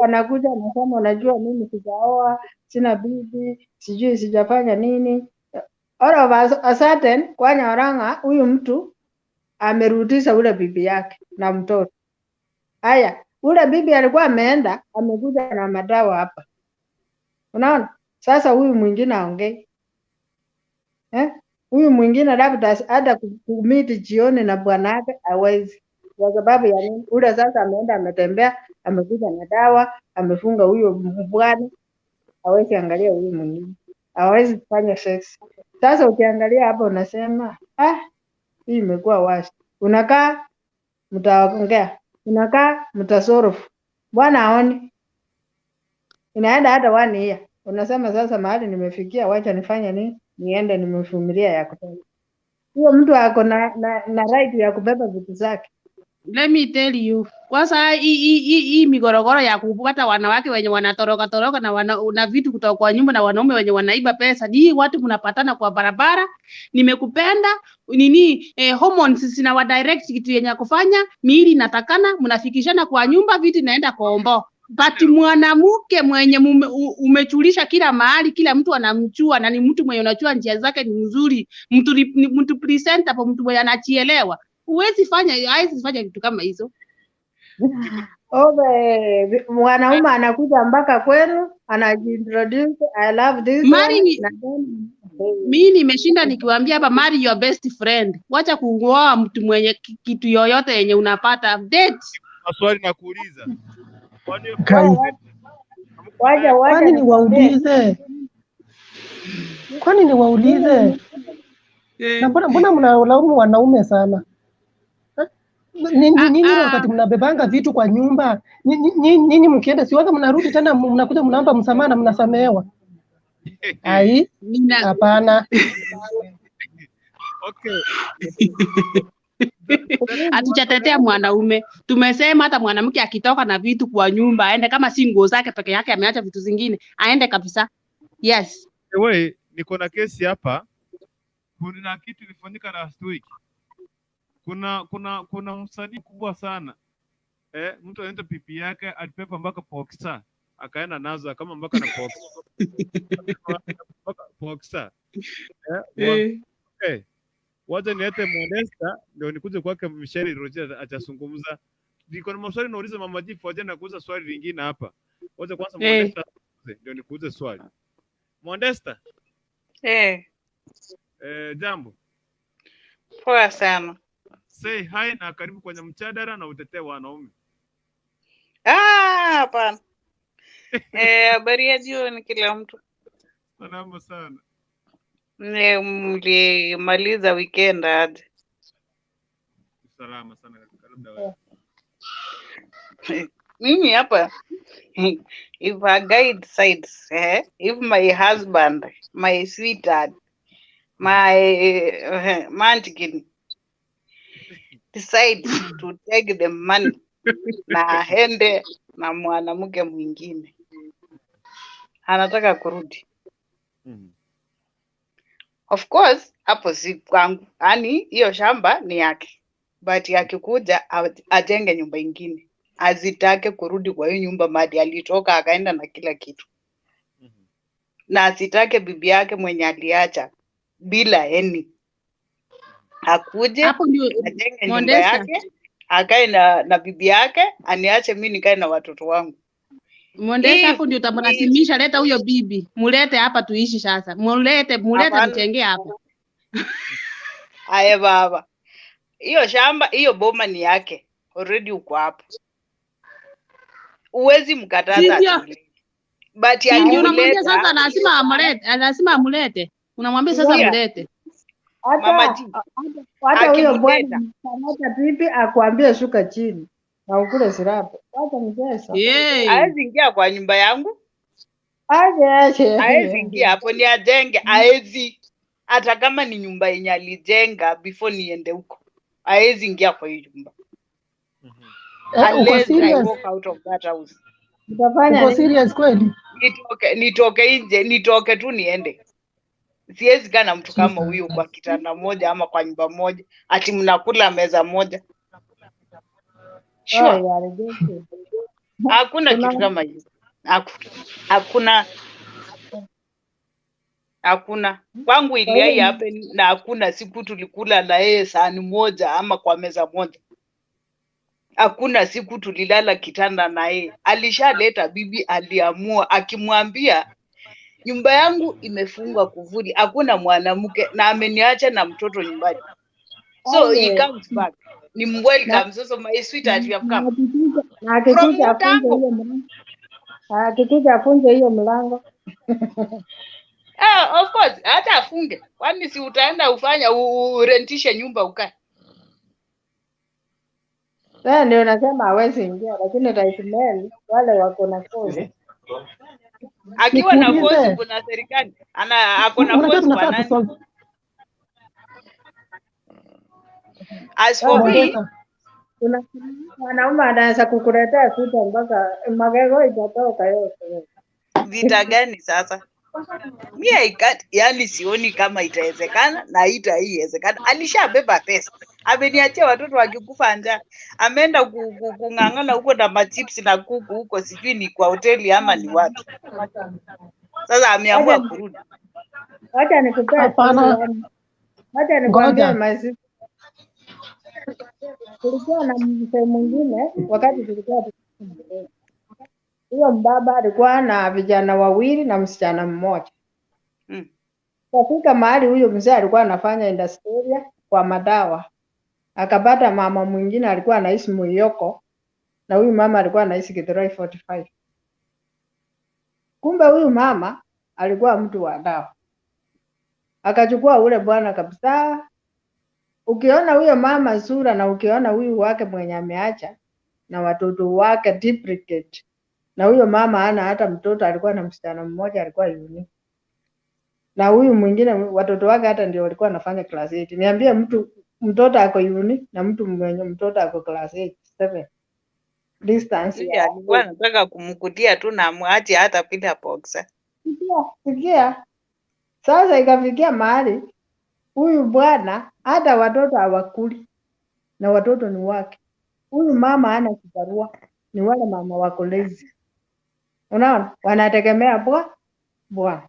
anakuja anasema unajua mimi sijaoa, sina bibi, sijui sijafanya nini. All of a sudden kwa Nyawaranga huyu mtu amerudisha ule bibi yake na mtoto. Haya, ule bibi alikuwa ameenda, amekuja na madawa hapa. Unaona? Sasa huyu mwingine aongei. Huyu mwingine labda hata kumiti jioni na bwana yake hawezi. Kwa sababu ya nini? Ule sasa ameenda ametembea, amekuja na dawa, amefunga huyo bwana. Hawezi angalia huyu mwingine. Hawezi kufanya sex. Sasa ukiangalia hapo unasema, hii imekuwa washi. Unakaa mtaongea. Unakaa mtasorofu. Bwana aoni. Inaenda hata 1 year. Unasema sasa mahali nimefikia, wacha nifanye nini? Niende nimevumilia ya kutosha. Huyo mtu ako na right ya kubeba vitu zake. Let me tell you. Kwanza hii migorogoro ya kupata wanawake wenye wanatoroka toroka na vitu kutoka kwa nyumba na wanaume wenye wanaiba pesa. Hii watu mnapatana kwa barabara. Nimekupenda nini hormones zina direct kitu yenye kufanya, miili inatakana, mnafikishana kwa nyumba, vitu inaenda kombo. But mwanamke mwenye umechulisha kila mahali, kila mtu anamjua na ni mtu mwenye unajua njia zake ni nzuri, mtu present hapo, mtu mwenye anachielewa. Huwezi fanya vitu kama hizo. Mwanaume anakuja mpaka kwenu, anajiintroduce, I love this one. Mimi nimeshinda nikiwaambia hapa, marry your best friend. Wacha kuoa mtu mwenye kitu yoyote yenye unapata. Date. Maswali na kuuliza. Kwani niwaulize? Na mbona mnalaumu wanaume sana? Nini wakati mnabebanga vitu kwa nyumba? Nini mkienda siwaga mnarudi tena mnakuja mnaomba msamaha na mnasamehewa? Ai, hapana. Okay. Hatujatetea mwanaume. Tumesema hata mwanamke akitoka na vitu kwa nyumba aende, kama si nguo zake peke yake ameacha vitu zingine, aende kabisa. Yes. Wewe niko na kesi hapa. Kuna kitu ilifanyika last week. Kuna msanii kubwa sana. Mtu anaenda pipi yake alipepa mpaka Poksa. Akaenda nazo kama mpaka na Poksa. Mpaka Poksa. Okay. Wacha niete Modesta ndio nikuje kwake Michelle Roger atazungumza. Niko na maswali nauliza Mama Jifu, waje na kuuza swali lingine hapa. Wacha kwanza Modesta ndio nikuuze swali. Modesta? Jambo. Poa sana. Say hi na karibu kwenye mjadala na utetee wanaume. Hapana. Habari ya jioni kila mtu. Salama sana. Mlimaliza weekend aje? Salama sana labda wewe. Mimi hapa if a guy decides, if my husband, my sweetheart, my mantikin decides to take the money na aende na mwanamke mwingine, anataka kurudi. Of course hapo si kwangu, yani hiyo shamba ni yake, but akikuja ajenge nyumba ingine, azitake kurudi kwa hiyo nyumba madi alitoka akaenda na kila kitu. Na asitake bibi yake mwenye aliacha bila eni, akuje ajenge nyumba yake, akae na bibi yake, aniache mimi nikae na watoto wangu. Mwendesha hapo ndio utamlazimisha, leta huyo bibi, mulete hapa tuishi sasa. Mulete mtengee hapa. Aya baba. Hiyo shamba, hiyo boma ni yake. Already uko hapo. Uwezi mkataza ati. But ya unamwambia sasa lazima amlete. Unamwambia sasa amlete. Hata huyo bwana anataka bibi akwambie shuka chini na ukule sirapo. Wacha mjesa. Hawezi ingia kwa nyumba yangu. Hawezi ingia hapo, ni ajenge. Hawezi. Hata kama ni nyumba yenye alijenga before niende huko, hawezi ingia kwa hiyo nyumba. Unless I walk out of that house. Uko serious kweli? Nitoke nje, nitoke tu niende. Siwezi kana mtu kama huyo kwa kitanda moja ama kwa nyumba moja, ati mnakula meza moja. Sure. Hakuna kitu kama hiyo. Hakuna. Kwangu iliai hapa na hakuna siku tulikula na yeye sahani moja ama kwa meza moja. Hakuna siku tulilala kitanda na yeye. Alishaleta bibi, aliamua akimwambia nyumba yangu imefungwa kuvuli, hakuna mwanamke na ameniacha na mtoto nyumbani. So he comes back. Ni welcome. So my sweetheart, you have come. Akikuja afunge hiyo mlango. Of course, hata afunge. Kwani si utaenda ufanya urentishe nyumba ukae. Sasa ndio nasema hawezi ingia, lakini Raismel wale wako na force. Akiwa na force kuna serikali. Ako na force kwa nani? As for me, Kuna mwanaume anaweza kukuletea vita mpaka magego itatoka yote. Vita gani sasa? Yani sioni kama itawezekana na itaiwezekana. Alishabeba pesa, ameniachia watoto wakikufa njaa, ameenda kung'ang'ana huko na machips na kuku huko, sijui ni kwa hoteli ama ni wapi. Sasa ameamua kurudi. Wacha nikupee Hapana, wacha nikwambie ngoja. mazi. Kulikuwa na mzee mwingine wakati tulikuwa huyo mbaba alikuwa na vijana wawili na msichana mmoja. Kafika mahali huyo mzee alikuwa anafanya industry kwa madawa. Akapata mama mwingine alikuwa anaishi Muyoko na huyu mama alikuwa anaishi Githurai 45. Kumbe huyu mama alikuwa mtu wa dawa. Akachukua ule bwana kabisa. Ukiona huyo mama sura na ukiona huyu wake mwenye ameacha na watoto wake duplicate. Na huyo mama hana hata mtoto, alikuwa na msichana mmoja alikuwa uni. Na huyu mwingine watoto wake hata ndio walikuwa wanafanya class 8. Niambie mtoto ako uni na mtu mwenye mtoto ako class 7. Distance ya alikuwa anataka kumkutia tu na mwache hata bila boxer. Sikia. Sasa ikafikia mahali huyu bwana hata watoto hawakuli na watoto ni wake. Huyu mama hana kibarua, ni wale mama wako lazy. Unaona? Wanategemea bwana.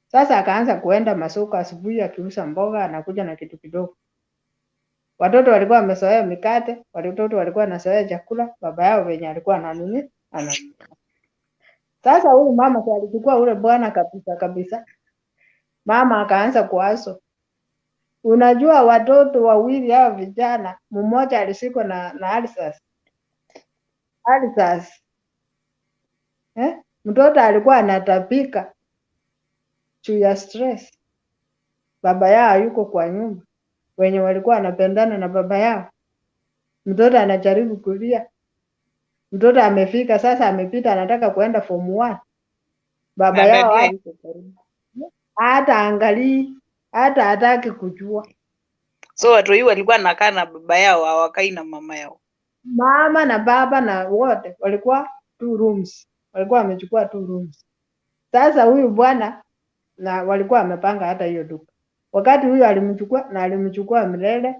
Sasa akaanza kuenda masoko asubuhi akiuza mboga, anakuja na kitu kidogo. Watoto walikuwa wamezoea mikate, watoto walikuwa wanazoea chakula, baba yao venye alikuwa ananunua. Sasa huyu mama alichukua ule bwana kabisa. Mama akaanza kuaso. Unajua watoto wawili hao vijana, mmoja alishikwa na Alisas. Mtoto alikuwa anatapika juu ya stress. Baba yao yuko kwa nyumba. Wenye walikuwa wanapendana na baba yao. Mtoto anajaribu kulia. Mtoto amefika sasa, amepita anataka kuenda form 1. Baba yao hata angalii, hata hataki kujua. So watu hii walikuwa nakaa na baba yao, hawakai na mama yao. Mama na baba na wote walikuwa 2 rooms. Walikuwa wamechukua 2 rooms. Sasa huyu bwana na walikuwa wamepanga hata hiyo duka. Wakati huyu alimchukua milele,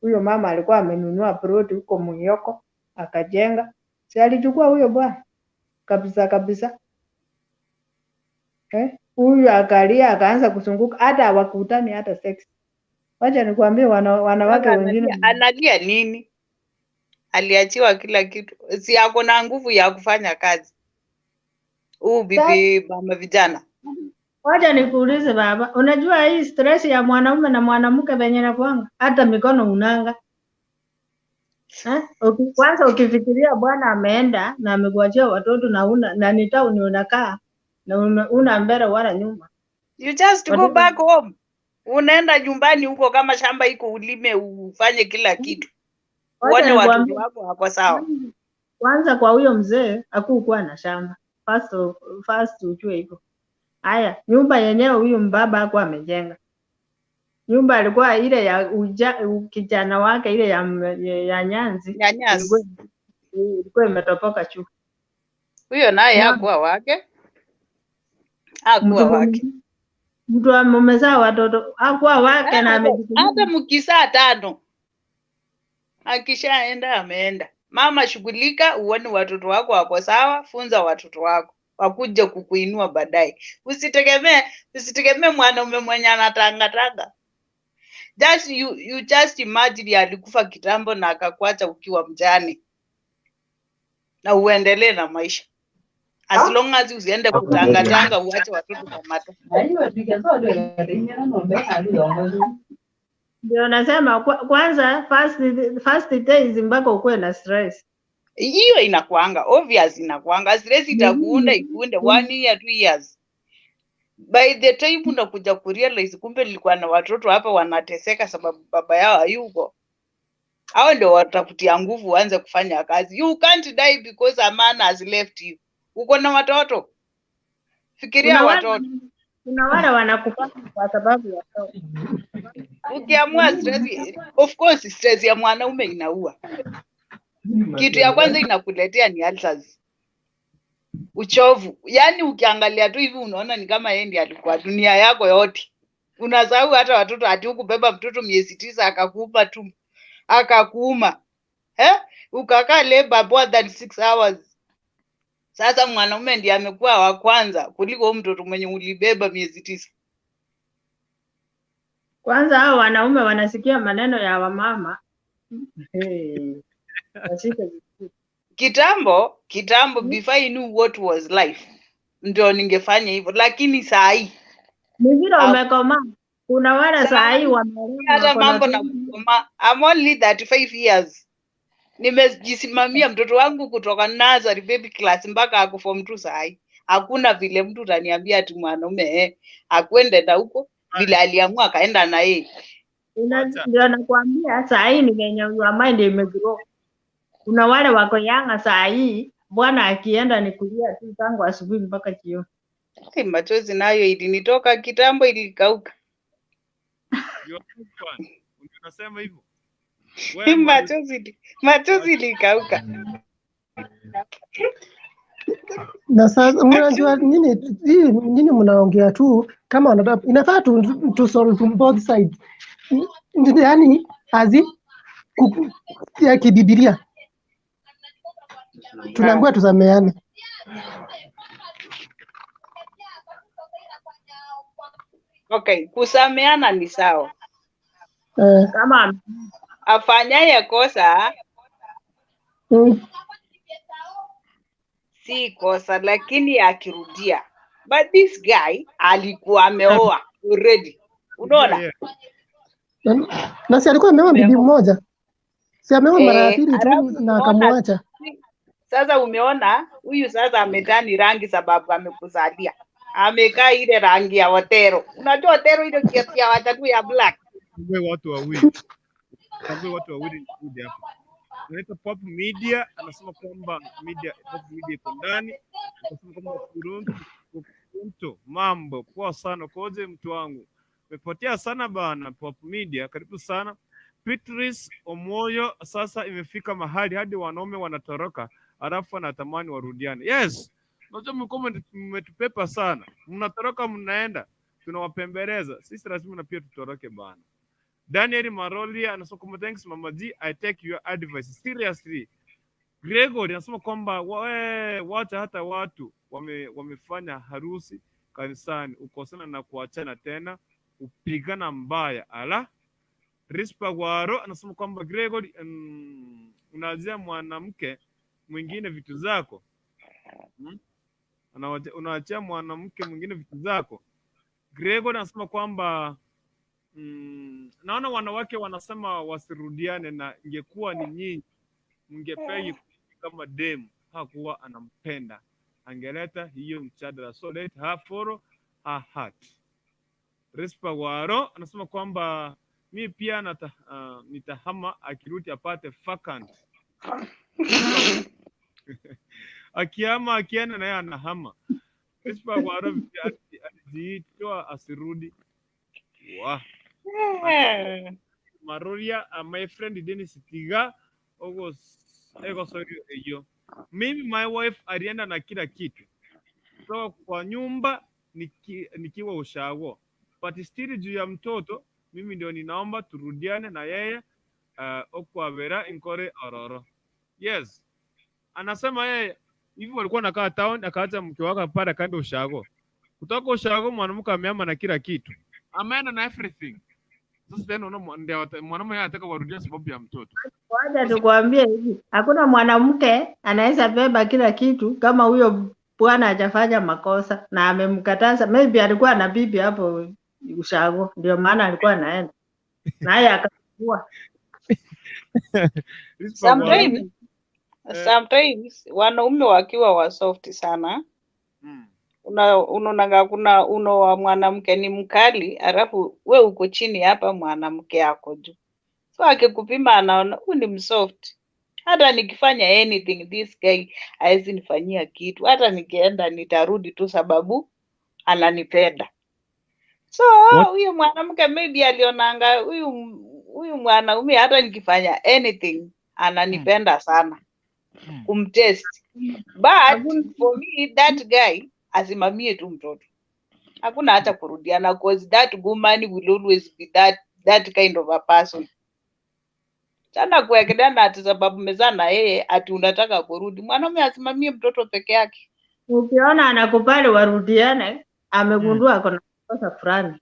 huyo mama alikuwa amenunua plot huko Muyoko, akajenga. Si alichukua huyo bwana kabisa. Huyu akalia akaanza kusunguka, hata hawakutani hata sex. Wacha nikwambie wanawake wengine. Analia nini? Aliachiwa kila kitu. Si ako na nguvu ya kufanya kazi. Bibi mama vijana. Wacha nikuulize baba, unajua hii stress ya mwanaume na mwanamke venye nakuanga, hata mikono unanga. Kwanza ukifikiria bwana ameenda na amekuachia watoto na ni town unakaa na una mbele wala nyuma. You just go back home. Unaenda nyumbani huko kama shamba iko ulime ufanye kila kitu. Uone watoto wako wako sawa. Kwanza kwa huyo mzee hakukuwa na shamba. First ujue hivyo. Haya, nyumba yenyewe huyu mbaba hakuwa amejenga. Nyumba alikuwa ile ya kijana wake ile ya Nyanzi. Ilikuwa imetopoka juu. Huyo naye hakuwa wake. Hakuwa wake. Mtu amezaa watoto hakuwa wake na hata mkisaa 5. Akishaenda ameenda. Mama shughulika, uone watoto wako wako sawa, funza watoto wako wakuje kukuinua baadaye. Usitegemee mwanaume mwenye anatangatanga. You just imagine alikufa kitambo na akakuacha ukiwa mjane. Na uendelee na maisha. As long as usiende kutangatanga uache watoto kwa mata. Ndio nasema kwanza first days mpaka ukuwe na stress. Hiyo inakuanga obvious, inakuanga stress itakuunda ikunde 1 year 2 years. By the time unakuja kurealize kumbe nilikuwa na watoto hapa wanateseka sababu baba yao hayuko. Hao ndio watakutia nguvu uanze kufanya kazi. You can't die because a man has left you. Uko na watoto. Fikiria watoto. Kuna wale wanakupata kwa sababu ya pesa. Ukiamua stress, of course stress ya mwanaume inaua. Kitu ya kwanza inakuletea ni ulcers. Uchovu. Yaani ukiangalia tu hivi unaona ni kama yeye ndiye alikuwa dunia yako yote. Unasahau hata watoto, ati ukubeba mtoto miezi 9 akakuuma tu. Akakuuma. Ukakaa labor more than 6 hours. Sasa mwanaume ndiye amekuwa wa kwanza kuliko mtoto mwenye ulibeba miezi 9. Kwanza hao wanaume wanasikia maneno ya wamama. Kitambo before I knew what was life, ndio ningefanya hivyo, lakini saa hii ni vile umekomaa. Kuna wale saa hii hata mambo na kukoma. I'm only 35 years. Nimejisimamia mtoto wangu kutoka nursery baby class mpaka ako form 2 saa hii. Hakuna vile mtu utaniambia ati mwanaume akwende na huko vile aliamua akaenda na yeye. Ndio nakwambia saa hii ni venye your mind imegrow. Kuna wale wako yanga saa hii, bwana akienda ni kulia tu tangu asubuhi mpaka jioni. Machozi nayo ilinitoka kitambo, ilikauka. Unasema hivyo? Machozi ilikauka. Na sasa unajua nini mnaongea tu kama wanataka, inafaa to solve both sides. Yaani ya kibibilia tunaambiwa tusameane. Okay, kusameana ni sawa. Kama afanyaye kosa si kosa, lakini akirudia. But this guy alikuwa ameoa already. Unaona? Na si alikuwa ameoa bibi mmoja. Si ameoa mara ya pili tu na akamwacha. Sasa umeona huyu sasa ametani rangi sababu amekuzalia. Amekaa ile rangi ya Otero. Unajua Otero ile kiasi ya watatu ya black. Watu wawili kuja hapa. Tunaita Pop Media, anasema kwamba Pop Media iko ndani. Anasema kwamba Kurunto mambo poa sana koje mtu wangu. Umepotea sana bana Pop Media, karibu sana. Beatrice Omoyo, sasa imefika mahali hadi wanaume wanatoroka alafu wanatamani warudiane. Yes. Unajua mmetupepa sana. Mnatoroka mnaenda. Tunawapembeleza. Sisi lazima na pia tutoroke bana. Daniel Marolia anasema kwamba thanks Mama G, I take your advice seriously. Gregory anasema kwamba wacha hata watu wamefanya harusi kanisani, ukosana na kuachana tena, upigana mbaya. Ala. Rispa Waro anasema kwamba Gregory, unajia mwanamke mwingine vitu zako. Unaachia mwanamke mwingine vitu zako. Gregory anasema kwamba naona wanawake wanasema wasirudiane, na ingekuwa ni nyinyi mngepegi kama demu hakuwa anampenda, angeleta hiyo mchadala, so let her follow her heart. Rispa Waro anasema kwamba mi pia nitahama akirudi apate vacant. Akihama akienda naye anahama. Rispa Waro alijiitoa asirudi. Wow. Maroria, my friend Dennis Tiga, ego sorry hiyo. Mimi my wife alienda na kila kitu. So kwa nyumba nikiwa ushago. But still juu ya mtoto, mimi ndio ninaomba turudiane na yeye okwavera inkore ororo. Yes. Anasema yeye hivi walikuwa nakaa town, akaacha mke wake pale kando ushago. Kutoka ushago mwanamke ameama na kila kitu. Ameenda na everything. Sasa tena mwanamke anataka warudie sababu ya mtoto. Wacha tukwambie hivi, hakuna mwanamke anaweza beba kila kitu kama huyo bwana hajafanya makosa na amemkataza. Maybe alikuwa na bibi hapo ushago, ndio maana alikuwa anaenda naye akachukua. Sometimes wanaume wakiwa wa soft sana, unaonaga kuna wa mwanamke ni mkali, alafu we uko chini hapa, mwanamke yako juu. So akikupima anaona huyu ni msoft. Hata nikifanya anything this guy hawezi nifanyia kitu. Hata nikienda nitarudi tu sababu ananipenda. So huyu mwanamke maybe alionanga huyu mwanaume hata nikifanya anything ananipenda sana kumtest. But for me that guy asimamie tu mtoto. Hakuna hata kurudiana because that woman will always be that kind of a person. Sana kuwekelea ati sababu mezana yeye ati unataka kurudi. Mwanaume asimamie mtoto peke yake. Ukiona anakubali warudiane, amegundua kuna makosa fulani.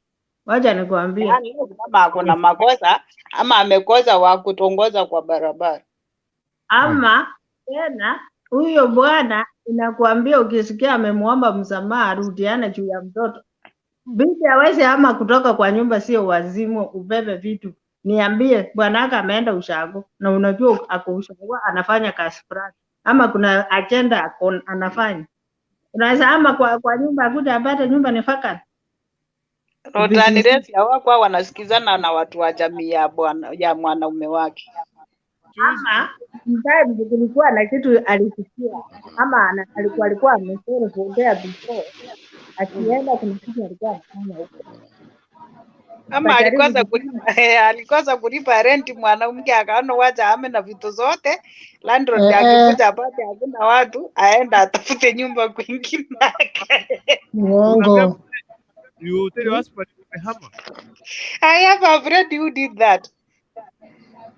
Wacha nikwambie. Yaani kama kuna makosa ama amekosa wa kutongoza kwa barabara. Ama tena huyo bwana inakuambia ukisikia amemuomba msamaha arudiane juu ya mtoto. Bibi hawezi ama kutoka kwa nyumba, sio wazimu ubebe vitu. Niambie bwanaka ameenda ushago na unajua ako ushago anafanya kazi fulani. Ama kuna agenda anafanya. Unaweza ama kwa nyumba akuja apate nyumba ni fakati. Rotani resi hawakwa wanasikizana na watu wa jamii ya mwanaume wake. Ama mtae kulikuwa na kitu alisikia ama alikuwa amesema kuongea before akienda kuna kitu alikuwa anafanya huko. Ama alikosa kulipa rent mwanamke akaona wacha ame na vitu zote, landlord akikuja apate hakuna watu aenda atafute nyumba kwingine. Wangu. You tell your husband umehama. I have a friend who did that.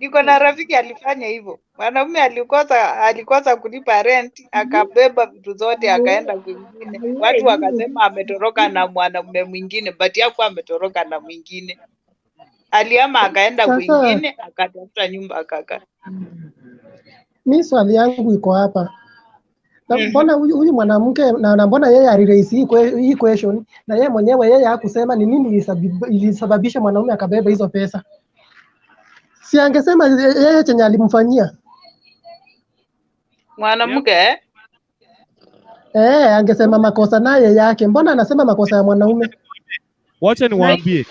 Niko na rafiki alifanya hivyo. Mwanaume alikosa kulipa rent, akabeba vitu zote akaenda kwingine. Watu wakasema ametoroka na mwanamume mwingine, but hakuwa ametoroka na mwingine. Aliama akaenda kwingine, akatafuta nyumba akakaa. Mimi swali yangu iko hapa. Na mbona huyu mwanamke na mbona yeye aliraise hii question na yeye mwenyewe yeye hakusema ni nini ilisababisha mwanaume akabeba hizo pesa? Si angesema yeye chenye alimfanyia. Mwanamke angesema makosa naye yake. Mbona anasema makosa ya mwanaume? Wacha niwaambie.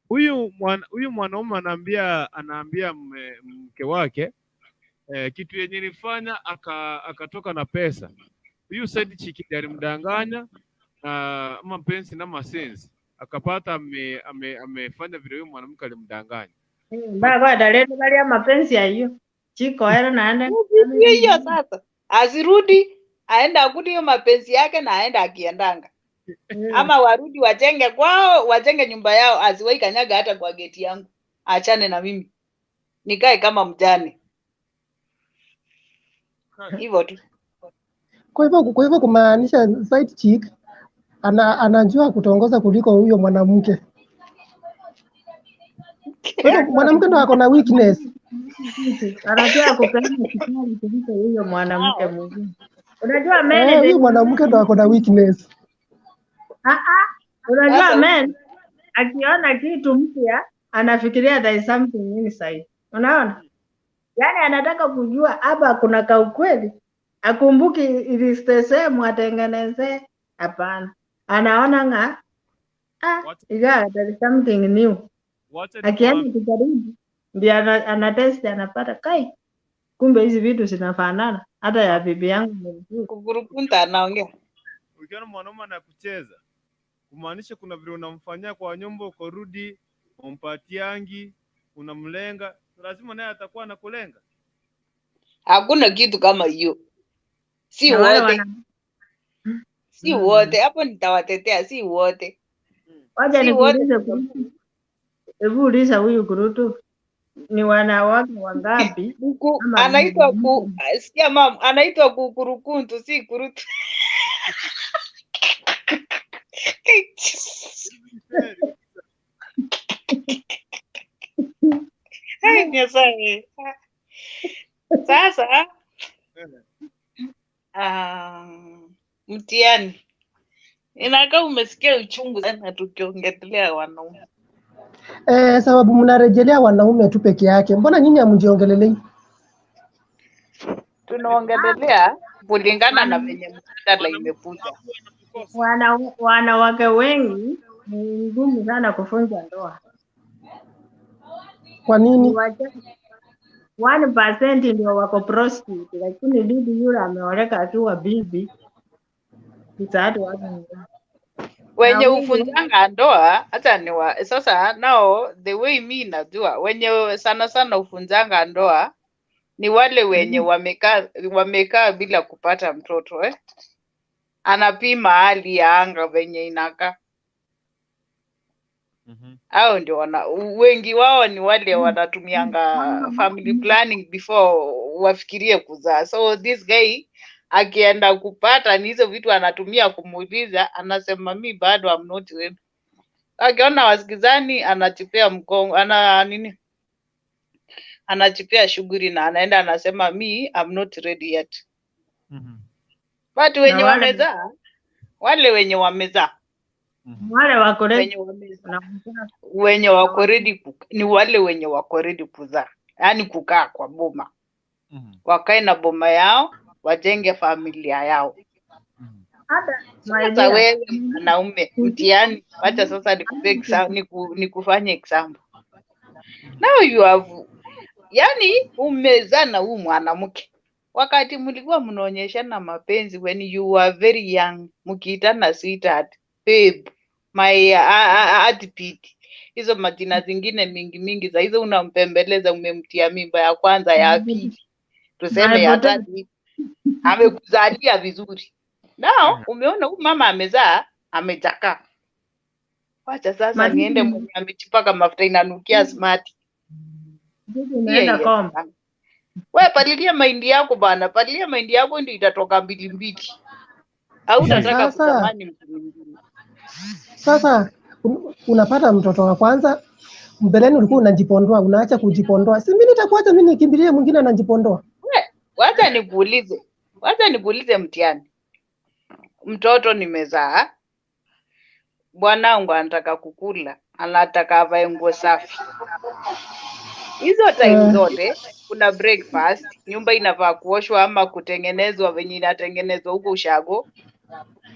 Huyu mwanaume anaambia mke wake kitu yenye nilifanya akatoka na pesa. Huyu side chick alimdanganya na mapenzi na masensi. Akapata amefanya vile huyu mwanamke alimdanganya. Baba dalete bali ya mapenzi ya hiyo. Chiko era naenda. Hiyo sasa. Asirudi aenda akudi hiyo mapenzi yake na aenda akiendanga. Ama warudi wajenge kwao, wajenge nyumba yao, asiwahi kanyaga hata kwa geti yangu. Achane na mimi. Nikae kama mjane. Hivyo tu. Kwa hivyo kumaanisha side chick anajua kutongoza kuliko huyo mwanamke. Mwanamke ndo ako na weakness. Anajua kupenda kikali kuliko huyo mwanamke mwingine. Unajua men huyo mwanamke ndo ako na weakness. Unajua men akiona kitu mpya anafikiria there is something inside. Unaona? Yaani anataka kujua hapa kuna kaukweli. Akumbuki ilistesemu atengeneze. Hapana. Anaona there is something new. Akienda kujaribu ndio anatest anapata kai. Kumbe hizi vitu zinafanana hata ya bibi yangu. Kukurukunta anaongea. Ukiona mwanaume anakucheza kumaanisha kuna vile unamfanyia kwa nyumba uko rudi umpatiangi unamlenga, lazima naye atakuwa anakulenga. Hakuna kitu kama hiyo. Si wote. Si wote. Hapo nitawatetea si wote. Wacha nikuulize hebu uliza huyu Kurutu ni wanawake wangapi? Anaitwa sikia mama, anaitwa kukurukuntu si Kurutu. Sasa mtihani inakaa umesikia uchungu sana tukiongelea wanaume. Sababu mnarejelea wanaume tu peke yake. Mbona nyinyi hamjiongelelei? Tunaongelelea kulingana na venye mjadala imekuja. Wanawake wengi ni ngumu sana kufunja ndoa. Kwa nini? 1% ndio wako prostitute, lakini bibi yule ameoleka tu wa bibi. Kitatu hapo. Wenye Na huyu ufunzanga ndoa hata ni sasa nao the way mi najua wenye sana sana ufunzanga ndoa ni wale wenye wamekaa bila kupata mtoto anapima hali ya anga venye inakaa. Hao ndio wengi wao ni wale wanatumianga family planning before wafikirie kuzaa. So this guy akienda kupata ni hizo vitu anatumia kumuuliza, anasema mi bado I'm not ready. Akiona wasikizani anachipea mkongo, anachipea shughuli na anaenda anasema mi I'm not ready yet. But wenye wamezaa, wale wenye wamezaa, wale wako ready wenye wako ready ni wale wenye wako ready kuzaa, yaani kukaa kwa boma, wakae na boma yao, wajenge familia yao. Sasa wewe mwanaume mtihani, wacha sasa nikufanye example. Now you have, yani umezaa na huyu mwanamke wakati mlikuwa mnaonyeshana mapenzi when you were very young, mkiitana sweetheart, babe, my heartbeat, hizo majina zingine mingi za hizo unampembeleza, umemtia mimba ya kwanza, ya pili, tuseme ya tatu, amekuzalia vizuri. Now umeona huyu mama amezaa, amechakaa. Wacha sasa niende mwenye amechipaka mafuta inanukia smart. Wewe palilia mahindi yako bana, palilia mahindi yako ndio itatoka mbili. Au unataka kutamani mtu mwingine. Sasa unapata mtoto wa kwanza, mbeleni ulikuwa unajipondoa, unaacha kujipondoa. Si mimi nitakuacha mimi nikimbilie mwingine anajipondoa. Wacha nikuulize mtihani. Mtoto nimezaa. Bwanangu anataka kukula, anataka avae nguo safi. Hizo time zote kuna breakfast, nyumba inafaa kuoshwa ama kutengenezwa venye inatengenezwa huko ushago.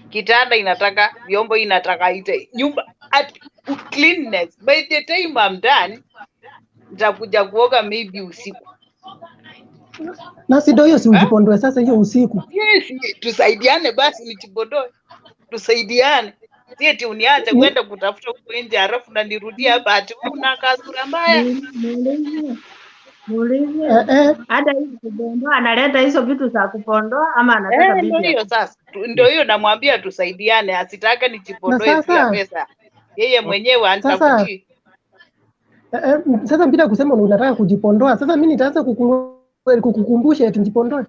Kitanda inataka, vyombo inataka nyumba at cleanness. By the time I'm done, nitakuja kuoga maybe usiku. Na si ndio hiyo, si ujipondoe sasa hiyo usiku. Yes, tusaidiane basi nijipondoe. Tusaidiane. Sieti uniache kwenda kutafuta huko nje halafu na nirudie hapa ati una kasura mbaya. Muulize. Hata hizo kupondoa analeta hizo vitu za kupondoa ama anataka bibi. Ndio hiyo sasa. Ndio hiyo namwambia tusaidiane, asitaka nijipondoe bila pesa. Yeye mwenyewe anitafutie. Sasa bila kusema unataka kujipondoa. Sasa mimi nitaanza kukukumbusha eti nijipondoe.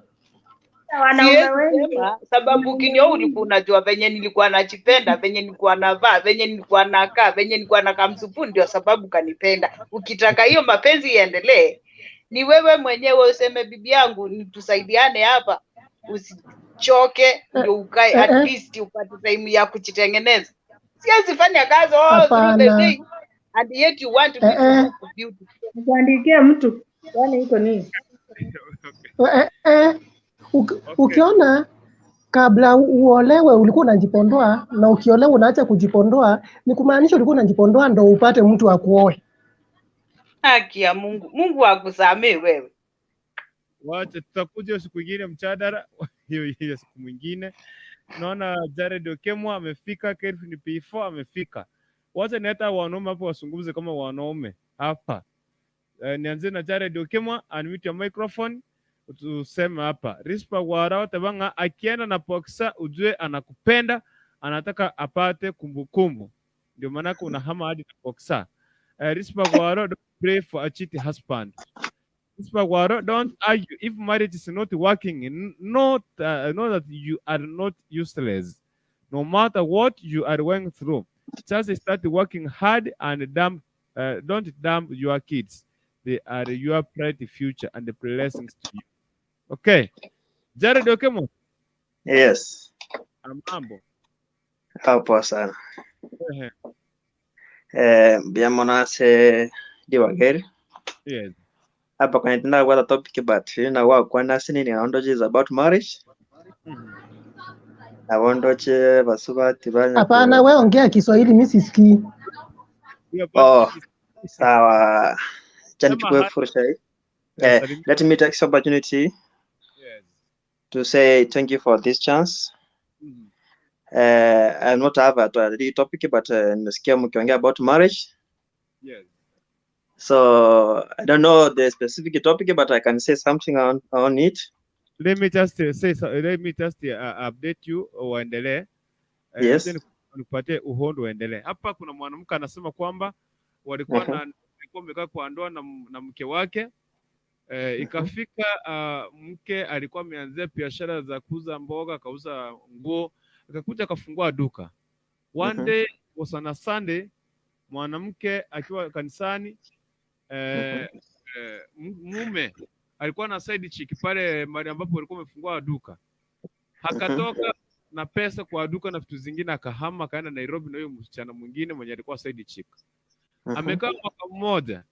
Wanaume wengi sababu ukinioa ulikuwa unajua venye nilikuwa najipenda, venye nilikuwa navaa, venye nilikuwa nakaa, venye nilikuwa nakaa msupu, ndio sababu kanipenda. Ukitaka hiyo mapenzi iendelee, ni wewe mwenyewe useme bibi yangu tusaidiane hapa, usichoke, ndio ukae at least upate time ya kujitengeneza. Siwezi fanya kazi through the day and yet you want to be beautiful. Kuandikia mtu yani iko nini? Ukiona kabla uolewe ulikuwa unajipondoa na ukiolewa unaacha kujipondoa, ni kumaanisha ulikuwa unajipondoa ndo upate mtu akuoe. Haki ya Mungu. Mungu akusamee wewe. Wacha tutakuja siku nyingine mchadara hiyo siku mwingine. Naona Jared Okemwa amefika, Kelvin P4 amefika. Wacha niata wanaume hapo wasungumze kama wanaume hapa. Nianze na Jared Okemwa, unmute your microphone. Tuseme hapa rispa wara tabanga akienda na Pesa ujue anakupenda, anataka apate kumbukumbu, ndio maana kuna hama hadi na Pesa. Rispa wara, don't pray for a cheating husband. Rispa wara, don't argue if marriage is not working. Know that you are not useless no matter what you are going through. Just start working hard and don't dump your kids. They are your bright future and the blessings to you. Okay. Jared Okemo. Yes. Mambo. Hapo sana. Biamonase diwageri. Yes. Hapa kwenye tena kwa topic but na kwa nasi nini naondoje is about marriage. Naondoje basubati bana. Hapana, wewe ongea Kiswahili mimi sisikii. Oh. Sawa. Chani chukue fursa hii. Let me take this opportunity to say thank you for this chance. I'm not have a topic, but nimesikia mkiongea about marriage. Yes. So I don't know the specific topic, but I can say something on it. Let me just update you uendelee. Yes. Nikupatie uhondo uendelee. Hapa kuna mwanamke anasema kwamba walikuwa wamekaa kwa ndoa na mke wake. Ikafika mke alikuwa ameanzia biashara za kuuza mboga, akauza nguo, akakuja akafungua duka. One day was on a Sunday, mwanamke akiwa kanisani, mume alikuwa na side chick pale mahali ambapo walikuwa wamefungua duka. Akatoka na pesa kwa duka na vitu zingine, akahama akaenda Nairobi na huyo msichana mwingine mwenye alikuwa side chick. Amekaa mwaka mmoja.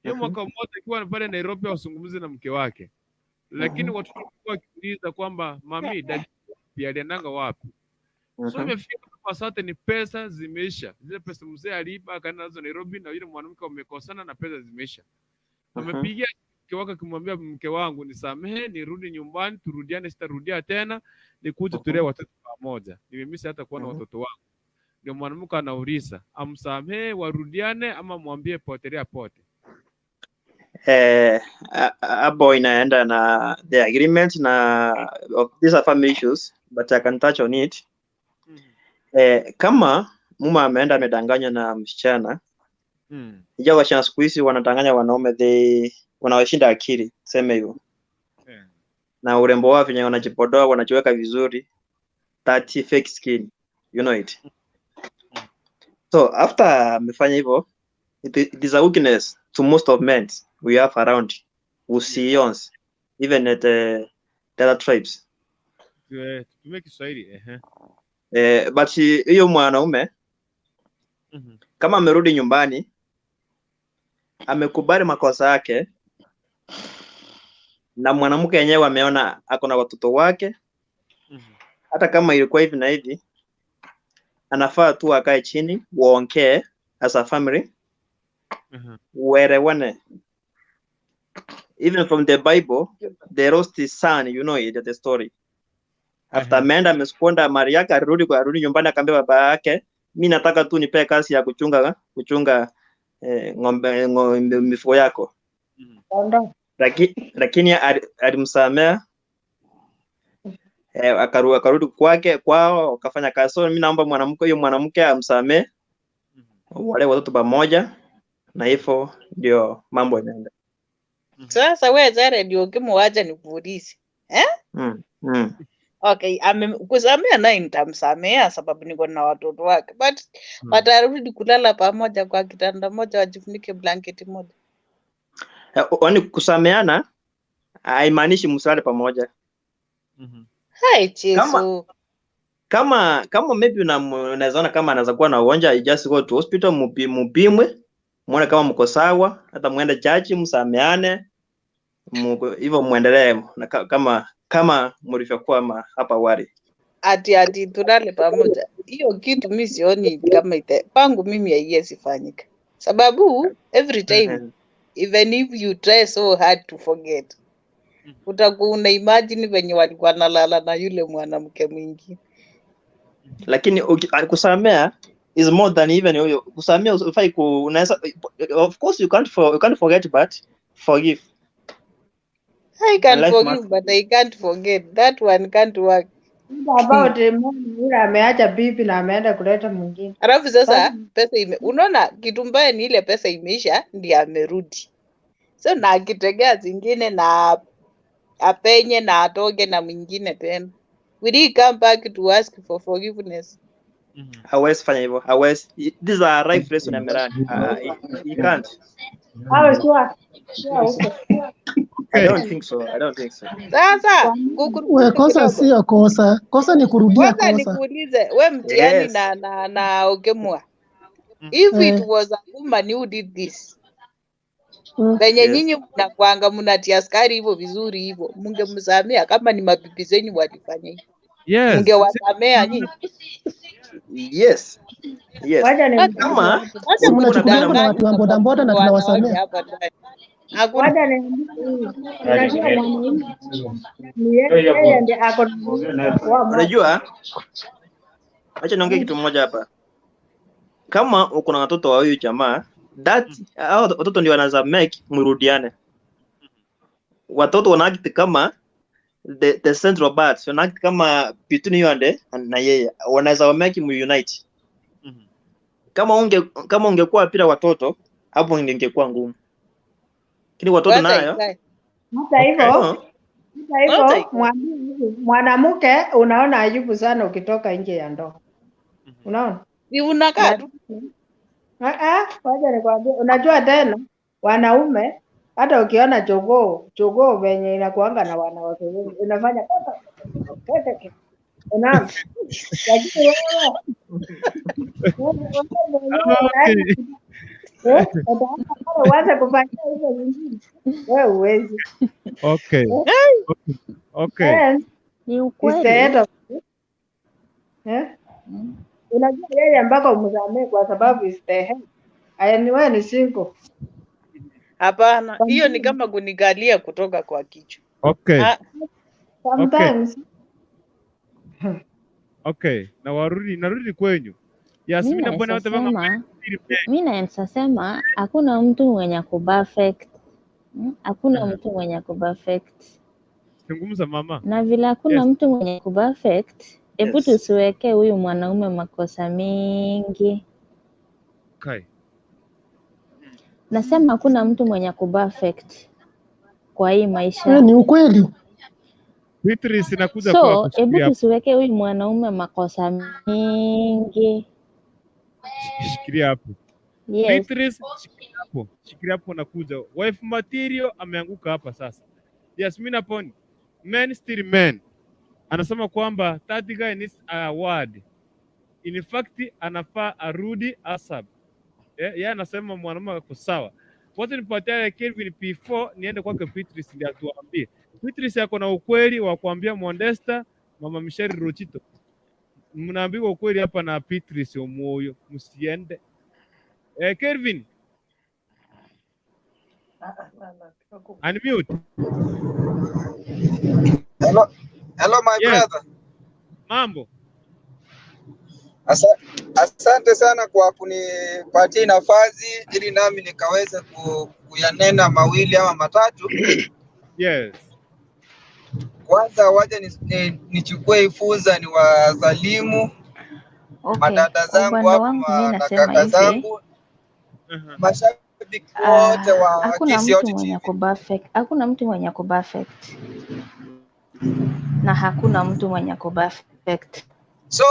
Hiyo mwaka mmoja akiwa pale Nairobi wasungumze na mke wake. Lakini watu walikuwa wakiuliza kwamba mami dadi pia aliendanga wapi? So imefika kwa sasa ni pesa zimeisha. Zile pesa mzee Aliiba akaenda nazo Nairobi na yule mwanamke wamekosana na pesa zimeisha. Amepigia mke wake akimwambia mke wangu nisamehe, nirudi nyumbani, turudiane, sitarudia tena, nikuje tulee watoto pamoja. Nimemisi hata kuona watoto wangu. Ndio mwanamke anauliza, amsamehe warudiane ama mwambie potelea pote? Hapo inaenda na the agreement na these are family issues, but I can touch on it. Kama mume ameenda amedanganya na msichana, ija wasichana siku hizi wanadanganya wanaume, wanawashinda akili, sema hivyo. Na urembo wao venye wanajipodoa, wanajiweka vizuri, that fake skin, you know it. So after amefanya hivyo, it is a weakness to most of men we have around, Usions, even at the other tribes. Tume Kiswahili, But hiyo mwanaume kama amerudi nyumbani, amekubali makosa yake, na mwanamke yenyewe ameona ako na watoto wake, hata kama ilikuwa hivi na hivi, anafaa tu akae chini waongee as a family, uelewane. Even from the Bible, the lost son, you know it, the story. After ameenda amesponda mali yake, arudi nyumbani, akaambia baba yake, mimi nataka tu nipe kazi ya kuchunga ng'ombe mifugo yako. Lakini alimsamea, akarudi kwao, akafanya kazi. So mimi naomba mwanamke amsamee, wale watoto pamoja, na hivyo ndio mambo yanaenda. Sasa wewe Zare ndio ukimwacha nikuulize. Okay, kusamea naye nitamsamea sababu niko na watoto wake, but watarudi kulala pamoja kwa kitanda moja, wajifunike blanketi moja. Yaani kusameana haimaanishi msale pamoja. Hai Yesu. Kama maybe unawezaona kama anaweza kuwa na ugonjwa, just go to hospital, mpimwe, muone kama mko sawa, hata muende church msameane, hivyo muendelee kama mlivyokuwa hapa awali. Ati tulale pamoja. Hiyo kitu mimi sioni kama pangu mimi haiwezi fanyika. Sababu every time even if you try so hard to forget, utakuwa una imagine venye walikuwa nalala na yule mwanamke mwingine. Lakini kusamea is more than even huyo. Kusamea ufai unaweza, of course you can't forget, but forgive. I can forgive, but I can't forget. That one can't work. About yule ameacha bibi na ameenda kuleta mwingine. Alafu sasa pesa unaona kitu mbaya ni ile pesa imeisha ndiye amerudi. So na akitegea zingine na apenye na atoge na mwingine tena. Will he come back to ask for forgiveness? Hawezi fanya hivyo. Hawezi. This is a right place on Emerald. You can't. I don't think so. Sasa kosa sio kosa. Kosa ni kurudia kosa. Nikuulize, we mtiani na Okemwa. If it was a woman who did this, venye nyinyi mnakwanga mnatia askari hivyo vizuri hivyo, mungemsamea kama ni mabibi zenyu walifanya hivyo. Yes. Mungewasamea nyinyi. Yes. Kama mnachukulia na watu wa bodaboda na tunawasamea. Unajua Acha niongee kitu mmoja hapa. Kama uko na watoto wa huyu jamaa, hao watoto ndio wanaweza make mrudiane. Watoto wanaakti kama the central parts, wanaakti kama between you na yeye. Wanaweza make unite. Kama ungekuwa pira watoto, hapo ingekuwa ngumu. Lakini watoto nayo hata hivyo mwanamke unaona aibu sana ukitoka nje ya ndoa. Unaona? Ni unakaa tu. Wacha nikwambie, unajua tena wanaume hata ukiona jogoo venye inakuanga na wanawake wengi unafanya unaona? Lakini wewe uanze kufanya hivyo vingine. Wewe uwezi. Okay. Ni ukweli. Unajua yeye ambako umzamee kwa sababu istehe. Yaani wewe ni single. Hapana, hiyo ni kama kunigalia kutoka kwa kichwa. Okay. Sometimes. Okay. Narudi kwenyu. Yasmina, mbona wote mimi nasema hakuna mtu mwenye kuperfect. Hakuna mtu mwenye kuperfect. Zungumza mama. Na vile hakuna mtu mwenye kuperfect, hebu tusiweke huyu mwanaume makosa mingi. Okay. Nasema hakuna mtu mwenye kuperfect kwa hii maisha. Ni ukweli. Beatrice inakuja kwa hebu tusiweke huyu mwanaume makosa mingi. Shikilia hapo. Yes. Beatrice, shikilia hapo nakuja. Wife material ameanguka hapa sasa. Yasmina Poni. Men still men. Anasema kwamba that guy needs a word. In fact anafaa arudi ASAP. Yeye anasema mwanamume ako sawa. Wote nipatia Kelvin P4 niende kwake Beatrice ndio atuambie. Beatrice yako na ukweli wa kuambia Modesta, Mama Michelle Rochito. Mnaambiwa ukweli hapa na Beatrice Omoyo, msiende. Kelvin. Unmute. Hello my brother. Mambo. Asante sana kwa kunipatia nafasi ili nami nikaweze kuyanena mawili ama matatu. Yes. Kwanza waje nichukue fursa ni wasalimu madada zangu hapo na kaka zangu. Mashabiki wote wa Kisi wote TV. Hakuna mtu mwenye kuperfect. Na hakuna mtu mwenye kuperfect. So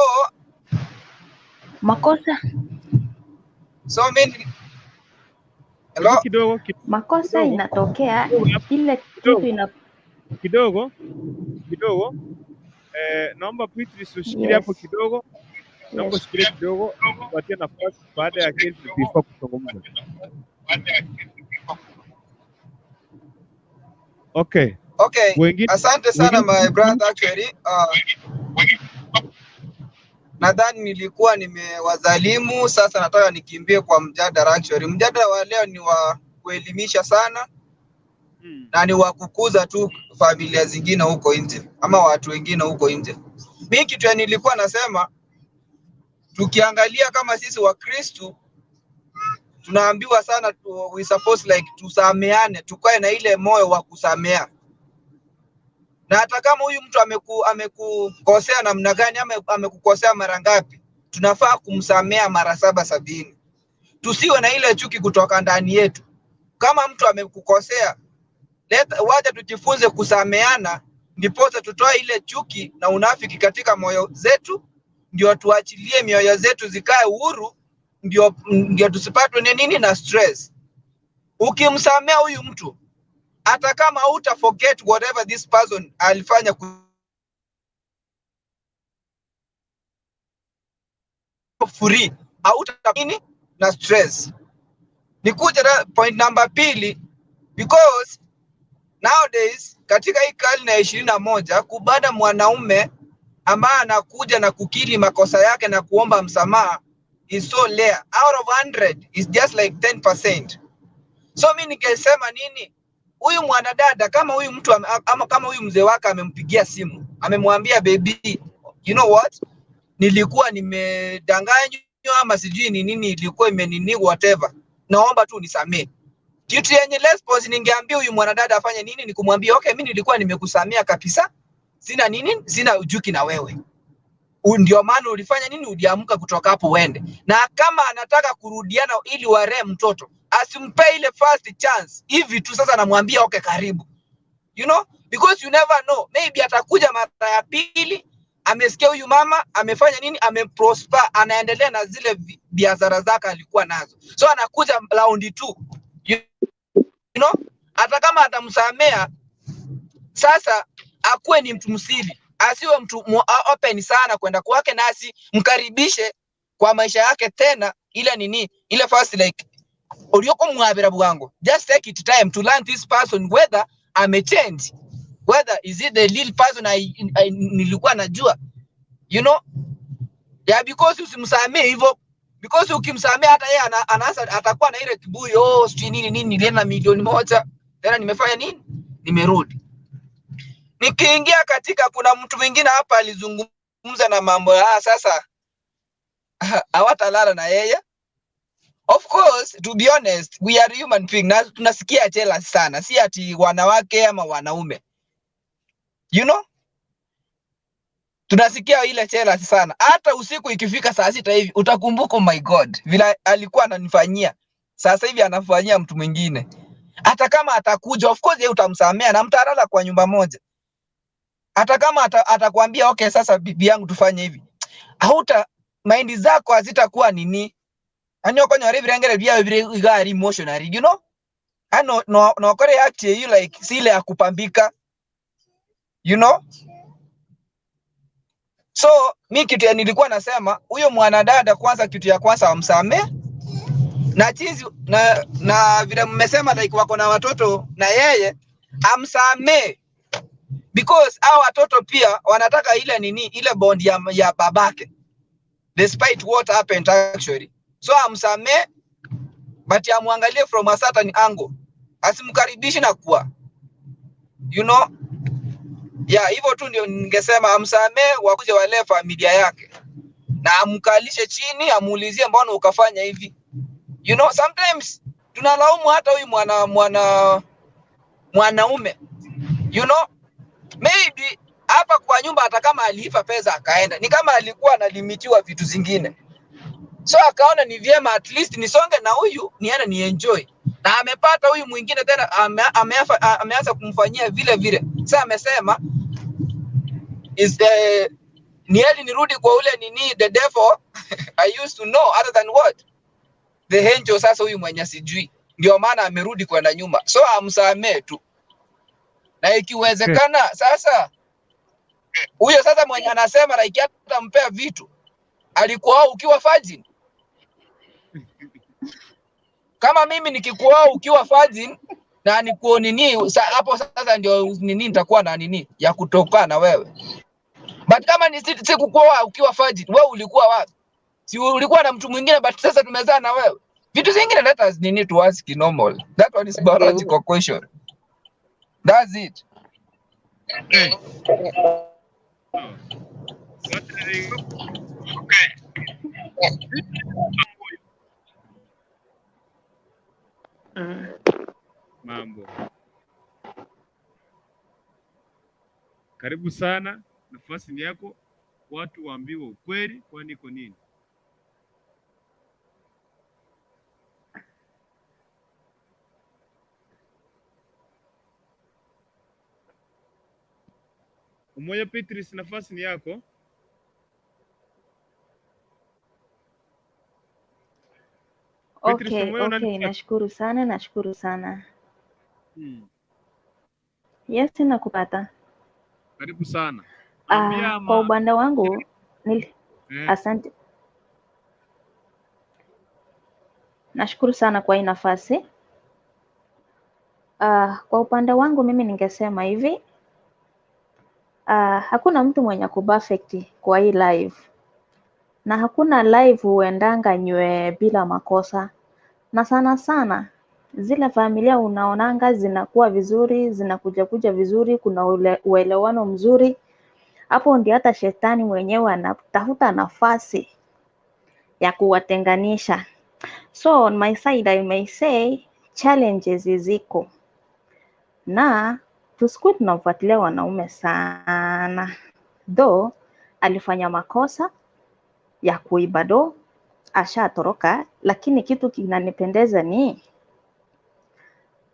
makosa. So mimi hello kidogo. Makosa inatokea ile kitu kidogo. Naomba Beatrice ushikilie hapo kidogo. Naomba ushikilie kidogo. Tupatie nafasi baada ya kesi before kuzungumza. Okay. Asante sana my brother actually. Nadhani nilikuwa nimewazalimu, sasa nataka nikimbie kwa mjadala actually. Mjadala wa leo ni wa kuelimisha sana na ni wa kukuza tu familia zingine huko nje ama watu wengine huko nje. Mimi kitu nilikuwa nasema tukiangalia kama sisi wa Kristo tunaambiwa sana we suppose like tusameane, tukae na ile moyo wa kusamea. Na hata kama huyu mtu amekukosea namna gani ama amekukosea mara ngapi, tunafaa kumsamea mara 770. Tusiwe na ile chuki kutoka ndani yetu. Kama mtu amekukosea, wacha tujifunze kusameana, ndipo tutoe ile chuki na unafiki katika moyo zetu, ndio tuachilie mioyo zetu zikae uhuru, ndio tusipatwe nini na stress. Ukimsamea huyu mtu, hata kama uta forget whatever this person alifanya free, hauta nini na stress. Nikuja point number 2, because nowadays katika hii karne ya 21 kubada mwanaume ambaye anakuja na kukiri makosa yake na kuomba msamaha is so rare. Out of 100 is just like 10%. So mimi nikisema nini? Huyu mwanadada kama huyu mtu ama kama huyu mzee wake amempigia simu, amemwambia baby, you know what? nilikuwa nimedanganywa ama sijui ni nini ilikuwa imenini whatever. Naomba tu nisamee. Kitu yenye response ningeambia huyu mwanadada afanye nini ni kumwambia okay, mimi nilikuwa nimekusamea kabisa. Sina nini, sina ujuki na wewe. Ndio maana ulifanya nini, uliamka kutoka hapo uende. Na kama anataka kurudiana ili ware mtoto, asimpe ile first chance. Hivi tu sasa namwambia okay, karibu. You know, because you never know. Maybe atakuja mara ya pili, amesikia huyu mama amefanya nini, ameprosper, anaendelea na zile biashara zake alikuwa nazo. So anakuja round 2. You know, hata kama atamsamea sasa, akuwe ni mtu msiri, asiwe mtu open sana kwenda kwake, nasi mkaribishe kwa maisha yake tena. Ile nini, ile first like ulioko mwabira bwangu, just take it time to learn this person whether amechange, whether is it the real person nilikuwa najua, you know. Yeah, because usimsamee hivyo, because ukimsamea hata yeye anaanza atakuwa na ile kiburi, oh sijui nini nilienda milioni moja tena nimefanya nini, nimerudi. Nikiingia katika, kuna mtu mwingine hapa alizungumza na mambo sasa hawatalala na yeye. Of course, to be honest, we are human being. Na tunasikia jealous sana, si ati wanawake ama wanaume, you know, tunasikia ile jealous sana. Hata usiku ikifika saa 6 hivi utakumbuka, oh my god, vile alikuwa ananifanyia, sasa hivi anafanyia mtu mwingine. Hata kama atakuja, of course yeye utamsamea na mtalala kwa nyumba moja. Hata kama atakwambia okay, sasa bibi yangu tufanye hivi, hauta mind zako hazitakuwa nini, anyo konyo revengere bia gari emotionally, you know. Ano no kore act you like sile ya kupambika, you know. So mimi kitu nilikuwa nasema, huyo mwanadada kwanza, kitu ya kwanza amsamee, na chizi na vile mmesema like wako na watoto na yeye, amsamee, because hao watoto pia wanataka ile nini, ile bond ya babake, despite what happened actually. So amsamee, but amwangalie from a certain angle, asimkaribishi na kuwa, you know. Yeah, hivyo tu ndio ningesema, amsamee, wakuje wale familia yake na amkalishe chini, amuulizie mbona ukafanya hivi. You know, sometimes tunalaumu hata huyu mwanaume, you know. Maybe hapa kwa nyumba, hata kama aliipa pesa akaenda, ni kama alikuwa analimitiwa vitu zingine, so akaona ni vyema at least nisonge na huyu niende ni enjoy, na amepata huyu mwingine tena ameanza kumfanyia vile vile. Sasa amesema is the nieli nirudi kwa ule nini, the devil I used to know other than what the angel. Sasa huyu mwenye sijui, ndio maana amerudi kwenda nyuma. So amsamee tu, na ikiwezekana sasa huyo sasa mwenye anasema like hata mpea vitu, alikuwa ukiwa virgin. Kama mimi nikikuoa ukiwa virgin na nikuo nini, hapo sasa ndio nini nitakuwa na nini ya kutoka na wewe. But kama ni sikukuoa ukiwa virgin, wewe ulikuwa wapi? Si ulikuwa na mtu mwingine, but sasa tumezaa na wewe. Vitu zingine let us nini to ask normal. That one is biological question. That's it. Okay. Mambo. Karibu sana, nafasi ni yako. Watu waambiwe ukweli, kwani iko nini? Umoja Petris, nafasi ni yako. Okay, nashukuru sana. Yes, nakupata. Karibu sana. Kwa upande wangu asante. Nashukuru sana kwa hii nafasi. Kwa upande wangu mimi ningesema hivi, hakuna mtu mwenye perfect kwa hii live, na hakuna live huendanga nywe bila makosa, na sana zile familia unaonanga zinakuwa vizuri, zinakuja vizuri, kuna uelewano mzuri, Hapo ndio hata shetani mwenyewe anatafuta nafasi ya kuwatenganisha. So on my side I may say challenges ziko, na tusikuwe tunafuatilia wanaume sana. Though alifanya makosa ya kuiba do, ashatoroka, lakini kitu kinanipendeza ni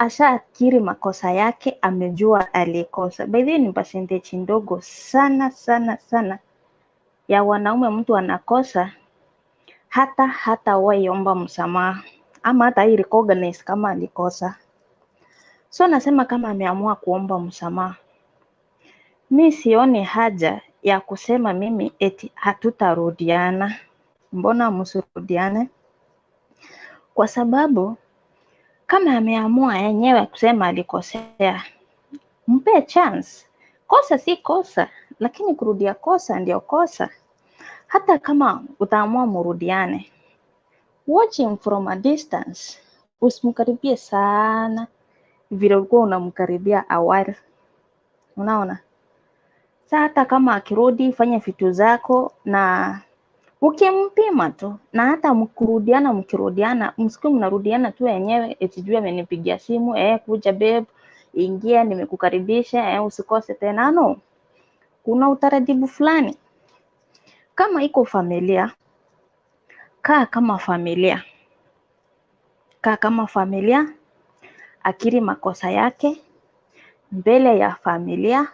ashakiri makosa yake, amejua alikosa. By the way, ni percentage ndogo sana sana sana ya wanaume mtu anakosa hata waiomba msamaha ama hata hii recognize kama alikosa. So nasema kama ameamua kuomba msamaha, mi sioni haja ya kusema mimi eti hatutarudiana. Mbona msirudiane? Kwa sababu kama ameamua yenyewe kusema alikosea, mpe chance. Kosa si kosa, lakini kurudia kosa ndio kosa. Hata kama utaamua murudiane, watch him from a distance. Usimkaribie sana vile ulikuwa unamkaribia awali. Unaona? Sasa hata kama akirudi, fanya vitu zako na ukimpima tu, na hata mkirudiana, msiku mnarudiana tu yenyewe eti juu amenipigia simu, kuja babe, ingia nimekukaribisha, usikose tena. No. Kuna utaratibu fulani. Kama iko familia, kaa kama familia. Kaa kama familia, akiri makosa yake mbele ya familia.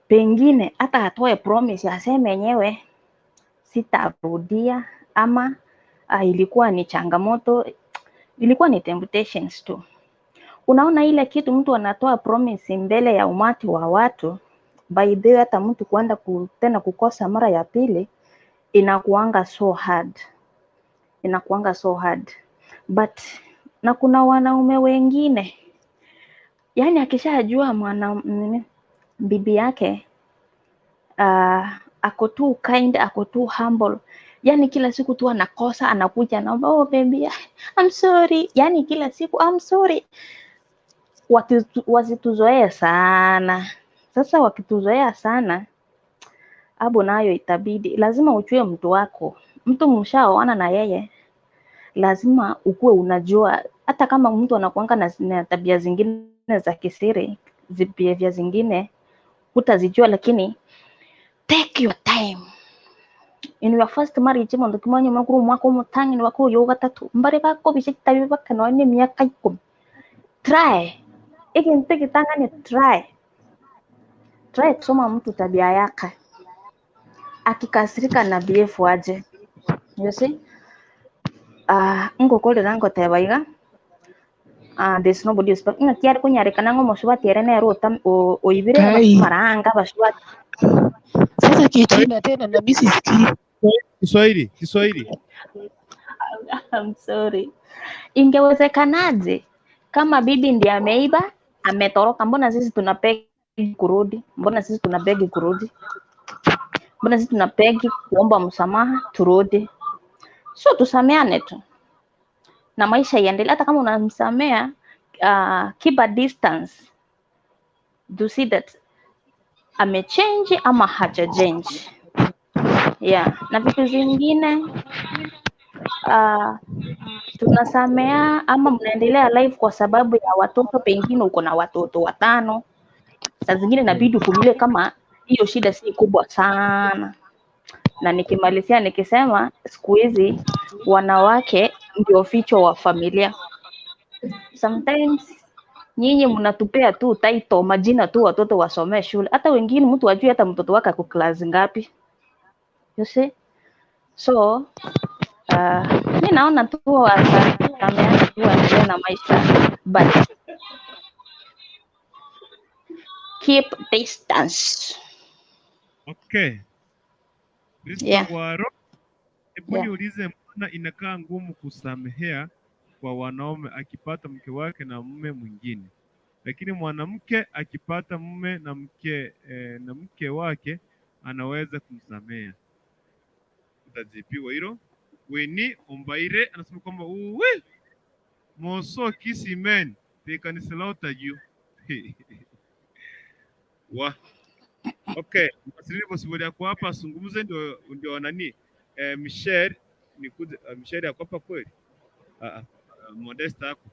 Pengine hata atoe promise, aseme yenyewe sitarudia, ama ilikuwa ni changamoto, ilikuwa ni temptations tu. Unaona ile kitu mtu anatoa promise mbele ya umati wa watu, by the way hata mtu kuenda tena kukosa mara ya pili inakuanga so hard. Inakuanga so hard. But na kuna wanaume wengine, yani akishajua bibi yake ako too kind, ako too humble, yani kila siku tu anakosa, anakuja anaomba, oh baby I'm sorry, yani kila siku I'm sorry. Wasituzoea sana. Sasa wakituzoea sana, hapo nayo itabidi lazima uchue mtu wako. Mtu mshaoana na yeye, lazima ukuwe unajua, hata kama mtu anakuanga na tabia zingine za kisiri, behavior zingine hutazijua, lakini take your time. In your first marriage, mondo kimonyo makuru mwako mutangi ni wako yoga tatu. Mbare bako bishitabi baka no ni miaka 10. Try. Ikintiki tanga ni try. Try kusoma mtu tabia yake. Akikasirika na behave aje. You see? Ngo kole rango tebaiga. There's nobody else. Nga tiari kunyarika nango moshuba tiare na rota o ibire maranga bashwa. Sasa kichina tena na mimi sisikii. Kiswahili. I'm sorry. Ingewezekanaje kama bibi ndiye ameiba, ametoroka, mbona sisi tunapegi kurudi? Mbona sisi tunabegi kurudi? Mbona sisi tunapegi kuomba msamaha turudi? So tusameane tu. Na maisha iendelee. Hata kama unamsamea, keep a distance. Do see that amechange ama hajachange. Yeah, na vitu zingine tunasamea ama mnaendelea live kwa sababu ya watoto, pengine uko na watoto 5. Saa zingine inabidi kumile kama hiyo shida si kubwa sana. Na nikimalizia nikisema siku hizi wanawake ndio ficho wa familia. Sometimes nyinyi mnatupea tu title, majina tu watoto wasomee shule. Hata wengine mtu ajui hata mtoto wake ako class ngapi. You see? So mi naona tu wasameane tu waendelee na maisha, but keep distance. Okay. Yeah. Hebu niulize, mbona inakaa ngumu kusamehea kwa wanaume akipata mke wake na mume mwingine, lakini mwanamke akipata mume na mke wake anaweza kumsamea? Utajibiwa hilo. Weni Ombaire anasema kwamba moso kisi men they can slaughter you. Wa Okay, mwasilini sibodi yako hapa asungumuze ndio nani? Michelle nikuze Michelle yako hapa kweli? Modesta yako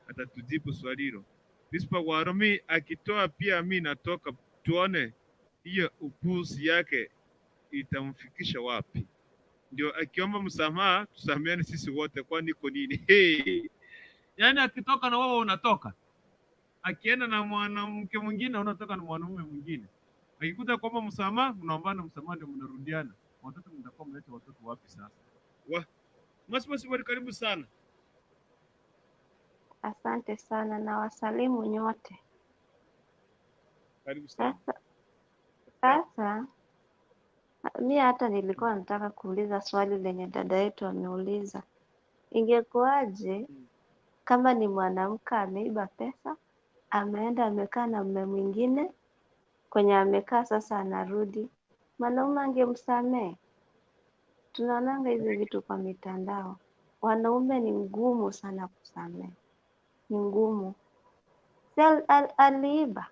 atatujibu swali hilo. Bispa Warumi akitoa pia mimi natoka, tuone hiyo upuzi yake itamfikisha wapi. Ndio akiomba msamaha tusameane sisi wote, kwani iko nini? Hey. Yaani akitoka na wewe unatoka. Akienda na mwanamke mwingine unatoka na mwanamume mwingine. Akikuta kwamba msamaha, mnaombana msamaha ndio mnarudiana. Watoto mtakuwa mleta watoto wapi sasa? Masipa karibu sana. Asante sana na wasalimu nyote. Karibu sana. Sasa mimi hata nilikuwa nataka kuuliza swali lenye dada yetu ameuliza. Ingekuwaje kama ni mwanamke ameiba pesa, ameenda amekaa na mume mwingine, kwenye amekaa sasa anarudi, mwanaume angemsamehe? Tunaonanga hizi vitu kwa mitandao. Wanaume ni ngumu sana kusamehe. Ni ngumu. Aliiba.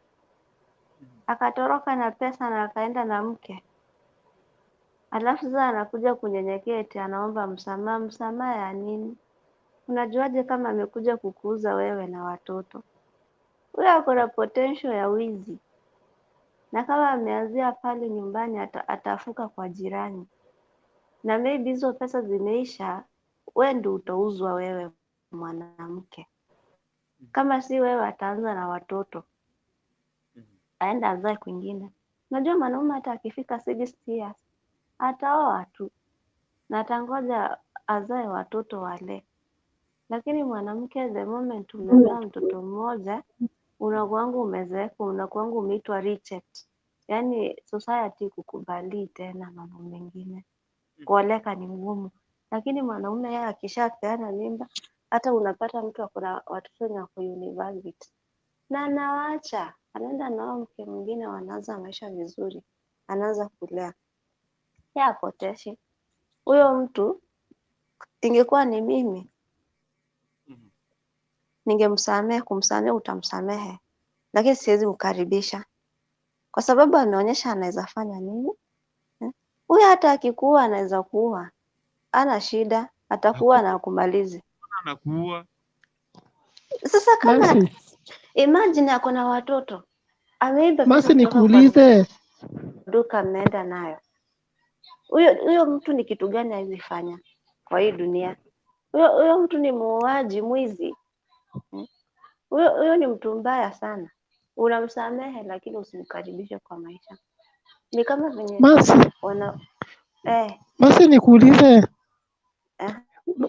Akatoroka na pesa na akaenda na mke. Alafu sasa anakuja kunyenyekea eti anaomba msamaha. Msamaha ya nini? Unajuaje kama amekuja kukuuza wewe na watoto? Huyo ako na potential ya wizi. Na kama ameanzia pale nyumbani atafuka kwa jirani. Na maybe hizo pesa zimeisha, wewe ndio utauzwa wewe mwanamke. Kama si wewe ataanza na watoto. Aenda azae kwingine. Unajua mwanaume hata akifika 60 years ataoa tu. Na atangoja azae watoto wale. Lakini mwanamke the moment umezaa mtoto mmoja, unakuangu umezeeka, unakuangu umeitwa reject. Yaani society kukubali tena mambo mengine. Kuoleka ni ngumu. Lakini mwanaume yeye akishapeana mimba, hata unapata mtu akona watoto na kwa university. Na anawaacha, anaenda nao mke mwingine, wanaanza maisha vizuri. Anaanza kulea. Yeye apoteshi. Huyo mtu ingekuwa ni mimi, ningemsamehe. Kumsamehe utamsamehe, lakini siwezi kukaribisha kwa sababu ameonyesha anaweza fanya nini. Huyo hata akikuua anaweza kuua, ana shida, atakuua na kumalize. Anakuua. Sasa kama Masi, imagine ako na watoto, ameiba pesa Masi kutoka nikuulize. kwa duka, ameenda nayo. Huyo mtu ni kitu gani hawezi fanya kwa hii dunia? Huyo mtu ni muuaji, mwizi. Huyo ni mtu mbaya sana. Unamsamehe lakini usimkaribishe kwa maisha. Ni kama venye Masi, Masi nikuulize.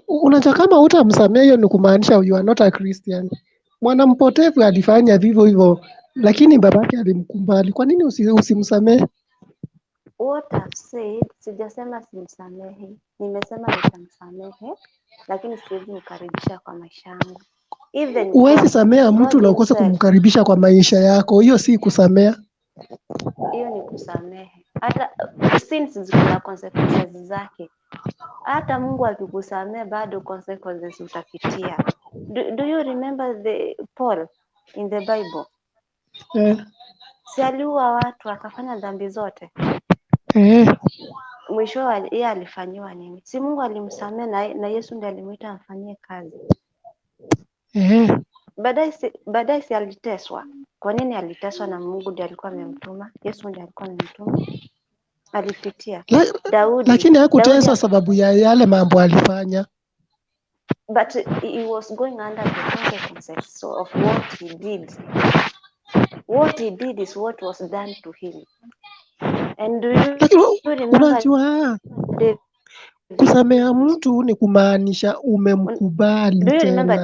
Unajua kama utamsamehe hiyo ni kumaanisha you are not a Christian. Mwanampotevu alifanya vivyo hivyo, lakini babake alimkubali. Kwa nini usimsamehe? What I've said, sijasema simsamehe. Nimesema nitamsamehe, lakini siwezi mkaribisha kwa maisha yangu. Even Huwezi samea mtu na ukose kumkaribisha kwa maisha yako. Hiyo si kusamea. Hiyo ni kusamehe. Hata sins zina consequences zake. Hata Mungu akikusamea bado consequences utapitia. Do you remember Paul in the Bible? Si aliua watu akafanya dhambi zote. Mwisho yeye alifanyiwa nini? Si Mungu alimsamea na Yesu ndiye alimuita amfanyie kazi. Baadaye si aliteswa. Kwa nini aliteswa? Na Mungu ndiye alikuwa amemtuma. Yesu ndiye alikuwa amemtuma. Alipitia. Daudi. Lakini hakuteswa sababu ya yale mambo alifanya. But he was going under the consequences of what he did. What he did is what was done to him. And do you remember kusamea mtu ni kumaanisha umemkubali tena.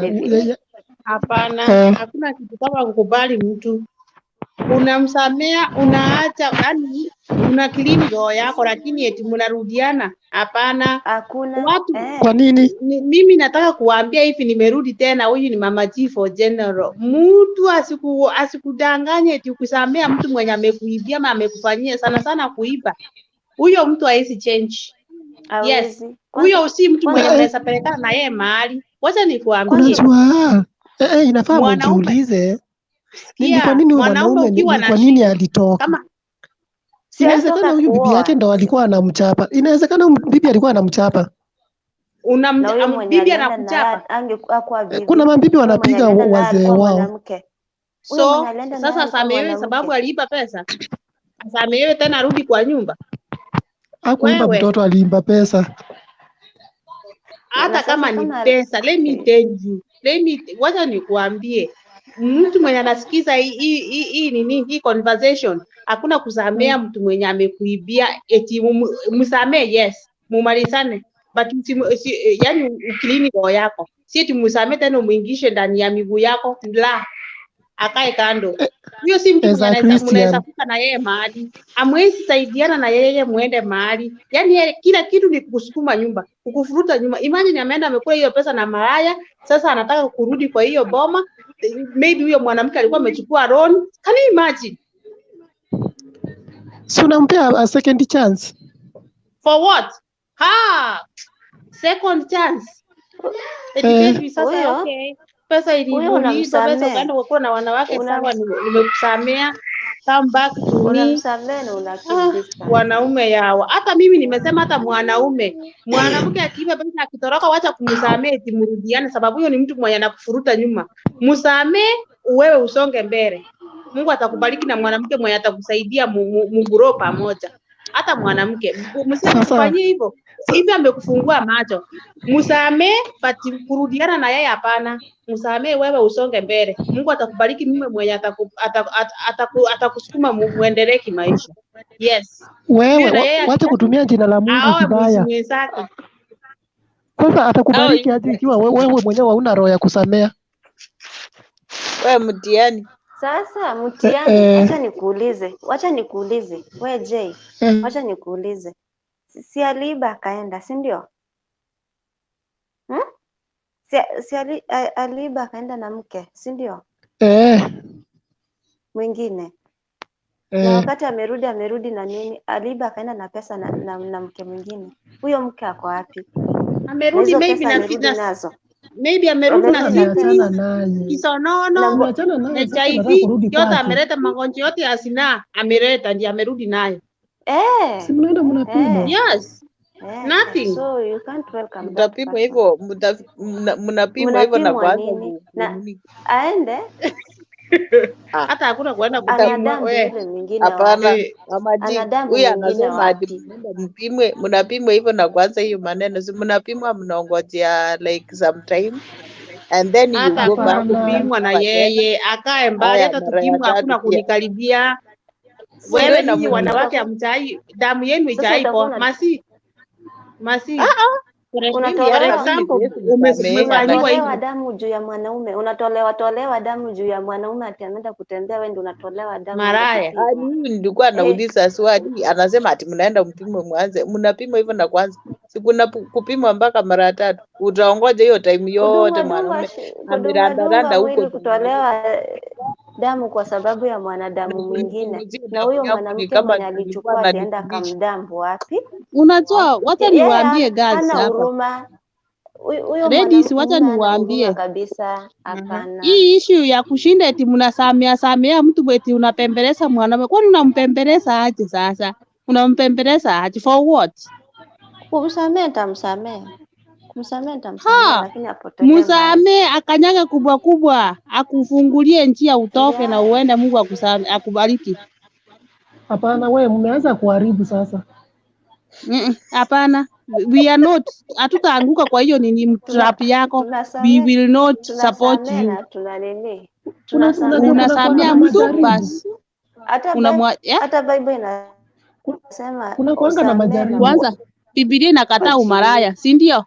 Hapana, hakuna kitu kama kukubali mtu. Unamsamea, unaacha, yani unakilini roho yako, lakini eti mnarudiana. Hapana. Hakuna. Watu, kwa nini? Mimi nataka kuambia hivi, nimerudi tena, huyu ni Mama Chief for General. Mtu asikudanganye eti kusamea mtu mwenye amekuibia ama amekufanyia sana kuiba. Huyo mtu haisi change. Yes. Huyo si mtu mwenye unaweza pelekana na yeye mahali. Wacha nikuambie. Inafaa ujiulize. Ni kwa nini mwanaume, kwa nini alitoka? Inawezekana huyu bibi yake ndo alikuwa anamchapa. Inawezekana bibi alikuwa anamchapa. Na huyo mwenye bibi alienda na anakuchapa. angekuwa bibi. Kuna mabibi Huyo mwenye wanapiga alienda naye wazee alikuwa wao. mwanamke. Huyo mwenye So alienda naye sasa alikuwa asamehewe sababu mwanamke. aliiba pesa. Asamehewe tena arudi kwa nyumba. Hakuimba Wewe mtoto, aliimba pesa. hata Na kama sasa ni kama pesa, let me tell you. Wacha nikuambie. Mtu mwenye anasikiza hii conversation, hakuna kusamea mtu mwenye amekuibia eti msamee, yes, mumalizane, but yani ukilini roho yako. Si eti msamee tena umuingishe ndani ya miguu yako, la, akae kando. Huyo si mtu mwenye mnaweza kuka na yeye mahali. Amwezi saidiana na yeye muende mahali. Yaani yeye kila kitu ni kusukuma nyumba, kukufuruta nyumba. Imagine ameenda amekula hiyo pesa na malaya, sasa anataka kurudi kwa hiyo boma. Maybe huyo mwanamke alikuwa amechukua loan. Can you imagine? Si unampea a second chance. For what? Second chance. Eti sasa okay. Pesa iliibiwa, pesa ukaenda kwa na wanawake sawa, nimekusamea, come back to me. Unamsamea na una keep distance. Wanaume yao. Hata mimi nimesema hata mwanamke akiiba pesa akitoroka, wacha kumsamea eti mrudiane, sababu hiyo ni mtu mwenye anakufuruta nyuma. Msamee wewe usonge mbele. Mungu atakubariki na mwanamke mwenye atakusaidia muguro pamoja. Hata mwanamke msifanyie hivyo. Hivi amekufungua macho. Msamee but kurudiana na yeye hapana. Msamee wewe usonge mbele. Mungu atakubariki mume mwenye atakusukuma muendelee kimaisha. Yes. Wewe wacha kutumia jina la Mungu vibaya. Kwanza atakubariki aje ikiwa wewe mwenyewe hauna roho ya kusamea. Wewe mtiani. Sasa mtiani, wacha nikuulize. Wewe Jay, wacha nikuulize. Si Aliiba akaenda, si ndio? Si Aliiba akaenda na mke, si ndio? Mwingine. Na wakati amerudi na nini? Aliiba akaenda na pesa na mke mwingine. Huyo mke ako wapi? Amerudi maybe na fitness nazo. Maybe amerudi na syphilis, kisonono, HIV, yote ameleta magonjwa yote ya zinaa, ameleta ndiye amerudi nayo. Si mnaenda mnapima. Yes. Nothing. So you can't welcome. Mtapima hivyo, mnapima hivyo na kwanza aende. Hata hakuna kuenda kupima wewe. Hapana, mama G, huyu anasema ati mnapimwa hivyo na kwanza hiyo maneno. Si mnapimwa mnaongojea like sometime and then you go back kupimwa na yeye akae mbali, hata tukimwa hakuna kunikaribia. Wewe ninyi wanawake hamtai, damu yenu haijaipo. Masi. Unatolewa damu juu ya mwanaume, unatolewa damu juu ya mwanaume, ati anaenda kutembea, wewe ndio unatolewa damu. Maraya. Nilikuwa anauliza swali, anasema ati mnaenda mpimo mwanze. Mnapima hivyo na kwanza. Si kuna kupimwa mpaka mara 3. Utaongoja hiyo time yote mwanaume amerandaranda huko kutolewa damu kwa sababu ya mwanadamu mwingine. Na huyo mwanamke mwenye alichukua alienda akamdambu wapi? Unajua, wacha niwaambie guys hapa. Ladies, wacha niwaambie kabisa, hapana. Hii issue ya kushinda eti mnasamea mtu eti unapembeleza mwanaume. Kwani unampembeleza aje sasa? Unampembeleza aje for what? Kumsamea nitamsamea. Lakini apotee. Msamee akanyaga kubwa akufungulie njia utoke na uende, Mungu akubariki. Hapana, wewe mmeanza kuharibu sasa. Hapana. We are not, hatutaanguka kwa hiyo nini trap yako. We will not support you. Unasamea mtu basi. Hata Bible inasema kuna kuanga na majaribu. Kwanza Biblia inakataa umaraya, si ndio?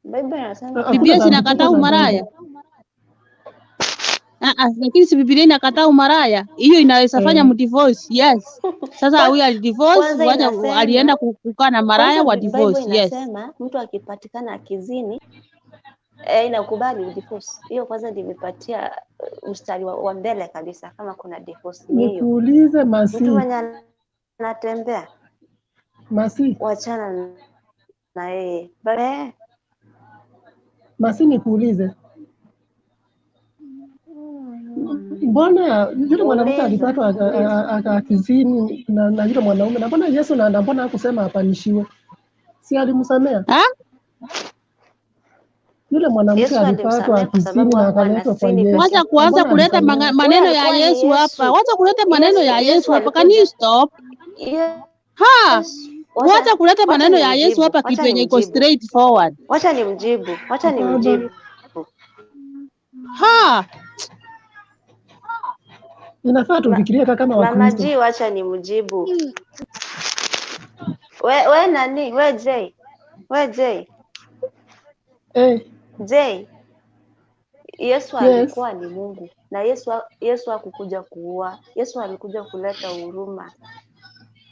Bible inasema Biblia inakataa umaraya. Lakini si Biblia inakataa umaraya. Hiyo inaweza fanya mdivorce. Yes. Sasa huyu alidivorce, wacha alienda kukaa na maraya wa divorce. Yes. Inasema mtu akipatikana akizini inakubali divorce. Hiyo kwanza nimepatia mstari wa mbele kabisa kama kuna divorce hiyo. Nikuulize Masi. Mtu mwenye anatembea. Masi. Wachana na yeye. Masi nikuulize. Mbona yule mwanamke alipatwa akizini na yule mwanaume, na mbona Yesu na mbona hakusema apanishiwe? Si alimsamea? Yule mwanamke Yesu alipatwa alimsamehe kwa akizini sababu na hakuwa akaletwa kwa anasini Yesu. peke Wacha yake. Na kuanza mbona kuleta alisamehe? maneno ya Alikuwa ni Yesu hapa. Yesu. Wacha kuleta maneno ya Yesu hapa. Can you stop? Ha! Yesu. Wacha kuleta Wacha maneno ya Yesu nimjibu. hapa, Wacha kitu yenye iko nimjibu. straightforward. Wacha nimjibu. Wacha Hapana. nimjibu. Ha! Inafaa tufikirie kama Mama Wakristo. G, wacha nimjibu. We nani? We J. We J. J. Yesu alikuwa ni Mungu na Yesu hakukuja kuua. Yesu alikuja kuleta huruma.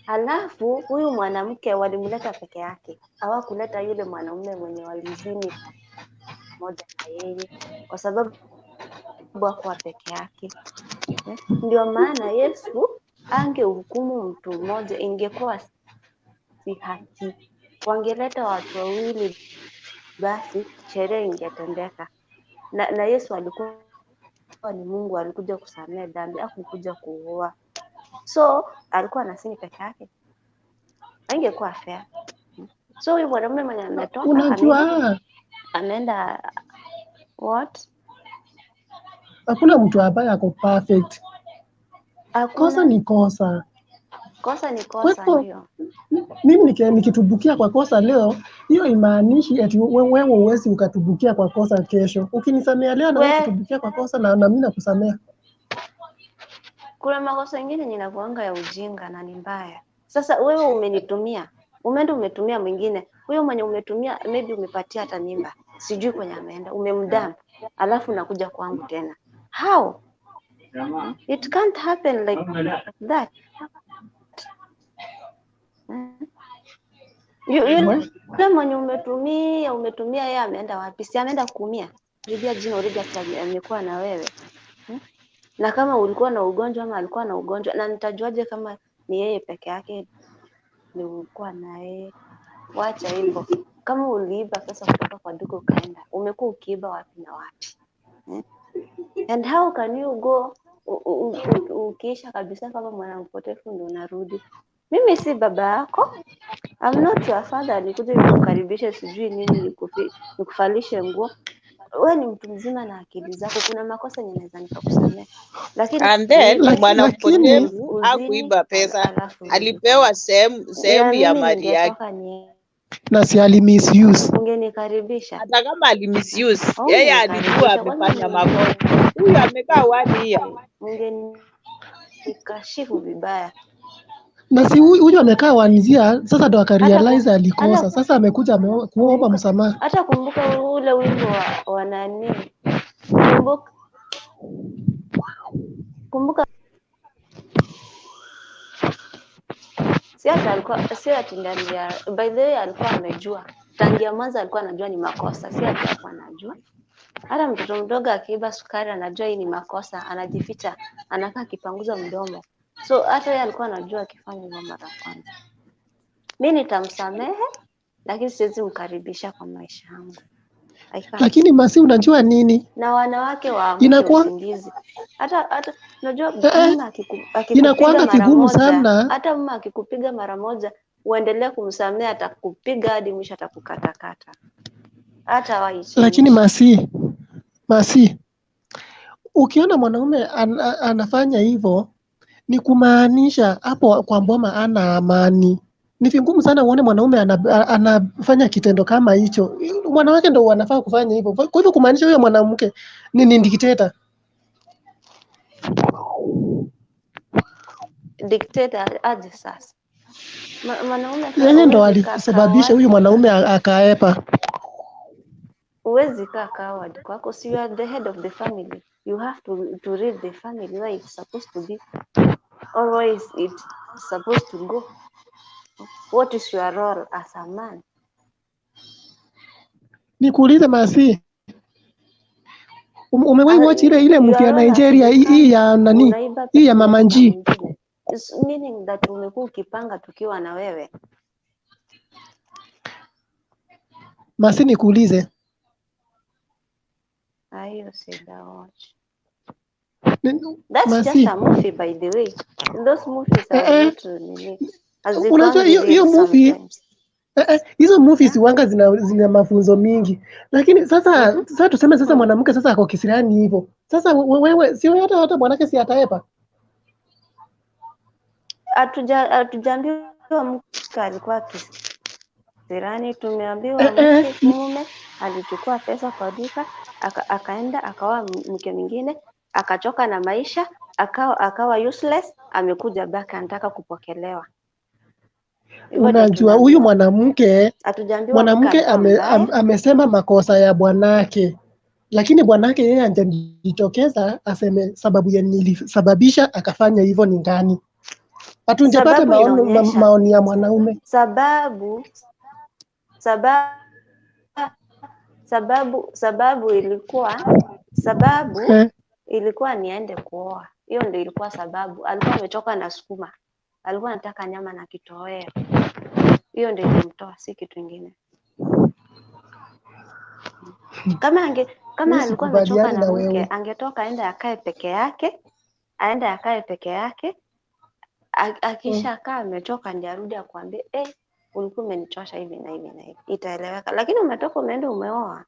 Halafu huyu mwanamke walimleta peke yake, hawakuleta yule mwanaume mwenye walizini moja na yeye, kwa sababu hakuwa peke yake. Ndio maana Yesu angehukumu mtu mmoja, ingekuwa si haki. Wangeleta watu wawili, basi sheria ingetendeka. Na Yesu alikuwa ni Mungu, alikuja kusamehe dhambi, hakukuja kuua. So alikuwa anasini peke yake, haingekuwa fair. So huyu mwanamume mwenye ametoka Unajua ameenda what? Hakuna mtu ambaye ako perfect. Kosa ni kosa. Kosa ni Kwa kosa, hivyo ndio. mimi nikitubukia kwa kosa leo, hiyo imaanishi eti wewe huwezi ukatubukia kwa kosa kesho. Ukinisamea leo na wewe kutubukia kwa kosa na mimi nakusamea. Kuna makosa mengine ninakuanga ya ujinga na ni mbaya. Sasa wewe umenitumia, umeenda umetumia mwingine. Huyo mwenye umetumia maybe umepatia hata mimba. Sijui kwenye ameenda, umemdump. Alafu nakuja kwangu tena. How? It can't happen like that. Yule mwenye umetumia yeye ameenda wapi? Si ameenda kuumia. Rudia jina Origa amekuwa na wewe. Na kama ulikuwa na ugonjwa ama alikuwa na ugonjwa, na nitajuaje kama ni yeye peke yake ni ulikuwa na yeye? Wacha hivyo. Kama uliiba pesa kutoka kwa duka ukaenda, umekuwa ukiiba wapi na wapi? And how can you go ukiisha kabisa kama mwanampotefu ndio unarudi? Mimi si baba yako. I'm not your father. Nikuja nikukaribishe sijui nini nikufalishe nguo. Wewe ni mtu mzima na akili zako. Kuna makosa yenye naweza nikakusamea. Lakini And then mwanampotefu hakuiba pesa, alipewa sehemu ya mali yake. Na si alimisuse. Ungenikaribisha. Hata kama alimisuse, yeye alijua amefanya makosa. Huyu amekaa 1 year. Ungenikashifu vibaya. Na si huyu amekaa 1 year, sasa ndo akarealize alikosa. Sasa amekuja kuomba msamaha. Hata kumbuka ule wimbo wa nani? Kumbuka si ati ndani ya by the way alikuwa amejua. Tangia mwanzo alikuwa anajua ni makosa, si ati alikuwa anajua. Hata mtoto mdogo akiiba sukari anajua hii ni makosa, anajificha, anakaa akipanguza mdomo. So hata yeye alikuwa anajua akifanya hivyo mara kwanza. Mimi nitamsamehe, lakini siwezi mkaribisha kwa maisha yangu. Lakini Masi, unajua nini? Na wanawake waamke usingizi. Hata unajua mume akikupiga mara moja, hata mume akikupiga mara moja, uendelee kumsamehe, atakupiga hadi mwisho atakukatakata. Hata waishi. Lakini Masi, ukiona mwanaume anafanya hivyo, ni kumaanisha hapo kwa mboma ana amani. Ni vigumu sana uone mwanaume anafanya kitendo kama hicho. Wanawake ndio wanafaa kufanya hivyo. Kwa hivyo kumaanisha huyo mwanamke ni dictator. Dictator aje sasa? Mwanaume yeye ndo alisababisha huyu mwanaume akaepa. Uwezi kaa coward kwako, si you are the head of the family. You have to read the family where it's supposed to be. Always it's supposed to go. What is your role as a man? Nikuulize Masi, umewahi watch ile movie ya Nigeria hii ya nani? Hii ya Mama Nji. Meaning that umekuwa ukipanga tukiwa na wewe. Masi, nikuulize. Hiyo sida watch. That's just Masi. a movie, by the way. Those movies are not Unajua hiyo real movie sometimes. hizo movies wanga zina mafunzo mingi, lakini sasa tuseme sasa mwanamke sasa ako kisirani hivyo, sasa wewe sio hata mwanamke si ataepa. Hatujaambiwa mke alikuwa kisirani, tumeambiwa mke mume alichukua pesa kwa duka akaenda akawa mke mwingine, akachoka na maisha, akawa useless, amekuja back anataka kupokelewa. Unajua huyu mwanamke amesema makosa ya bwanake, lakini bwanake yeye anajitokeza aseme sababu ya nilisababisha akafanya hivyo ni gani. Hatujapata maoni ya mwanaume. Sababu ilikuwa niende kuoa. Hiyo ndio ilikuwa sababu. Alikuwa amechoka na sukuma. Alikuwa anataka nyama na kitoweo. Hiyo ndio ilimtoa, si kitu kingine. Kama alikuwa amechoka na mke, angetoka aende akae peke yake. Akisha kaa amechoka ndio arudi akwambie, ulikuwa umenichosha hivi na hivi na hivi. Itaeleweka. Lakini umetoka umeenda umeoa.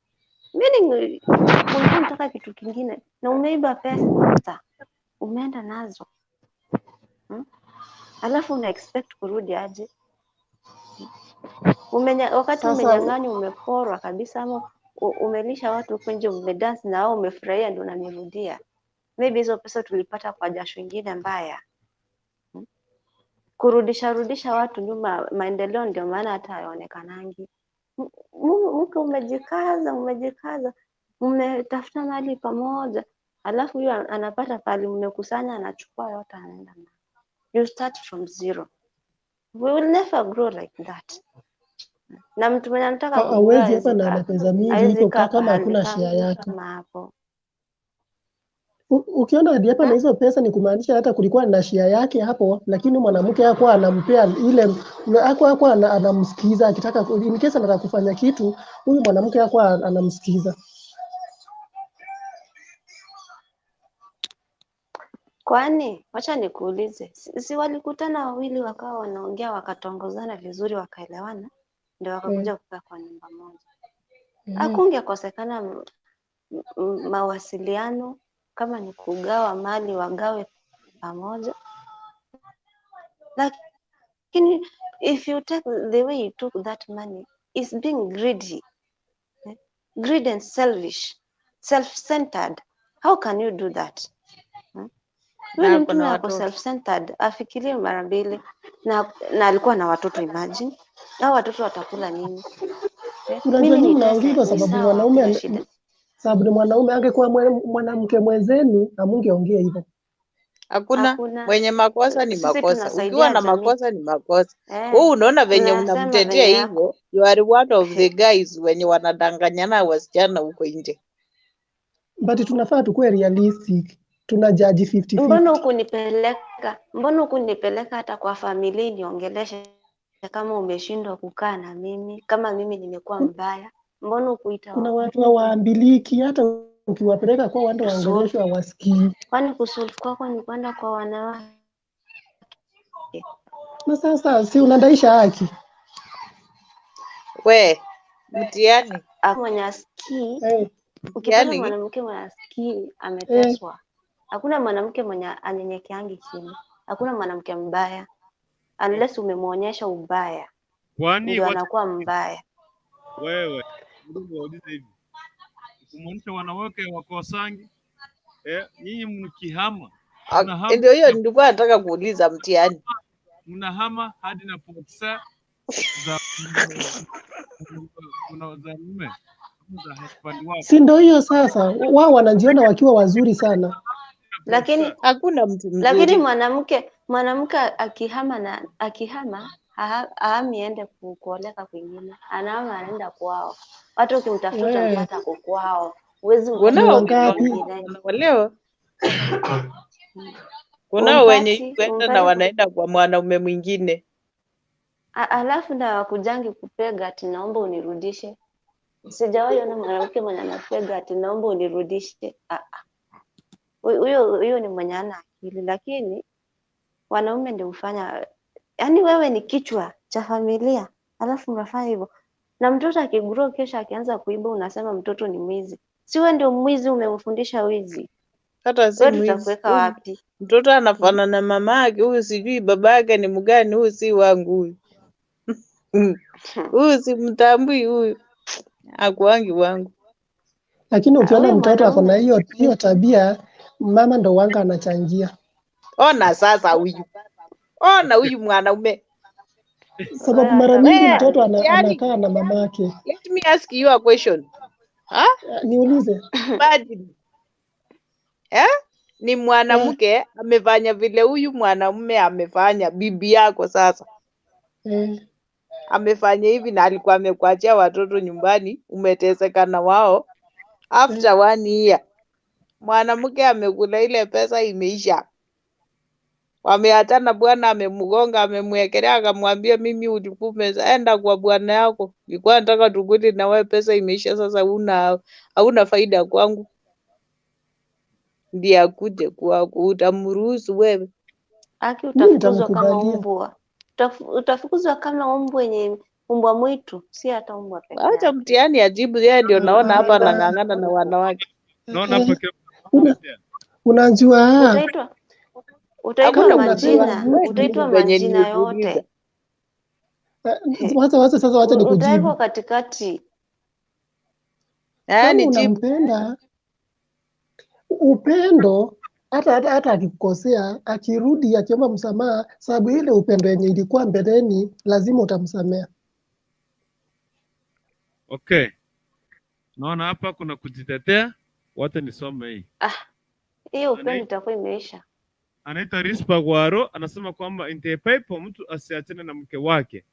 Meaning ulikuwa unataka kitu kingine na umeiba pesa. Umeenda nazo. Alafu una expect kurudi aje? Wakati umenyang'anywa, umeporwa kabisa, ama umelisha watu huko nje, umedance na wao umefurahia, ndio unanirudia. Maybe hizo pesa tulipata kwa jasho ingine mbaya. Kurudisha watu nyuma, maendeleo ndio maana hata hayaonekanangi. Mke umejikaza, umetafuta mali pamoja, alafu huyo anapata pali mmekusanya, anachukua yote anaenda nayo. You start from zero. We will never grow like that. Na mtu mwenye anataka hawezi hapa na pesa mingi hivyo kama hakuna share yake. Ukiona hadi hapa na hizo pesa ni kumaanisha hata kulikuwa na share yake hapo, lakini mwanamke hakuwa anampea ile, hakuwa anamsikiza akitaka in case anataka kufanya kitu, huyu mwanamke hakuwa anamsikiza. Kwani wacha nikuulize, si walikutana wawili wakawa wanaongea wakatongozana vizuri wakaelewana, ndio wakakuja kukaa kwa nyumba moja. Hakungekosekana mawasiliano, kama ni kugawa mali wagawe pamoja. Lakini if you take the way you took that money, is being greedy. Greedy and selfish, self-centered. How can you do that? Huyu ni mtu yako self-centered, afikirie mara mbili, na alikuwa na watoto. Imagine hao watoto watakula nini? Unajua nini mnaongea kwa sababu mwanaume angekuwa mwanamke mwenzenu amungeongea hivyo. Hakuna mwenye makosa ni makosa. Ukiwa na makosa ni makosa. Wewe unaona venye unamtetea hivyo, you are one of the guys wenye wanadanganyana wasichana huko nje. But tunafaa tukue realistic. Tunajaji 50-50. Mbona hukunipeleka hata kwa familia niongeleshe kama umeshindwa kukaa na mimi, kama mimi nimekuwa mbaya? Mbona ukuita? Kuna watu hawaambiliki, hata ukiwapeleka kwa watu waongeleshwa hawasikii. Kwani kusolve kwako ni kwenda kwa wanawake? Na sasa si unadaisha haki? We, mtiani. Mwenye asikii, ukipata mwanamke mwenye asikii ameteswa. Hakuna mwanamke mwenye anyenyekeangi chini. Hakuna mwanamke mbaya. Unless umemuonyesha ubaya. Ndio anakuwa mbaya. Wewe, unauliza hivi. Kumuonyesha wanawake wakosangi? Nyinyi mkihama. Ndio hiyo nilikuwa nataka kuuliza mtiani. Mnahama hadi na pesa za mume. Si ndio hiyo sasa, wao wanajiona wakiwa wazuri sana. Lakini hakuna mtu mzuri. Lakini mwanamke akihama ahami ende kuoleka kwingine. Anahama anaenda kwao. Watu ukimtafuta mpata kwao. Uwezi leo. Kuna wenye kwenda na wanaenda kwa mwanaume mwingine. Alafu na wakujangi kupega ati naomba unirudishe. Sijawahi ona mwanamke mwenye anapega ati naomba unirudishe. Huyo ni mwenye ana akili, lakini wanaume ndio hufanya, yaani wewe ni kichwa cha familia alafu unafanya hivyo, na mtoto akigrow kesha akianza kuiba unasema mtoto ni mwizi. Si wewe ndio mwizi, umemfundisha wizi? Hata si Wewe mwizi. tutakuweka wapi? Mtoto anafanana na mamake, huyu sijui babake ni mgani, huyu si wangu huyu. Huyu simtambui huyu. Hakuangi wangu. Lakini ukiona Huyo mtoto ako na mwanaume hiyo tabia, mama ndo wanga anachangia. Ona sasa huyu. Ona huyu mwanaume. Sababu mara nyingi mtoto anakaa na mamake. Let me ask you a question. Niulize. Imagine. Ni mwanamke amefanya vile huyu mwanaume amefanya, bibi yako sasa. Amefanya hivi na alikuwa amekuachia watoto nyumbani, umeteseka na wao. After 1 year, mwanamke amekula ile pesa, imeisha. Wameachana, bwana amemgonga, amemwekelea, akamwambia mimi ulikuwa enda kwa bwana yako. Nilikuwa nataka tukuli na wewe, pesa imeisha sasa, hauna faida kwangu. Ndiye akuje kwako, utamruhusu wewe? Aki utafukuzwa kama mbwa. Utafukuzwa kama mbwa yenye mbwa mwitu, si hata mbwa pekee. Acha mtihani ajibu, yeye ndio naona hapa anang'ang'ana na wanawake. Naona hapa unajua utaitwa majina yote. Wacha nikujibu. Utaitwa katikati. Yaani unampenda, upendo hata akikukosea, akirudi akiomba msamaha, sababu ile upendo yenye ilikuwa mbeleni lazima utamsamea. Okay. Naona hapa kuna kujitetea, wote nisome hii. Hiyo upendo itakuwa imeisha. Anaitwa Rispa Gwaro, anasema kwamba intepepo mtu asiachane na mke wake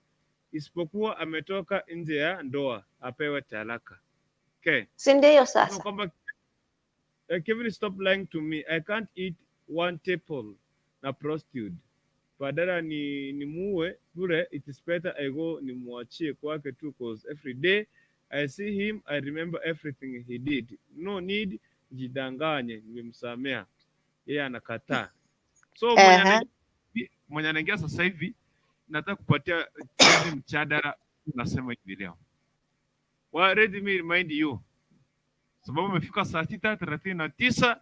isipokuwa ametoka nje ya ndoa, apewe talaka. Okay. Si ndio sasa? Kwamba Kevin, stop lying to me. I can't eat one table na prostitute. Badala ni muue bure, it is better I go ni muachie kwake tu, cause every day I see him, I remember everything he did. No need jidanganye, nimemsamea. Yeye anakataa. So mwenye anaingia sasa hivi, nataka kupatia chizi mchadara, nasema hivi leo. Let me remind you, sababu imefika saa 6:39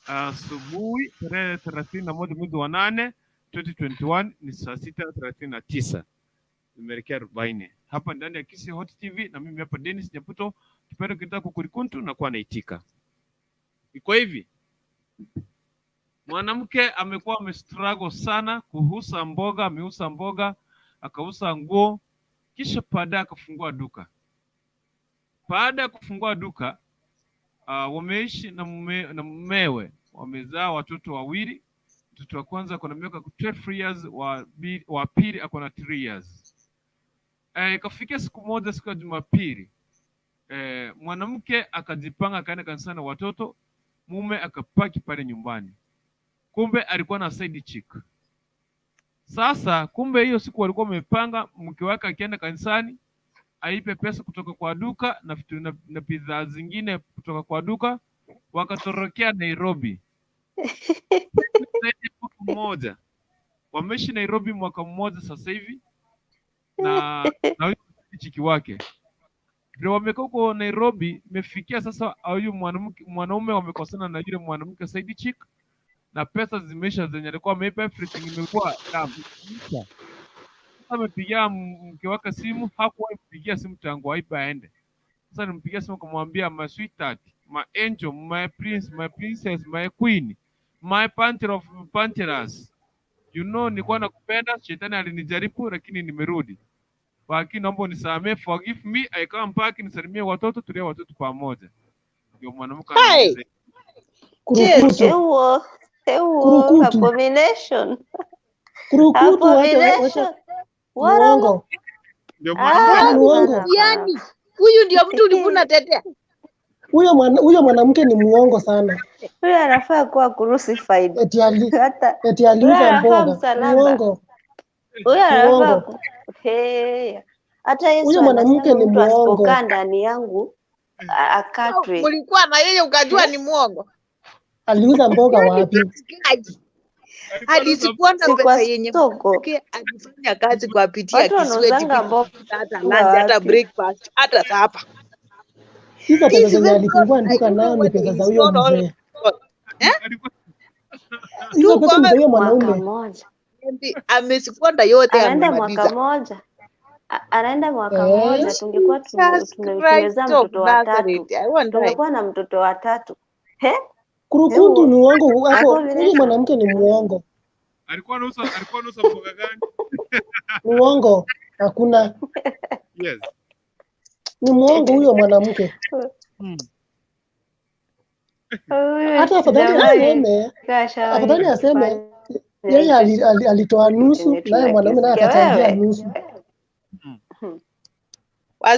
asubuhi, tarehe 31 mwezi wa 8 2021, ni saa 6:39. Nimeelekea 40 hapa ndani ya Kisi Hot TV, na mimi hapa Dennis Nyaputo, kipendo kitaka kukurikuntu na kuwa naitika. Iko hivi, mwanamke amekuwa amestruggle sana kuuza mboga, ameuza mboga, akauza nguo, kisha baada akafungua duka. Baada ya kufungua duka, wameishi na mumewe, wamezaa watoto wawili. Mtoto wa kwanza ako na miaka 12 years, wa pili ako na 3 years. Ikafikia siku moja, siku ya Jumapili, mwanamke akajipanga akaenda kanisani na watoto, mume akapaki pale nyumbani. Kumbe alikuwa na side chick. Sasa kumbe hiyo siku walikuwa wamepanga mke wake akienda kanisani aipe pesa kutoka kwa duka na vitu na bidhaa zingine kutoka kwa duka, wakatorokea Nairobi. Mmoja wameishi Nairobi mwaka mmoja sasa hivi, na huyo chiki wake ndio wamekaa huko Nairobi. Imefikia sasa huyu mwanaume wamekosana na yule mwanamke side chick, na pesa zimeisha zenye alikuwa ameipa, everything imekuwa kabisa. Amepigia mke wake simu, hakuwa mpigia simu tangu aipa aende. Sasa nimpigia simu kumwambia, my sweetheart, my angel, my prince, my princess, my queen, my panther of panthers, you know nilikuwa nakupenda, shetani alinijaribu lakini nimerudi. Lakini naomba unisamee, forgive me, I come back, nisalimie watoto, tulee watoto pamoja. Ndio mwanamke anaeleza. Abomination. Muongo. Ndio mwanamke. Yani huyu ndio mtu ulikuwa unatetea. Huyo mwanamke ni muongo sana. Huyo anafaa kuwa crucified. Eti aliuza mboga. Muongo. Huyo anafaa hata Yesu mwanamke ni muongo. Asipokaa ndani yangu akatwe. Mlikuwa na yeye ukajua ni muongo. Aliuza mboga wapi? Alisikuwa na pesa yenye mwanamke alifanya kazi kwa bidii akisiweji bila hata lunch, hata breakfast, hata supper. Hizo pesa This zenye very God, alifungua I duka don't know nayo ni whether pesa he za huyo stole all mzee. God. Hizo pesa ni za huyo mwaka mwanaume. mmoja. Amesikwenda yote Anaenda mwaka amemaliza. mmoja. Anaenda mwaka mmoja, tungekuwa tumezaa Christ of mtoto wa 3. Nazareth, I won't die. Tungekuwa na mtoto wa 3. He? Kurukundu ni uongo hapo. Huyo mwanamke ni muongo. Alikuwa anauza mboga gani? Ni uongo. Hakuna. Yes. Ni muongo huyo mwanamke. Hata afadhali aseme yeye alitoa nusu naye mwanaume naye akachangia nusu.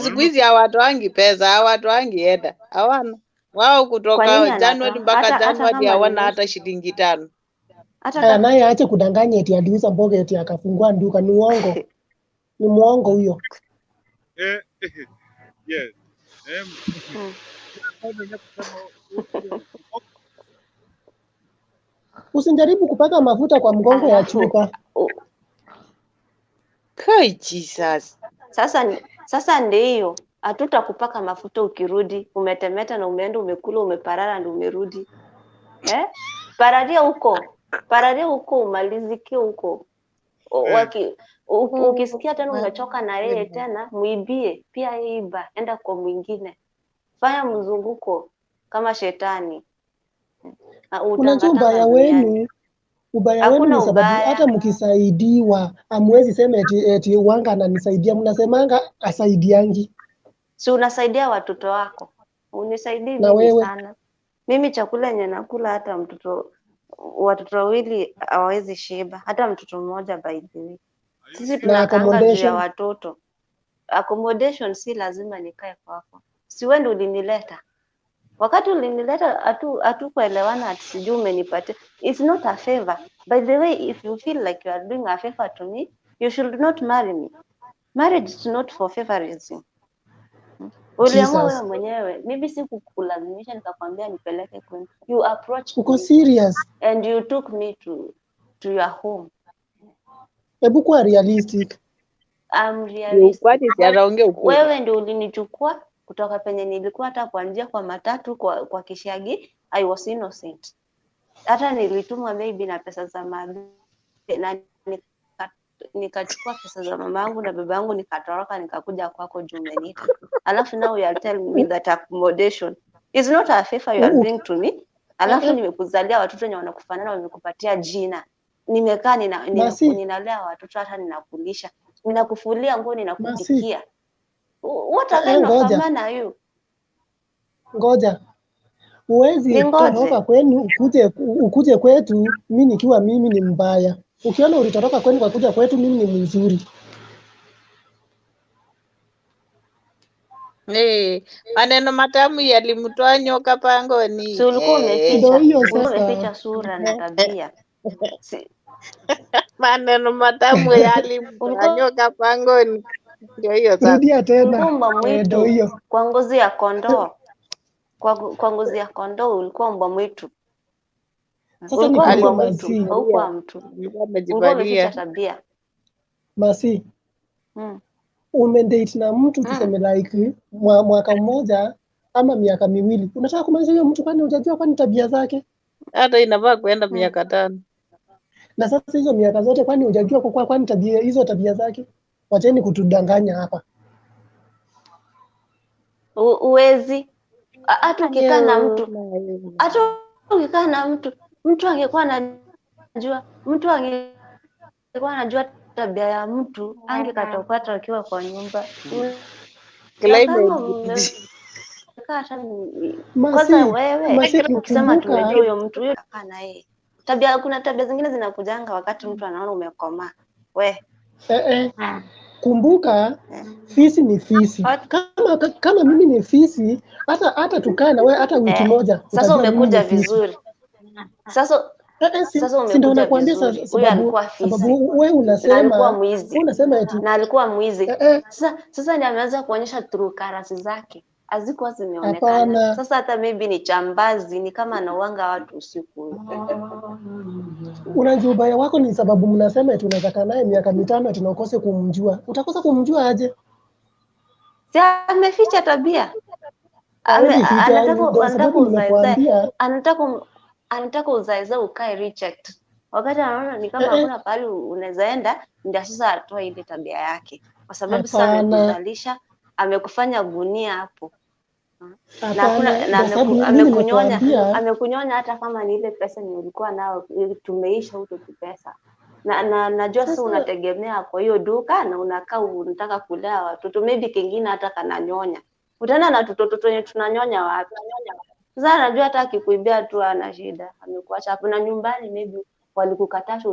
Siku hizi hawatoangi pesa, hawatoangi hela. Hawana. Wao kutoka Januari mpaka Januari hawana hata shilingi 5. Haya, naye aache kudanganya eti aliuza mboga eti akafungua duka. Ni uongo. Ni muongo huyo. Yes. Usijaribu kupaka mafuta kwa mgongo ya chupa. Kai Jesus. Sasa ndio hatutakupaka mafuta ukirudi umetemeta na umeenda umekula umeparara ndio umerudi. Pararia huko umalizike huko. Ukisikia tena umechoka na yeye tena muibie pia iba, enda kwa mwingine. Fanya mzunguko kama shetani. Unajua ubaya wenu ni sababu hata mkisaidiwa hamwezi sema eti Wanga ananisaidia, mnasemanga asaidiangi. Si unasaidia watoto wako. Unisaidii mimi sana. Mimi chakula yenye nakula hata watoto wawili hawawezi shiba, hata mtoto mmoja by the way. Sisi tunakaanga juu ya watoto. Accommodation si lazima nikae kwako. Si wewe ndio ulinileta. Wakati ulinileta hatukuelewana ati sijui umenipatia. It's not a favor. By the way, if you feel like you are doing a favor to me, you should not marry me. Marriage is not for favorism. Uliamua wewe mwenyewe. Mimi sikukulazimisha nikakwambia nipeleke kwenu. You approached Uko serious? And you took me to your home. Hebu kuwa realistic. I'm realistic. Wewe ndio ulinichukua kutoka penye nilikuwa hata kuanzia kwa matatu kwa Kishagi. I was innocent. Hata nilitumwa maybe na pesa za na nikachukua pesa za mamangu na babangu nikatoroka nikakuja kwako Jumenita. Alafu now you are telling me that accommodation is not a favor you are doing to me. Alafu nimekuzalia watoto wenye wanakufanana wamekupatia jina. Nimekaa ninalea watoto hata ninakulisha. Ninakufulia nguo ninakupikia. What kind of a man are you? Ngoja. Uwezi toroka kwenu ukuje kwetu mimi nikiwa mimi ni mbaya. Ukiona ulitoroka kwenu kwa kuja kwetu mimi ni mzuri. Maneno matamu yalimtoa nyoka pangoni. Ulikuwa umeficha sura na tabia. Maneno matamu yalimtoa nyoka pangoni. Ndio hiyo sasa. Rudia tena. Ndio hiyo. Kwa ngozi ya kondoo. Kwa ngozi ya kondoo ulikuwa mbwa mwitu. Ulikuwa mbwa mwitu, haukuwa mtu. Ulikuwa umeficha tabia. Masi. Umedate na mtu tuseme like mwaka mmoja ama miaka miwili. Unataka kumaliza hiyo mtu kwani hujajua kwani tabia zake? Hata inafaa kuenda miaka 5. Na sasa hizo miaka zote kwani hujajua kwa kwani tabia zake? Wacheni kutudanganya hapa. Uwezi hata ukikaa na mtu angekuwa anajua tabia ya mtu angekatokata akiwa kwa nyumba. Kwanza wewe ukisema tumejua huyo mtu huyo kana yeye. Kuna tabia zingine zinakujanga wakati mtu anaona umekomaa. Kumbuka fisi ni fisi. Kama mimi ni fisi hata tukae na wewe hata wiki moja. Sasa umekuja vizuri. Sasa umekuja vizuri. Huyo alikuwa fisi. Sababu wewe unasema alikuwa mwizi. Unasema eti na alikuwa mwizi. Sasa ndiye ameanza kuonyesha true colors zake. hazikuwa zimeonekana. Hapana. Sasa hata maybe ni chambazi, ni kama anauanga watu usiku. Unajua ubaya wako ni sababu mnasema eti unaweza kaa naye miaka 5 ati ukose kumjua. Utakosa kumjua aje? Si ameficha tabia. Anataka uzae ukae reject. Wakati anaona ni kama hakuna pahali unaweza enda, ndio sasa atoe ile tabia yake. Kwa sababu sasa amekuzalisha, amekufanya gunia hapo. Amekunyonya hata kama ni ile pesa ni ulikuwa nao, tumeisha huko pesa. Na najua sasa unategemea kwa hiyo duka na unakaa unataka kulea watoto, maybe kingine hata kananyonya. Utaenda na watoto wenye tunanyonya wapi? Sasa najua hata akikuibia tu ana shida, amekuacha hapo. Na nyumbani maybe walikukatasha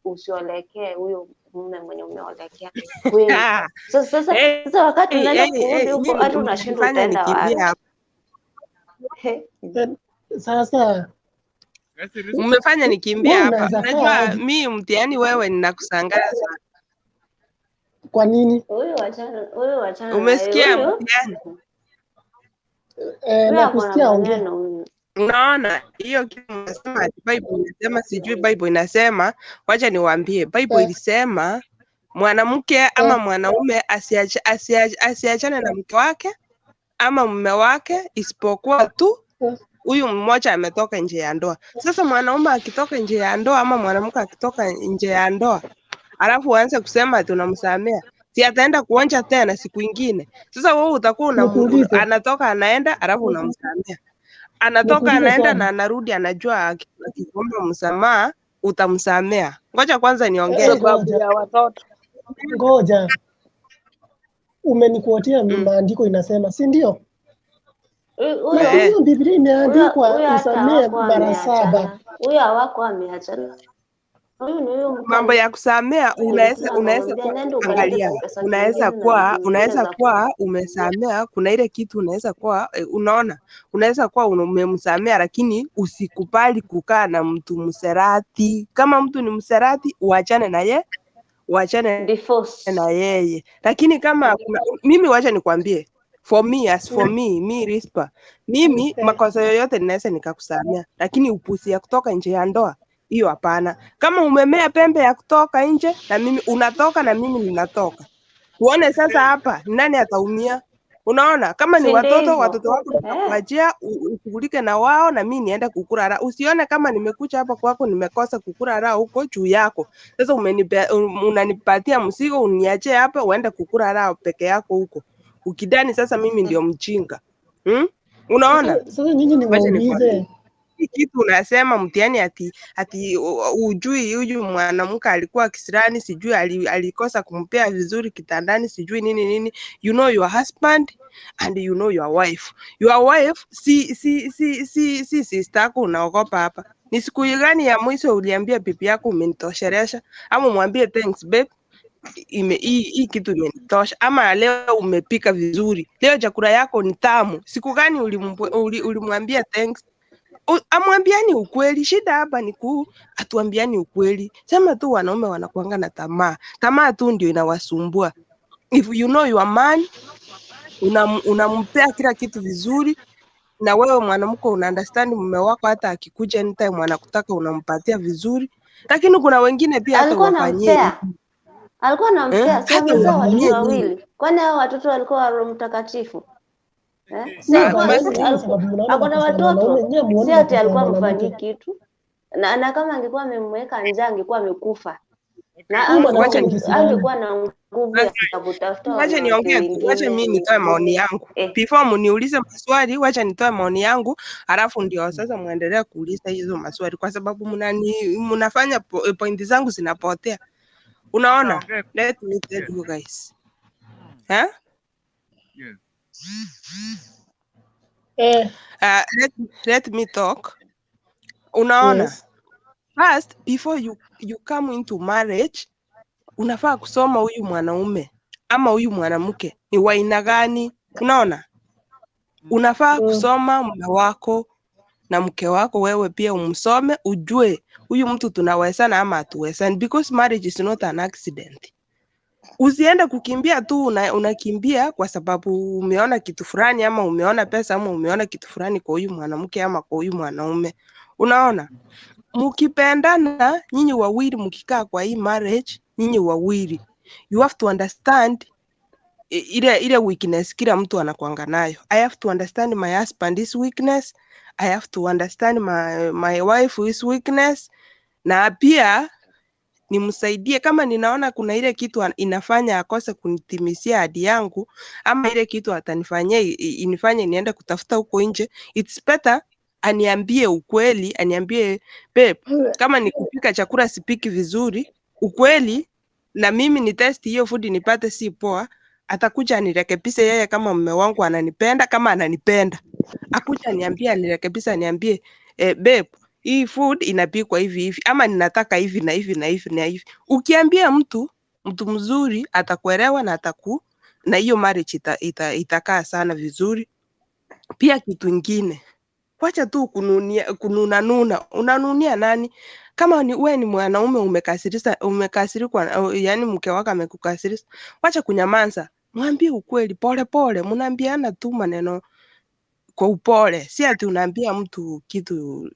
usiolekee huyo mume mwenye umeolekea kweli. Sasa wakati unaenda kurudi huko hata unashindwa utaenda wapi? Sasa umefanya nikimbie hapa. Unajua mimi mtihani wewe ninakusangaza. Kwa nini? Huyu wachana. Umesikia mtihani? Nakusikia ongea. Unaona hiyo kitu unasema Bible inasema sijui Bible inasema, wacha niwaambie Bible ilisema mwanamke ama mwanaume asiachane na mke wake ama mume wake isipokuwa tu huyu mmoja ametoka nje ya ndoa. Sasa mwanaume akitoka nje ya ndoa ama mwanamke akitoka nje ya ndoa alafu aanze kusema tunamsamea, si ataenda kuonja tena siku nyingine. Sasa wewe utakuwa anatoka anaenda alafu unamsamea. Anatoka anaenda na anarudi anajua akiomba msamaha utamsamea. Ngoja kwanza niongee sababu ya watoto. Ngoja. Umenikuotea maandiko inasema, si ndio? Huyo Biblia imeandikwa usamee mara 7. Huyo hawako ameachana. Mambo ya kusamea unaweza angalia, unaweza kuwa umesamea, kuna ile kitu unaweza kuwa unaona, unaweza kuwa umemsamea lakini usikubali kukaa na mtu mserati. Kama mtu ni mserati uachane na yeye, uachane na yeye. Lakini kama mimi wacha nikwambie, for me Rispa, mimi makosa yoyote ninaweza nikakusamea, lakini upusi ya kutoka nje ya ndoa hiyo hapana. Kama umemea pembe ya kutoka nje na mimi unatoka na mimi ninatoka, uone sasa hapa nani ataumia? Unaona, kama ni watoto wako nitakuachia ushughulike na wao na mimi niende kukula raha. Usione kama nimekuja hapa kwako nimekosa kukula raha huko juu yako. Sasa unanipatia mzigo uniachie hapa uende kukula raha peke yako huko. Ukidani sasa mimi ndio mjinga. Unaona? Sasa nyinyi ni waulize. Kitu unasema mtihani ati ujui huyu mwanamke alikuwa kisirani, sijui alikosa kumpea vizuri kitandani, sijui nini. You know your husband and you know your wife. Your wife si sister yako unaogopa hapa. Ni siku gani ya mwisho uliambia bibi yako umenitoshelesha? Ama mwambie thanks babe, hii kitu imenitosha. Ama leo umepika vizuri, leo chakula yako ni tamu. Siku gani ulimwambia thanks? Amwambiani ukweli. Shida hapa ni atuambiani ukweli. Sema tu wanaume wanakuanga na tamaa tu ndio inawasumbua. If you know your man, unampea kila kitu vizuri, na wewe mwanamke una understand mume wako, hata akikuja anytime anakutaka unampatia vizuri. Lakini kuna wengine pia hata wafanyie alikuwa anampea sasa watu wawili. Kwani hao watoto walikuwa wa Roho Mtakatifu? Akona watoto, si ati alikuwa mfanyi kitu. Na kama angekuwa amemweka njaa angekuwa amekufa. Na angekuwa na nguvu ya kutafuta. Wacha niongee, wacha mimi nitoe maoni yangu. Before mniulize maswali, wacha nitoe maoni yangu, alafu ndio sasa muendelee kuuliza hizo maswali kwa sababu mnafanya point zangu zinapotea. Unaona? Let me tell you guys. Let me talk. Unaona? Yes. First, before you come into marriage, unafaa kusoma huyu mwanaume ama huyu mwanamke ni wa aina gani. Unaona? Unafaa kusoma mume wako na mke wako, wewe pia umsome ujue huyu mtu tunawezana ama hatuwezani, because marriage is not an accident. Usiende kukimbia tu unakimbia kwa sababu umeona kitu fulani ama umeona pesa ama umeona kitu fulani kwa huyu mwanamke ama kwa huyu mwanaume. Unaona? Mkipendana nyinyi wawili mkikaa kwa hii marriage, nyinyi wawili, you have to understand ile weakness kila mtu anakuanga nayo. I have to understand my husband's weakness. I have to understand my wife's weakness. Na pia nimsaidie kama ninaona kuna ile kitu inafanya akose kunitimizia ahadi yangu, ama ile kitu atanifanyia inifanye niende kutafuta huko nje, it's better aniambie ukweli, aniambie babe, kama nikupika chakula sipiki vizuri, ukweli, na mimi ni test hiyo food nipate si poa, atakuja anirekebishe yeye kama mume wangu ananipenda, kama ananipenda. Akuja niambie anirekebishe, niambie babe, hii food inapikwa hivi hivi, ama ninataka hivi na hivi na hivi na hivi. Ukiambia mtu mzuri atakuelewa na na hiyo marriage itakaa sana vizuri. Pia kitu ingine, wacha tu kununa. Unanunia nani? Kama wewe ni mwanaume umekasirikwa, yani mke wako amekukasirisha, wacha kunyamaza. Mwambie ukweli pole pole, mnaambiana tu maneno kwa upole. Si ati unaambia mtu kitu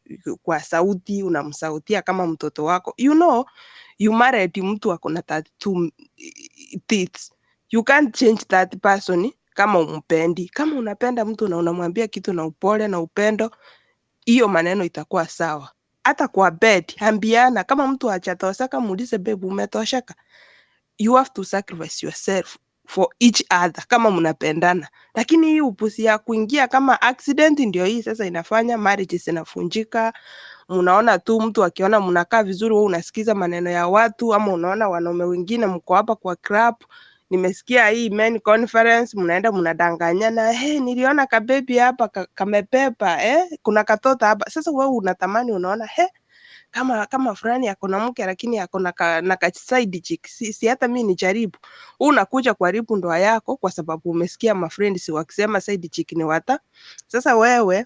kwa sauti, unamsautia kama mtoto wako. You know, you married mtu ako na 32 teeth. You can't change that person kama umpendi. Kama unapenda mtu na unamwambia kitu na upole na upendo, hiyo maneno itakuwa sawa. Hata kwa bed, ambiana. Kama mtu hajatosheka, muulize babe, umetosheka? You have to sacrifice yourself for each other kama mnapendana. Lakini hii upusi ya kuingia kama accident ndio hii sasa inafanya marriage zinafunjika. Mnaona tu mtu akiona mnakaa vizuri, wewe unasikiza maneno ya watu, ama unaona wanaume wengine mko hapa kwa club, nimesikia hii men conference, mnaenda mnadanganyana, niliona kabebi hapa kamepepa, kuna katoto hapa. Sasa wewe unatamani, unaona kama fulani ako na mke lakini ako na side chick, si hata mimi nijaribu. Unakuja kuharibu ndoa yako kwa sababu umesikia ma friends wakisema side chick ni wata. Sasa wewe,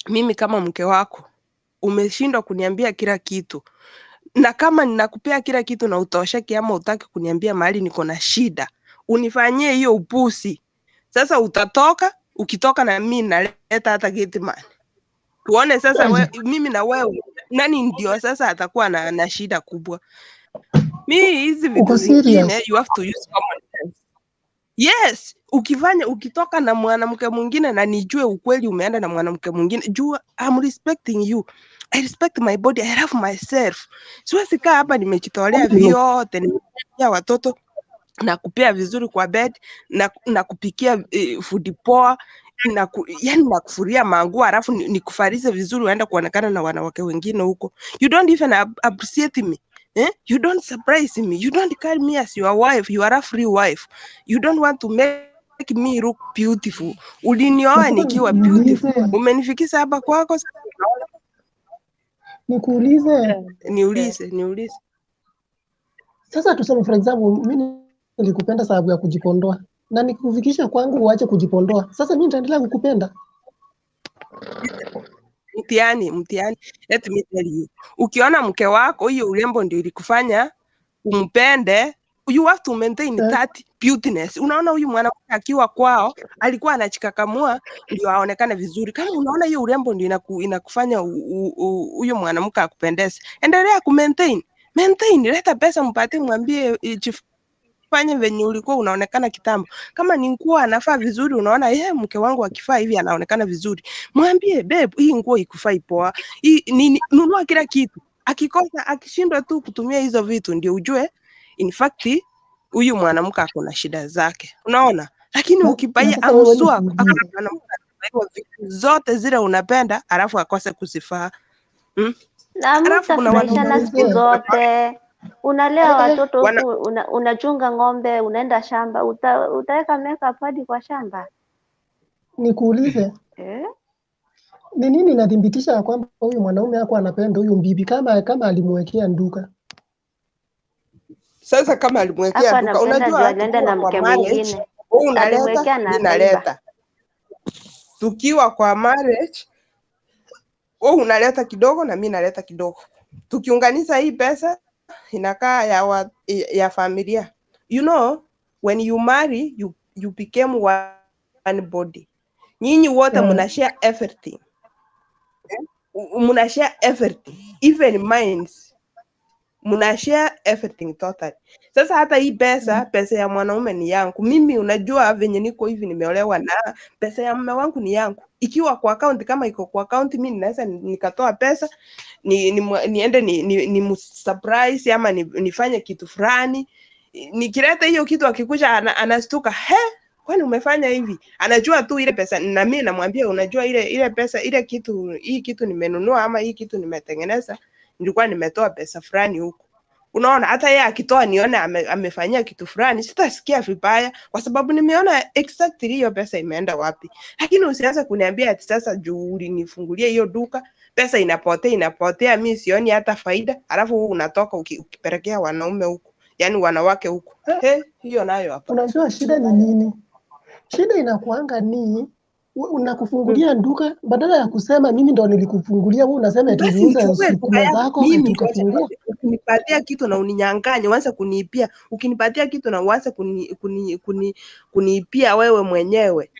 mimi kama mke wako umeshindwa kuniambia kila kitu, na kama ninakupea kila kitu na utosheki ama utaki kuniambia mahali niko na shida, unifanyie hiyo upusi. Sasa utatoka, ukitoka na mimi naleta hata gateman. Tuone sasa mimi na wewe nani ndio sasa atakuwa na shida kubwa. Mimi hizi vitu zingine you have to use common sense. Yes, ukitoka na mwanamke mwingine na nijue ukweli umeenda na mwanamke mwingine, jua I'm respecting you. I respect my body, I love myself. Siwezi kaa hapa nimejitolea vyote, nimekupatia watoto na kupea vizuri kwa bed na kupikia food poa, yani nakufuria manguo alafu nikufarize vizuri uende kuonekana na wanawake wengine huko. You don't even appreciate me. You don't surprise me. You don't call me as your wife. You are a free wife. You don't want to make me look beautiful. Ulinioa nikiwa beautiful. Umenifikisha hapa kwako sasa. Niulize. Sasa tuseme for example, mimi nilikupenda sababu ya kujipondoa. Na nikufikisha kwangu uache kujipondoa. Sasa mimi nitaendelea kukupenda. Mtiani. Let me tell you. Ukiona mke wako hiyo urembo ndio ilikufanya umpende, you have to maintain that beautiness. Unaona huyu mwanamke akiwa kwao alikuwa anachikakamua ndio aonekane vizuri. Kama unaona hiyo urembo ndio inakufanya huyu mwanamke akupendeze, endelea ku maintain. Leta pesa mpatie, mwambie fanye venye ulikuwa unaonekana kitambo. Kama ni nguo anafaa vizuri, unaona mke wangu akifaa hivi anaonekana vizuri, mwambie babe, hii nguo ikufai poa, nunua kila kitu. Akikosa, akishindwa tu kutumia hizo vitu, ndio ujue in fact huyu mwanamke ako na shida zake, unaona. Lakini ukipaia amsua vitu zote zile unapenda alafu akose kusifaa, na mtafurahishana siku zote. Unalea watoto huku, unachunga ng'ombe, unaenda shamba, utaweka makeup hadi kwa shamba. Nikuulize, ni nini inadhibitisha kwamba huyu mwanaume hako anapenda huyu mbibi kama alimwekea Duka? Sasa kama alimwekea Duka, unajua alienda na mke mwingine, unaleta ninaleta. Tukiwa kwa marriage, wewe unaleta kidogo na mimi naleta kidogo. Tukiunganisha hii pesa inakaa ya familia. you know, when you marry, you became one body. Nyinyi wote mnashare everything. Mnashare everything, even minds. Mnashare everything totally. Sasa hata hii pesa ya mwanaume ni yangu. Mimi unajua venye niko hivi nimeolewa na pesa ya mume wangu ni yangu. Ikiwa kwa account, kama iko kwa account, mimi ninaweza nikatoa pesa niende ni surprise ama nifanye kitu fulani. Nikileta hiyo kitu akikuja anastuka, he, kwani umefanya hivi? Anajua tu ile pesa, na mimi namwambia unajua ile pesa, ile kitu, hii kitu nimenunua ama hii kitu nimetengeneza, nilikuwa nimetoa pesa fulani huko. Unaona, hata yeye akitoa nione amefanyia kitu fulani, sitasikia vibaya kwa sababu nimeona exactly hiyo pesa imeenda wapi. Lakini usianze kuniambia ati sasa juu ulinifungulia hiyo duka pesa inapotea, mimi sioni hata faida, alafu unatoka ukipelekea wanaume huko, yani wanawake huko. Hiyo nayo hapa. Unajua shida ni nini? Shida inakuanga ni unakufungulia duka, badala ya kusema mimi ndo nilikufungulia, wewe unasema eti niuze sukuma zako ukafungua. Ukinipatia kitu na uninyang'anye, uanze kuniipia. Ukinipatia kitu na uanze kuniipia wewe mwenyewe,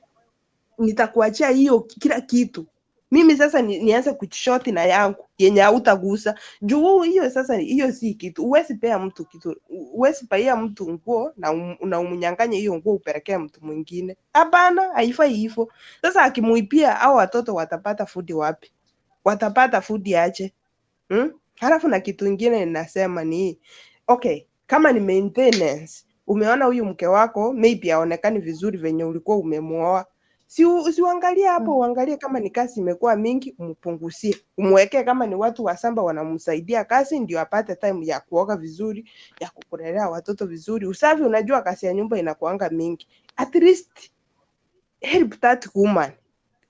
nitakuachia hiyo kila kitu. Mimi sasa nianze kuchishoti na yangu yenye hautagusa. Juu hiyo sasa, hiyo si kitu. Uwezi pea mtu kitu. Uwezi paia mtu nguo na umunyanganye hiyo nguo upelekea mtu mwingine. Hapana, haifai hivyo. Sasa akimuipia au watoto watapata food wapi? Watapata food aje? Halafu na kitu kingine ninasema ni okay, kama ni maintenance, umeona huyu mke wako maybe aonekani vizuri venye ulikuwa umemuoa. Si uangalie hapo, uangalie kama ni kazi imekuwa mingi, umpunguzie. Umwekee kama ni watu wa samba wanamsaidia kazi, ndio apate time ya kuoga vizuri, ya kukulelea watoto vizuri. Usafi, unajua kazi ya nyumba inakuanga mingi. At least help that woman.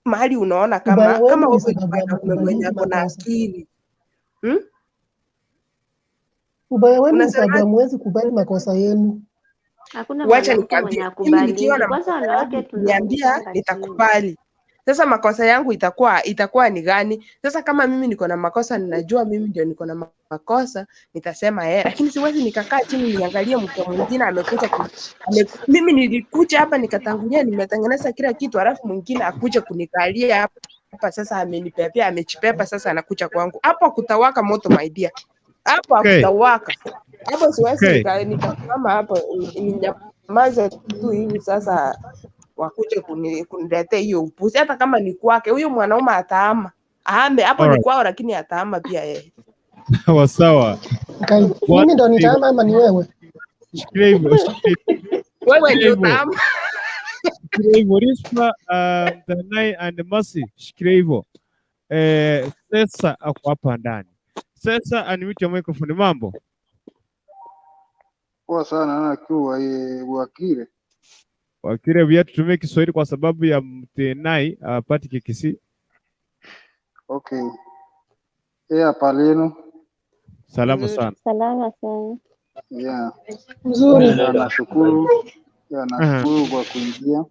Mahali unaona kama wewe mwenye na akili. Ubaya wenu sababu mwezi kubali makosa yenu. Hakuna Wacha mwanamke mwenye nikwambie, akubali. nikiwa na Kwanza makosa wanawake yangu niambia, chini. nitakubali. Sasa makosa yangu itakuwa ni gani? Sasa kama mimi niko na makosa, ninajua mimi ndio niko na makosa, nitasema lakini siwezi nikakaa chini niangalie mtu mwingine amekuja mimi nilikuja hapa nikatangulia, nimetengeneza kila kitu, alafu mwingine akuje kunikalia hapa sasa amenipepea, amechipepa, sasa anakuja kwangu. Hapo kutawaka moto my dear. Hapo kutawaka. Hapo siwezi nikasimama hapo ninyamaze tu hivi sasa wakuje kuniletea hiyo upuzi. Hata kama ni kwake, huyo mwanaume ataama. Ahame hapo ni kwao, lakini ataama pia yeye. Sawa. Mimi ndo nitaama ama ni wewe? Shikilia hivyo. Wewe ndio utaama. Shikilia hivyo. Rispa, Danai and Mercy. Shikilia hivyo. Sasa ako hapa ndani. Sasa animute microphone, mambo. Poa sana na kiwa wakile. Wakile viatu tumie Kiswahili kwa sababu ya mtenai apati kikisi. Okay. Hapa leo. Salama sana. Salama sana. Yeah. Mzuri. Nashukuru. Nashukuru kwa kuingia.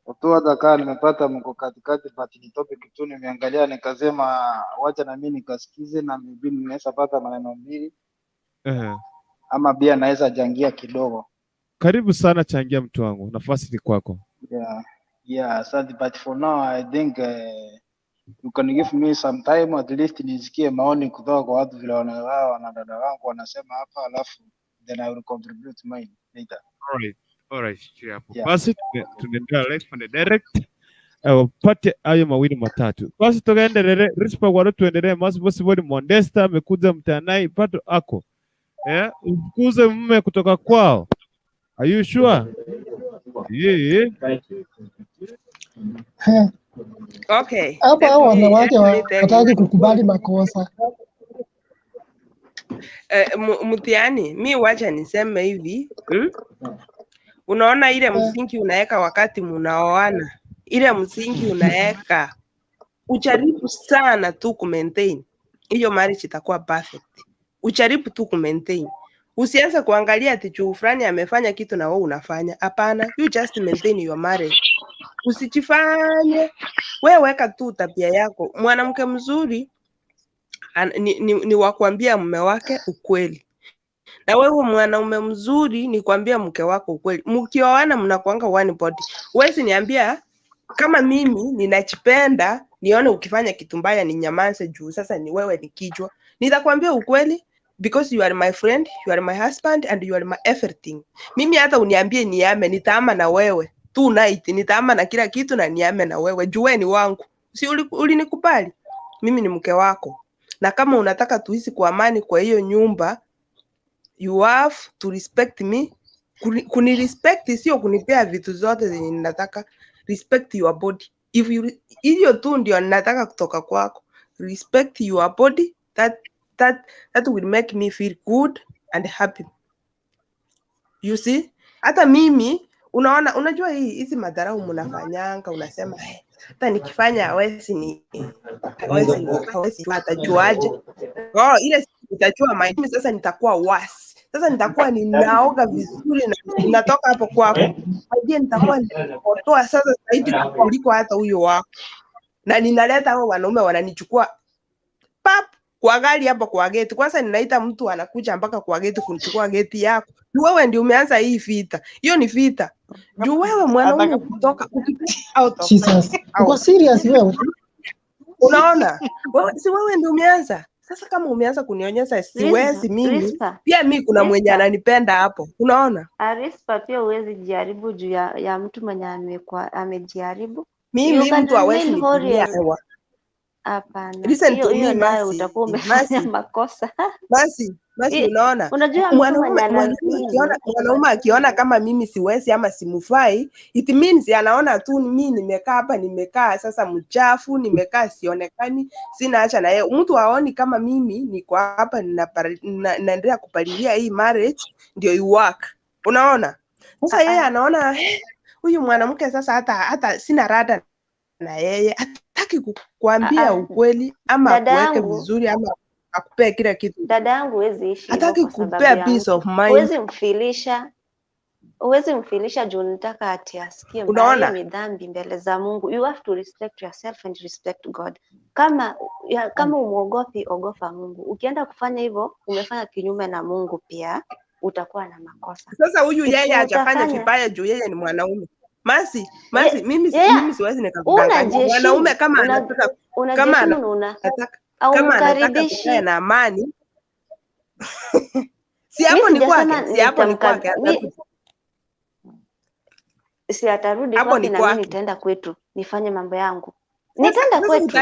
Kutoa Dakar nimepata mko katikati but ni topic tu nimeangalia nikasema wacha na mimi nikasikize na mimi ninaweza pata maneno mbili. Ama pia naweza jangia kidogo. Karibu sana, changia mtu wangu. Nafasi ni kwako. Yeah, asante, but for now I think you can give me some time at least nisikie maoni kutoka kwa watu vile wanaelewa na dada wangu wanasema hapa, alafu then I will contribute mine later. All right, shikilia hapo. Basi tunaendelea live and direct. Pate hayo mawili matatu. Basi tukaendelee Rispa kwa tuendelee Masi bodi Modesta amekuja mtanai pato ako. Ukuze mume kutoka kwao. Are you sure? Yeah. Okay. Hapo wanawake wataki kukubali makosa. Mutiani, mi wacha niseme hivi. Unaona ile msingi unaweka wakati mnaoana. Ile msingi unaweka. Ujaribu sana tu kumaintain. Hiyo marriage itakuwa perfect. Ujaribu tu kumaintain. Usianze kuangalia ati juu fulani amefanya kitu na wewe unafanya. Hapana, you just maintain your marriage. Usijifanye. Wewe weka tu tabia yako. Mwanamke mzuri ni wa kuambia mume wake ukweli. Na wewe mwanaume mzuri, ni kuambia mke wako ukweli. Mkioana mnakuanga one body. Huwezi niambia kama mimi ninachipenda nione ukifanya kitu mbaya ni nyamaze juu sasa ni wewe ni kichwa. Nitakwambia ukweli because you are my friend, you are my husband and you are my everything. Mimi hata uniambie niame, nitaama na wewe. Tonight nitaama na kila kitu na niame na wewe. Juu wewe ni wangu. Si ulinikubali? Mimi ni mke wako. Na kama unataka tuishi kwa amani kwa hiyo nyumba, you have to respect me. Kunirespect sio kunipea vitu zote zenye ninataka. Respect your body. If you hiyo tu ndio ninataka kutoka kwako. Respect your body. That will make me feel good and happy. You see? Hata mimi unajua hizi madharau mnafanyanga, unasema hata nikifanya hawezi atajuaje? Oh, ile nitajua mimi sasa nitakuwa wasi. Sasa nitakuwa ninaoga vizuri na ninatoka hapo kwako. Hadi nitakuwa ninapotoa sasa zaidi kuliko hata huyo wako. Na ninaleta hao wanaume wananichukua pap kwa gari hapo kwa gate. Kwanza ninaita mtu anakuja mpaka kwa gate kunichukua gate yako. Wewe ndio umeanza hii vita. Hiyo ni vita. Juu wewe mwanaume kutoka out of Jesus. Uko serious wewe? Unaona? Si wewe ndio umeanza. Sasa kama umeanza kunionyesha siwezi mimi. Pia mimi kuna mwenye ananipenda hapo. Unaona? Arispa pia uwezi jaribu juu ya mtu mwenye amejaribu. Mimi mtu hawezi nitumia hewa. Hapana. Listen to me, nayo utakuwa umefanya makosa. Basi unaona? Unajua Mwanaume akiona kama mimi siwezi ama simufai, it means anaona tu mimi nimekaa hapa nimekaa sasa mchafu, nimekaa sionekani, sina acha na yeye. Mtu aoni kama mimi niko hapa naendelea kupalilia hii marriage ndio you work. Unaona? Sasa yeye anaona huyu mwanamke sasa hata sina rada na yeye, hataki kukuambia ukweli ama akuweke vizuri ama akupea kila kitu. Dada yangu huwezi ishi hataki kupea peace of mind. Huwezi mfilisha juu nitaka ati asikie mbaya ni dhambi mbele za Mungu. You have to respect yourself and respect God. Kama umuogopi, ogopa Mungu. Ukienda kufanya hivyo, umefanya kinyume na Mungu pia, utakuwa na makosa. Sasa huyu yeye hajafanya kibaya juu yeye ni mwanaume. Masi, mimi siwezi nikakudanganya. Mwanaume kama anataka kukaa na amani. Si hapo ni kwake, si atarudi kwake na mimi nitaenda kwetu nifanye mambo yangu. Nitaenda kwetu.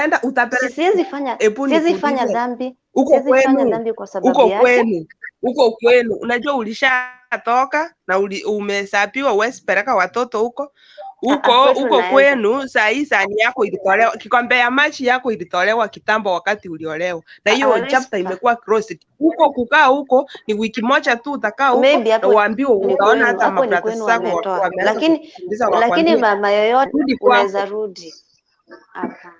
Siwezi fanya dhambi. Siwezi fanya dhambi kwa sababu yake. Uko kwenu. Unajua ulishatoka na umesapiwa uwezi peleka watoto huko. Uko kwenu saa sani yako ilitolewa, kikombe ya maji yako ilitolewa kitambo wakati uliolewa. Na hiyo chapter imekuwa closed. Huko kukaa huko ni wiki moja tu utakaa huko na uambiwe utaona hata mabrada zako lakini mama yoyote unaweza rudi. Hapana.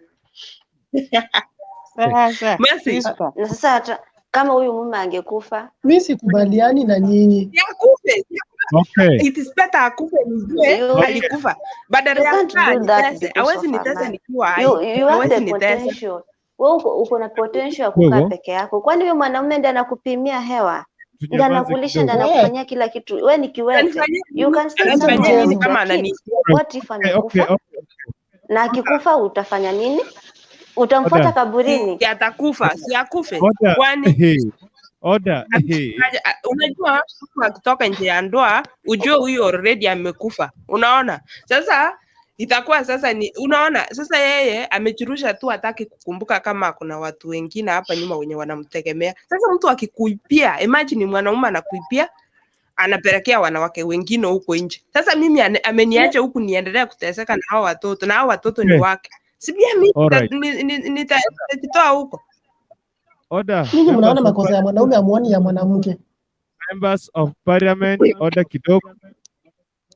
Na sasa hata kama huyu mume angekufa, mimi sikubaliani na nyinyi. Yakufe. Okay. It is better akufe nijue alikufa. Badala ya nitese, hawezi nitese nikiwa hai. Hawezi nitese. Wewe uko na potential ya kukaa peke yako. Kwani wewe mwanaume ndiye anakupimia hewa? Ndiye anakulisha, ndiye anakufanyia kila kitu. Wewe ni kiwete. You can stay somewhere kama anani. What if amekufa? Na akikufa utafanya nini? Utamfuata kaburini? Atakufa, si akufe. Kwani unajua mtu akitoka nje ya ndoa ujue huyo already amekufa. Unaona? Sasa itakuwa sasa ni unaona sasa yeye amechurusha tu, hataki kukumbuka kama kuna watu wengine hapa nyuma wenye wanamtegemea. Sasa mtu akikuipia, imagine mwanaume anakuipia, anapelekea wanawake wengine huko nje. Sasa mimi ameniacha huku niendelea kuteseka na hao watoto, na hao watoto ni wake. Sibia mimi nitatoa huko. Ninyi mnaona makosa ya mwanaume amuoni ya mwanamke. Members of Parliament,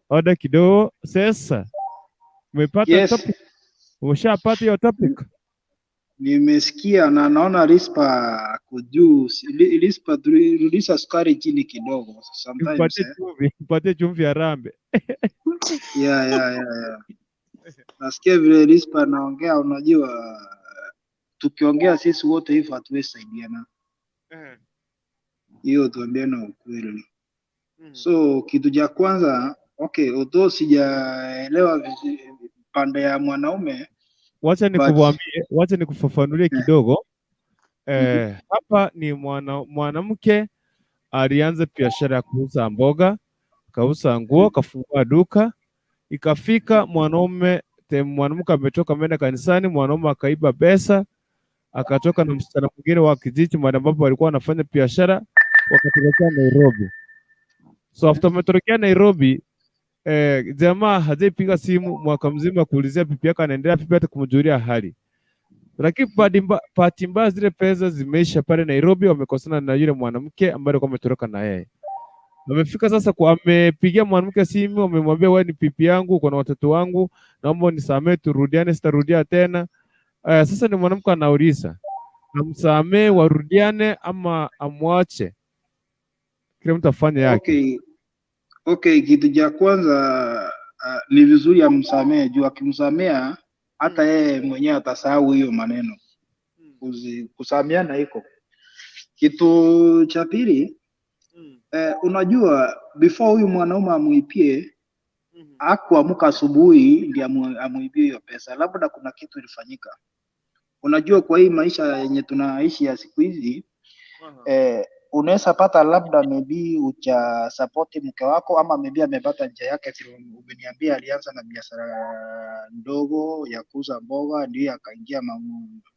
order kidogo. Sasa umepata topic? Umeshapata hiyo topic? Nimesikia na naona Rispa kujuu. Rispa rudisha sukari chini kidogo sometimes. Mpate chumvi ya rambe. Yeah. Nasikia vile Rispa anaongea, unajua tukiongea sisi wote hivyo hatuwezi saidiana. hiyo tuambiane ukweli. So kitu cha kwanza, okay, although sijaelewa pande ya mwanaume, wacha nikufafanulie kidogo. Hapa ni mwanamke alianza biashara ya kuuza mboga, kauza nguo, kafungua duka. Ikafika mwanamke ametoka ameenda kanisani, mwanaume akaiba pesa, akatoka na msichana mwingine wa kijiji mahali ambapo walikuwa wanafanya biashara, wakatorokea Nairobi. So after wametorokea Nairobi, jamaa hajaipiga simu mwaka mzima kuulizia pipi yake anaendelea vipi, hata kumjulia hali. Lakini bahati mbaya zile pesa zimeisha pale Nairobi, wamekosana na yule mwanamke ambaye alikuwa ametoroka na yeye. Amefika sasa amepigia mwanamke simu, amemwambia wewe ni pipi yangu, uko na watoto wangu, naomba unisamee turudiane, sitarudia tena. Sasa ni mwanamke anauliza, amsamee warudiane ama amwache? Kila mtu afanye yake. Okay, kitu cha kwanza ni vizuri amsamee, juu akimsamea hata yeye mwenyewe atasahau hiyo maneno. Kusameana iko. Kitu cha pili, unajua before huyu mwanaume amuipie, hakuamka asubuhi ndio amuibie hiyo pesa. Labda kuna kitu ilifanyika. Unajua kwa hii maisha yenye tunaishi ya siku hizi, unaweza pata labda maybe ucha support mke wako, ama maybe amepata njia yake. Umeniambia alianza na biashara ndogo ya kuuza mboga, ndio akaingia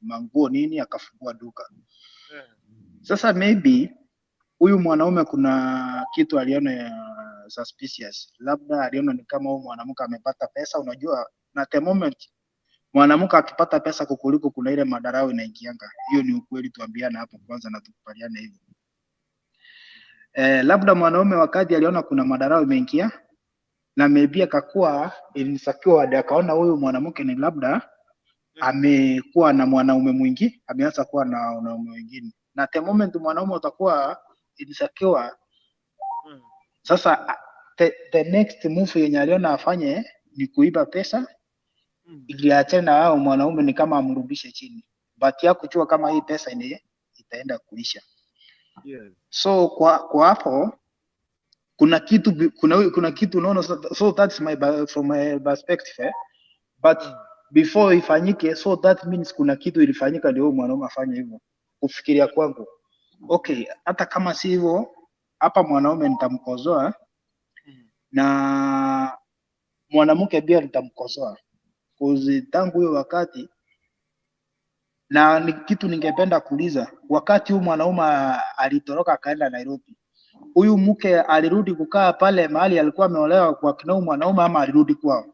manguo nini, akafungua duka. Sasa maybe huyu mwanaume kuna kitu aliona suspicious, labda aliona ni kama huyu mwanamke amepata pesa. Unajua na the moment mwanamke akipata pesa kukuliko, kuna ile madarau inaingianga. Hiyo ni ukweli, tuambiane hapo kwanza na tukubaliane hivyo. Labda mwanaume wakati aliona kuna madarau imeingia, na maybe akakuwa insecure, akaona huyu mwanamke ni labda amekuwa na mwanaume mwingi, ameanza kuwa na wanaume wengine, na the moment mwanaume utakuwa insecure, sasa the next move yenye aliona afanye ni kuiba pesa ili aachane na hao mwanaume, ni kama amrudishe chini, but ya kujua kama hii pesa itaenda kuisha. So kwa hapo kuna kitu unaona, so that's from my perspective, but before ifanyike, so that means kuna kitu ilifanyika ndio mwanaume afanye hivyo, kufikiria kwangu. Okay, hata kama si hivyo, hapa mwanaume nitamkosoa na mwanamke pia nitamkosoa, tangu hiyo wakati. Na ni kitu ningependa kuuliza, wakati huyu mwanaume alitoroka akaenda Nairobi, huyu mke alirudi kukaa pale mahali alikuwa ameolewa kwa kinao mwanaume, ama alirudi kwao?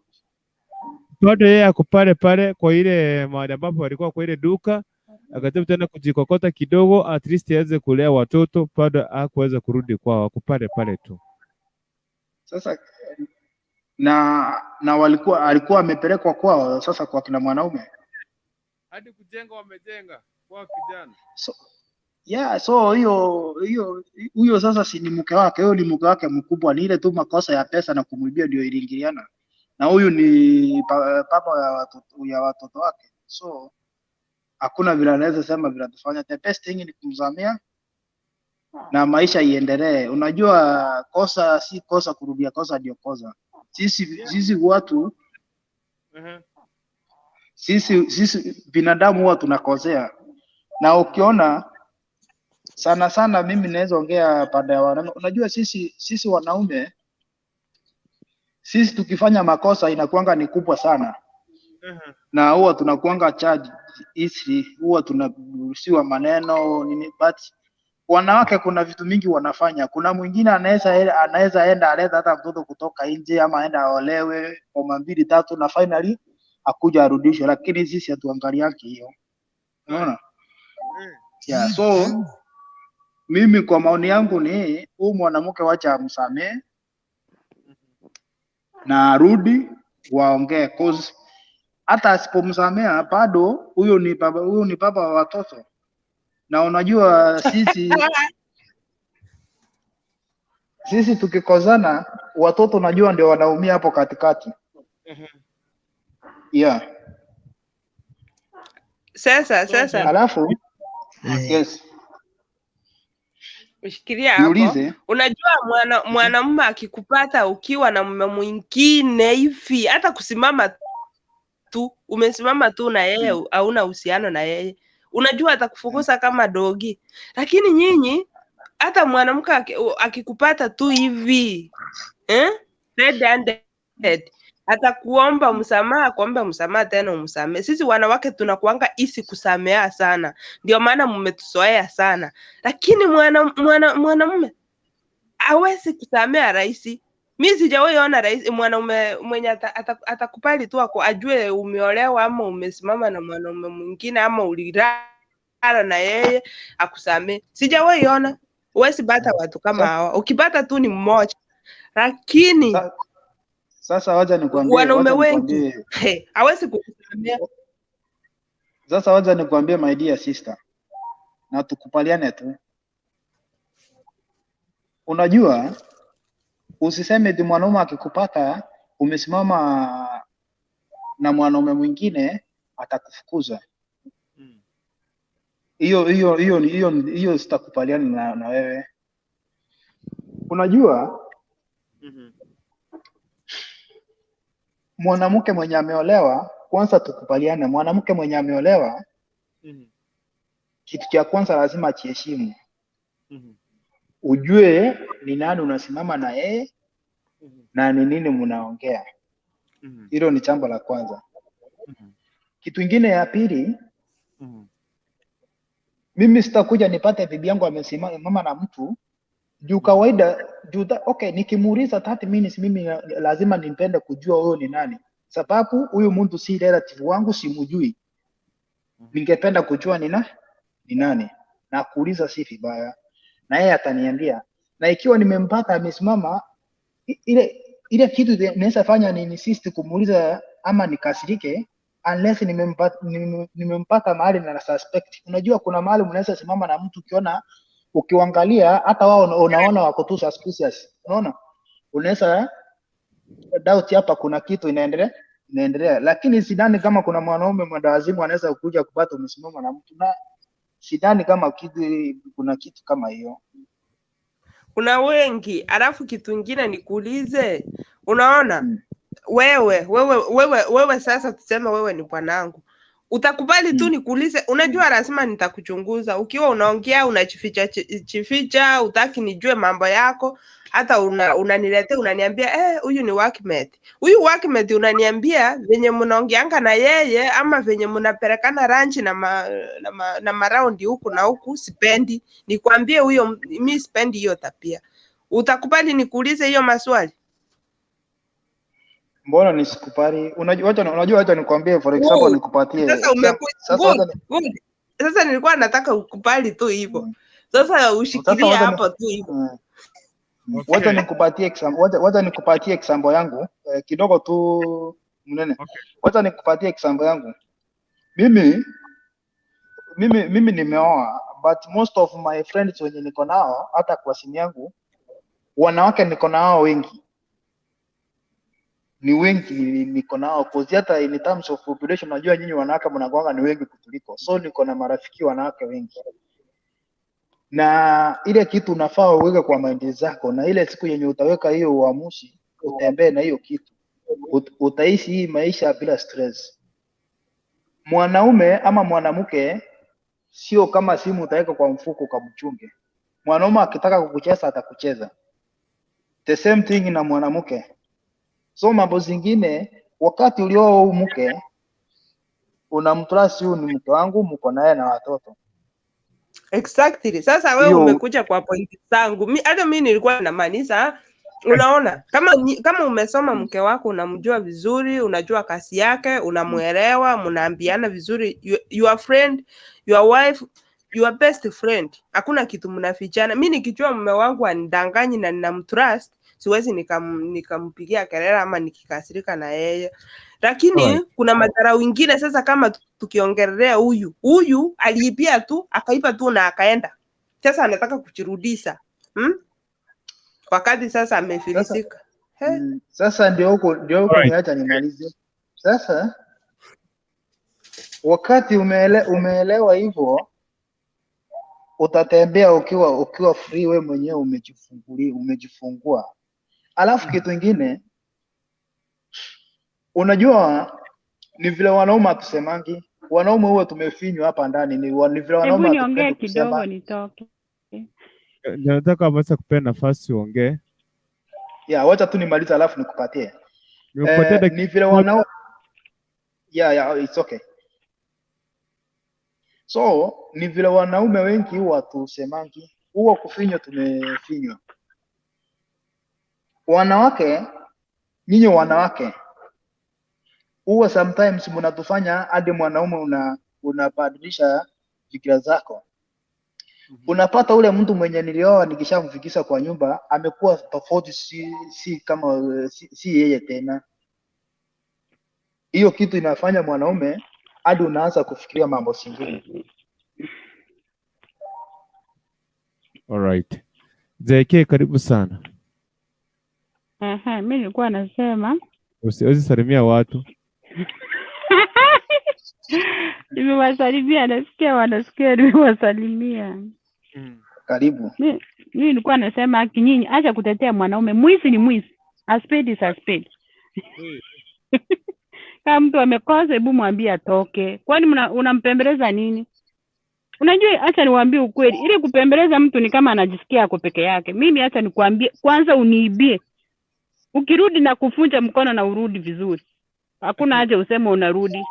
Bado yeye ako pale pale kwa ile mahali ambapo alikuwa kwa ile duka, akataka tena kujikokota kidogo at least aweze kulea watoto, bado hakuweza kurudi kwao, ako pale pale tu. Sasa na alikuwa amepelekwa kwao, sasa kwa kina mwanaume hadi kujenga wamejenga kwa kijana. So huyo sasa si ni mke wake, huyo ni mke wake mkubwa. Ni ile tu makosa ya pesa na kumwibia ndio iliingiliana, na huyu ni baba ya watoto wake. So hakuna vile anaweza sema vile tufanya. The best thing ni kumsamea na maisha iendelee. Unajua kosa si kosa, kurudia kosa ndio kosa. Sisi watu sisi binadamu huwa tunakosea, na ukiona sana mimi naweza ongea pande ya wanaume. Unajua sisi wanaume, sisi tukifanya makosa inakuanga ni kubwa sana, na huwa tunakuanga charge hizi, huwa tunaruhusiwa maneno nini, but wanawake kuna vitu mingi wanafanya. Kuna mwingine anaweza enda aleta hata mtoto kutoka nje, ama aenda aolewe kwa 2-3 na finally akuja arudishwe, lakini sisi hatuangaliaki hiyo, unaona? So mimi kwa maoni yangu ni huyu mwanamke wacha amsamee na arudi waongee, cause hata asipomsamea bado huyo ni baba wa watoto. Na unajua sisi tukikozana watoto najua ndio wanaumia hapo katikati. Sasa alafu yes, Ushikilia hapo. Unajua mwanamume akikupata ukiwa na mume mwingine hivi, hata kusimama tu, umesimama tu na yeye, hauna uhusiano na yeye, unajua atakufukuza kama dogi. Lakini nyinyi, hata mwanamke akikupata tu hivi, red-handed, atakuomba msamaha, kuomba msamaha tena umsamehe. Sisi wanawake tunakuanga isi kusamea sana, ndio maana mmetuzoea sana. Lakini mwanamume hawezi kusamea rahisi. Mimi sijawahi ona rahisi mwanaume mwenye atakupali tu ajue umeolewa ama umesimama na mwanaume mwingine ama ulilala na yeye akusamee. Sijawahi ona. Huwezi pata watu kama hawa. Ukipata tu ni mmoja. Lakini sasa wacha nikwambie, wanaume wengi hawezi kukusamea. Sasa wacha nikwambie my dear sister, na tukupaliane tu. Unajua, usiseme eti mwanaume akikupata umesimama na mwanaume mwingine atakufukuza. Hiyo sitakupaliana na wewe. Unajua, mwanamke mwenye ameolewa, kwanza tukupaliane, mwanamke mwenye ameolewa kitu cha kwanza lazima ajiheshimu. Ujue ni nani unasimama na yeye na ni nini mnaongea. Hilo ni jambo la kwanza. Kitu kingine ya pili, mimi sitakuja nipate bibi yangu amesimama na mtu juu kawaida okay, nikimuuliza 30 minutes mimi lazima nimpende kujua huyo ni nani, sababu huyu mtu si relative wangu, simujui. Ningependa kujua ni nani, na kuuliza si vibaya, na yeye ataniambia. Na ikiwa nimempata amesimama, ile kitu naweza fanya ni insist kumuuliza ama nikasirike, unless nimempata mahali na suspect. Unajua kuna mahali mnaweza simama na mtu ukiangalia hata wao unaona wako tu suspicious. Unaona? Unaweza doubt hapa kuna kitu inaendelea. Lakini sidhani kama kuna mwanaume mwendawazimu anaweza kuja kupata umesimama na mtu, na sidhani kama kuna kitu kama hiyo. Kuna wengi. Alafu kitu kingine nikuulize, unaona wewe sasa tuseme wewe ni bwanangu, utakubali tu nikuulize? Unajua lazima nitakuchunguza. Ukiwa unaongea unachificha, utaki nijue mambo yako, hata unaniletea unaniambia huyu ni workmate. Huyu workmate unaniambia venye mnaongeanga na yeye ama venye mnapelekana lunch na maraundi huku na huku, sipendi. Nikwambie huyo mimi sipendi hiyo tabia. Utakubali nikuulize hiyo maswali? Mbona nisikupari? Unajua hata nikwambie for example nikupatie. Sasa nilikuwa nataka ukubali tu hivyo. Sasa ushikilie hapo tu hivyo. Wacha nikupatie example yangu kidogo tu mnene. Wacha nikupatie example yangu. Mimi nimeoa, but most of my friends wenye niko nao hata kwa simu yangu wanawake niko nao wengi. Ni wengi niko nao, cause hata in terms of population najua nyinyi wanawake mnakuanga ni wengi kutuliko. So niko na marafiki wanawake wengi. Na ile kitu unafaa uweke kwa mind zako, na ile siku yenye utaweka hiyo uamuzi, utembee na hiyo kitu, utaishi hii maisha bila stress. Mwanaume ama mwanamke sio kama simu utaweka kwa mfuko ukamchunge. Mwanaume akitaka kukucheza atakucheza. The same thing na mwanamke. So mambo zingine, wakati ulioa mke unamtrust, huyu ni mke wangu, mko naye na watoto. Exactly. Sasa wewe umekuja kwa pointi zangu. Hata mimi nilikuwa namaanisha, unaona, kama umesoma mke wako, unamjua vizuri, unajua kazi yake, unamuelewa, mnaambiana vizuri, your friend, your wife, your best friend. Hakuna kitu mnafichana. Mimi nikijua mume wangu anidanganyi na ninamtrust, siwezi nikampigia kelele ama nikikasirika na yeye. Lakini kuna madhara wengine. Sasa kama tukiongelea huyu aliibia tu, akaiba tu na akaenda. Sasa anataka kujirudisha. Wakati sasa amefilisika. Sasa ndio huko niacha nimalize. Sasa wakati umeelewa hivyo, utatembea ukiwa free, wewe mwenyewe umejifungua. Alafu kitu kingine, unajua ni vile wanaume atusemangi, wanaume huwa tumefinywa hapa ndani, ni vile wanaume niongee kidogo nitoke. Nataka ameweza kupea nafasi uongee. Ya, wacha tu nimaliza alafu nikupatie. Ni vile wanaume it's okay. So ni vile wanaume wengi huwa tusemangi, huwa kufinywa tumefinywa. Wanawake, nyinyi wanawake, huwa sometimes mnatufanya hadi mwanaume unabadilisha fikira zako. Unapata ule mtu mwenye nilioa nikishamfikisha kwa nyumba amekuwa tofauti, si kama si yeye tena. Hiyo kitu inafanya mwanaume hadi unaanza kufikiria mambo singine. Alright. JK, karibu sana. Mimi nilikuwa nasema usiwezi salimia watu. Nimewasalimia, wanasikia nimewasalimia. Karibu. Mimi nilikuwa nasema nyinyi acha kutetea mwanaume. Mwizi ni mwizi. A spade is a spade. Kama mtu amekosa, hebu mwambie atoke. Kwani unampembeleza nini? Unajua, acha niwaambie ukweli. Ili kupembeleza mtu ni kama anajisikia ako peke yake. Mimi acha nikwambie, kwanza uniibie. Ukirudi na kufunja mkono na urudi vizuri. Hakuna haja useme unarudi.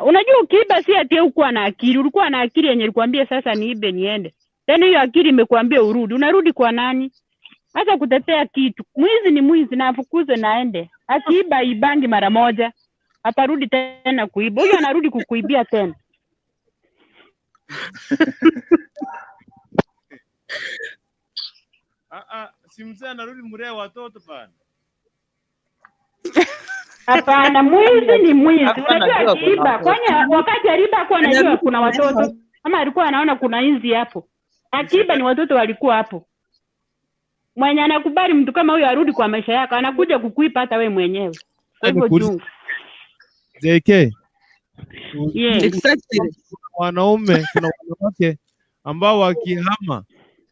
Unajua ukiiba si ati ukuwa na akili. Ulikuwa na akili yenye ilikwambia sasa niibe niende. Tena hiyo akili imekuambia urudi. Unarudi kwa nani? Acha kutetea kitu. Mwizi ni mwizi na afukuze naende. Akiiba ibangi mara moja, atarudi tena kuiba. Huyo anarudi kukuibia tena. Si mzee anarudi mrea watoto bana. Hapana, mwizi ni mwizi. Unajua akiiba, kwani wakati aliiba kwa anajua kuna watoto ama alikuwa anaona kuna inzi hapo. Akiiba ni watoto walikuwa hapo. Mwenye anakubali mtu kama huyo arudi kwa maisha yako, anakuja kukuipa hata wewe mwenyewe. Kwa hivyo juu. JK. Wanaume, kuna wanawake ambao wakihama,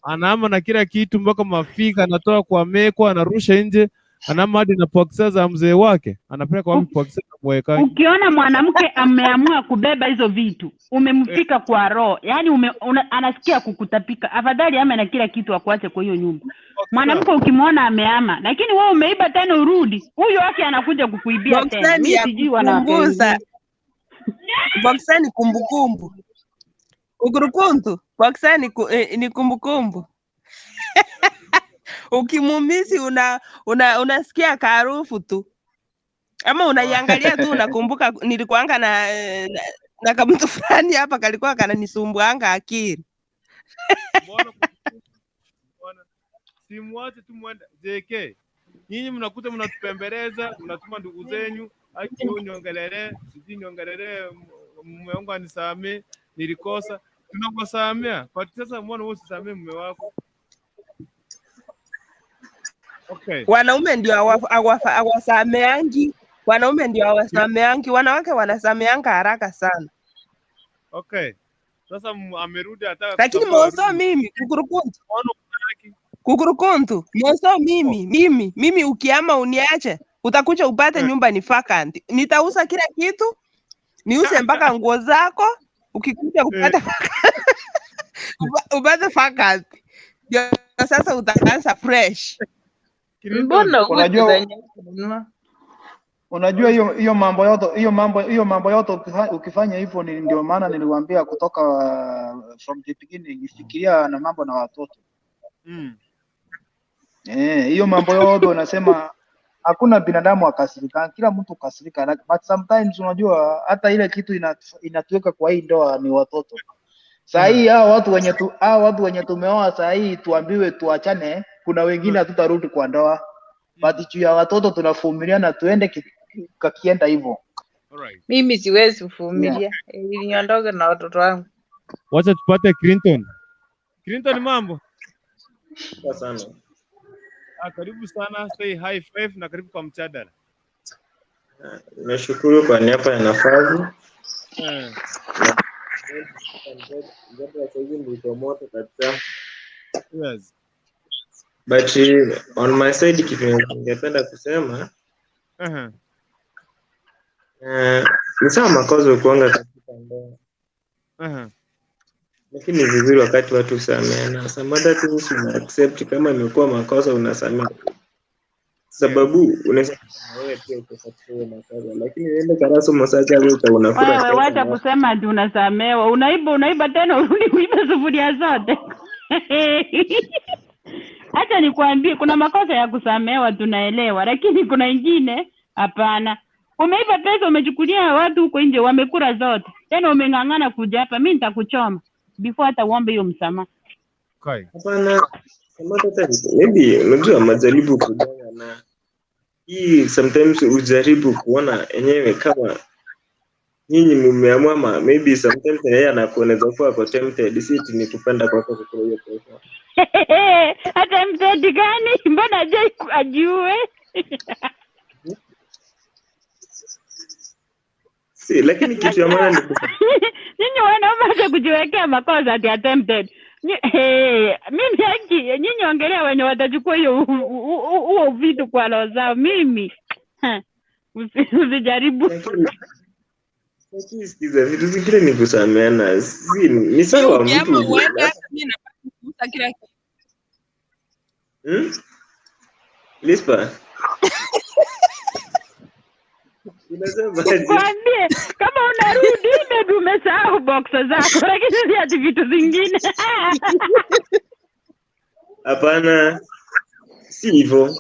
anahama na kila kitu mpaka mafika, anatoa kwa meko, anarusha nje, anahama hadi na boxer za mzee wake, anapeleka kwa boxer na mweka. Ukiona mwanamke ameamua kubeba hizo vitu, umemfika kwa roho. Yaani anasikia kukutapika. Afadhali ama na kila kitu akuache kwa hiyo nyumba. Mwanamke ukimwona ameama, lakini wewe umeiba tena urudi, huyo wake anakuja kukuibia tena. Mimi sijui wanapunguza. Boxer ni kumbukumbu. Ukurukuntu, boxer ni kumbukumbu. Ukimumisi unasikia harufu tu. Ama unaiangalia tu unakumbuka nilikuanga na kama mtu fulani hapa kalikuwa kananisumbuanga akili. Simwache tu mwenda. JK, nyinyi mnakuta mnatupembeleza, mnatuma ndugu zenyu, aki uniongelele, sijui niongelele, mume wangu anisamee, nilikosa. Tunakusamea. Kwa sasa mbona wewe usisamee mume wako? Okay. Wanaume ndio hawasameangi. Wanaume ndio hawasameangi. Wanawake wanasameanga haraka sana. Okay. Sasa amerudi ataka. Lakini mwoso mimi kukurukuntu. Mwoso mimi ukiama uniache, utakuja upate nyumba ni vacant. Nitauza kila kitu. Niuze mpaka nguo zako, ukikuja upate upate vacant. Ndio sasa utaanza fresh. Mbona unajua hiyo mambo yote ukifanya hivyo, ndio maana niliwaambia kutoka from the beginning fikiria na mambo na watoto. Hiyo mambo yote unasema hakuna binadamu akasirika, kila mtu kasirika, but sometimes unajua hata ile kitu inatuweka kwa hii ndoa ni watoto. Saa hii hao watu wenye tumeoa saa hii tuambiwe tuachane, kuna wengine hatutarudi kwa ndoa. But juu ya watoto tunavumiliana tuende kakienda hivyo. Mimi siwezi kuvumilia. Niondoke na watoto wangu. Wacha tupate Clinton. Clinton, mambo? Sana. Karibu sana, say high five na karibu kwa mjadala. Nashukuru kwa niaba ya nafasi. sasa hivi niko moto kabisa. Yes. But on my side kitu ningependa kusema ni sawa makosa kuanga katika ndoa. Lakini ni vizuri wakati watu sameana. Some other things una accept kama imekuwa makosa unasamea. Sababu unaweza wewe pia ukafuatilia makosa lakini uende karaso msacha wewe unakula Wewe wacha kusema ati unasamewa. Unaiba tena urudi kuiba sufuria zote. Acha nikwambie kuna makosa ya kusamewa tunaelewa, lakini kuna ingine hapana. Umeiba pesa umechukulia watu huko nje wamekula zote. Tena umeng'ang'ana kuja hapa mimi nitakuchoma before hata uombe hiyo msamaha. Hapana. Kama hata maybe unajua majaribu kudanga na hii sometimes ujaribu kuona yenyewe kama nyinyi mmeamua maybe sometimes yeye anakueleza kwa tempted si ni kupenda kwako kwa hiyo pesa. Hata mtedi gani? Mbona ajue? Si lakini kitu ya maana ni nyinyi wanaweza kujiwekea makosa ati attempted. Mimi haki nyinyi ongelea wenye watachukua hiyo huo vitu kwa roho zao. Mimi usijaribu. Sikiza vitu zingine ni kusameana. Si ni sawa mtu. Uende hata mimi napata kuuza kila kitu. Lispa. Kwambie kama unarudi maybe umesahau boxer zako lakini si ati vitu zingine. Hapana. Si hivyo.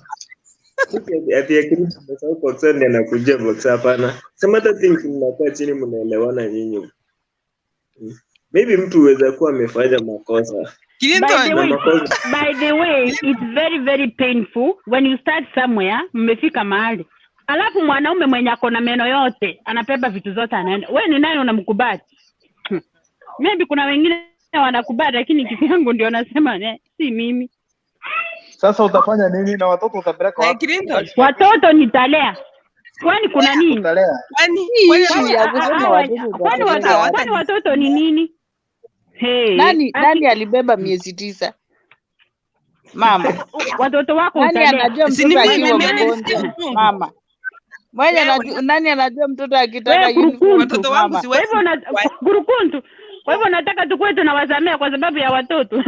Ati akili umesahau boxer ndio anakuja boxer hapana. Some other things mnakaa chini mnaelewana nyinyi. Maybe mtu uweza kuwa amefanya makosa. By the way, it's very very painful when you start somewhere, mmefika mahali. Alafu mwanaume mwenye ako na meno yote, anabeba vitu zote anaenda. Wewe ni nani unamkubali? Maybe kuna wengine wanakubali lakini kitu yangu ndio nasema si mimi. Sasa utafanya nini na watoto utapeleka wapi? Watoto nitalea. Kwani kuna nini? Kwani watoto ni nini? Nani alibeba miezi 9? Mama. Watoto wako utalea. Nani anajua mtoto akiwa mgonjwa? Mama. Nani anajua mtoto akitaka uniform? Watoto wangu siwezi. Kwa hivyo kurukuntu. Kwa hivyo nataka tukue tunawasamea kwa sababu ya watoto.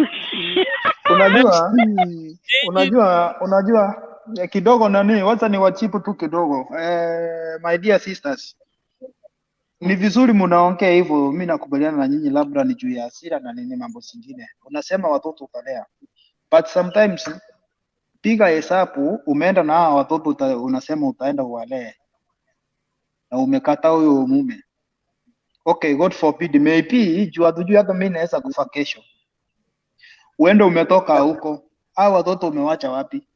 Unajua kidogo nani wacha ni wachipu tu kidogo. My dear sisters. Ni vizuri mnaongea hivyo, mimi nakubaliana na nyinyi labda ni juu ya hasira na nini mambo mengine. Unasema watoto utalea. But sometimes piga hesabu umeenda na hao watoto unasema utaenda uwalee. Na umekata huyo mume. Okay, God forbid maybe juu hatujui hata mimi naweza kufa kesho. Uende umetoka huko. Hao watoto umewacha wapi?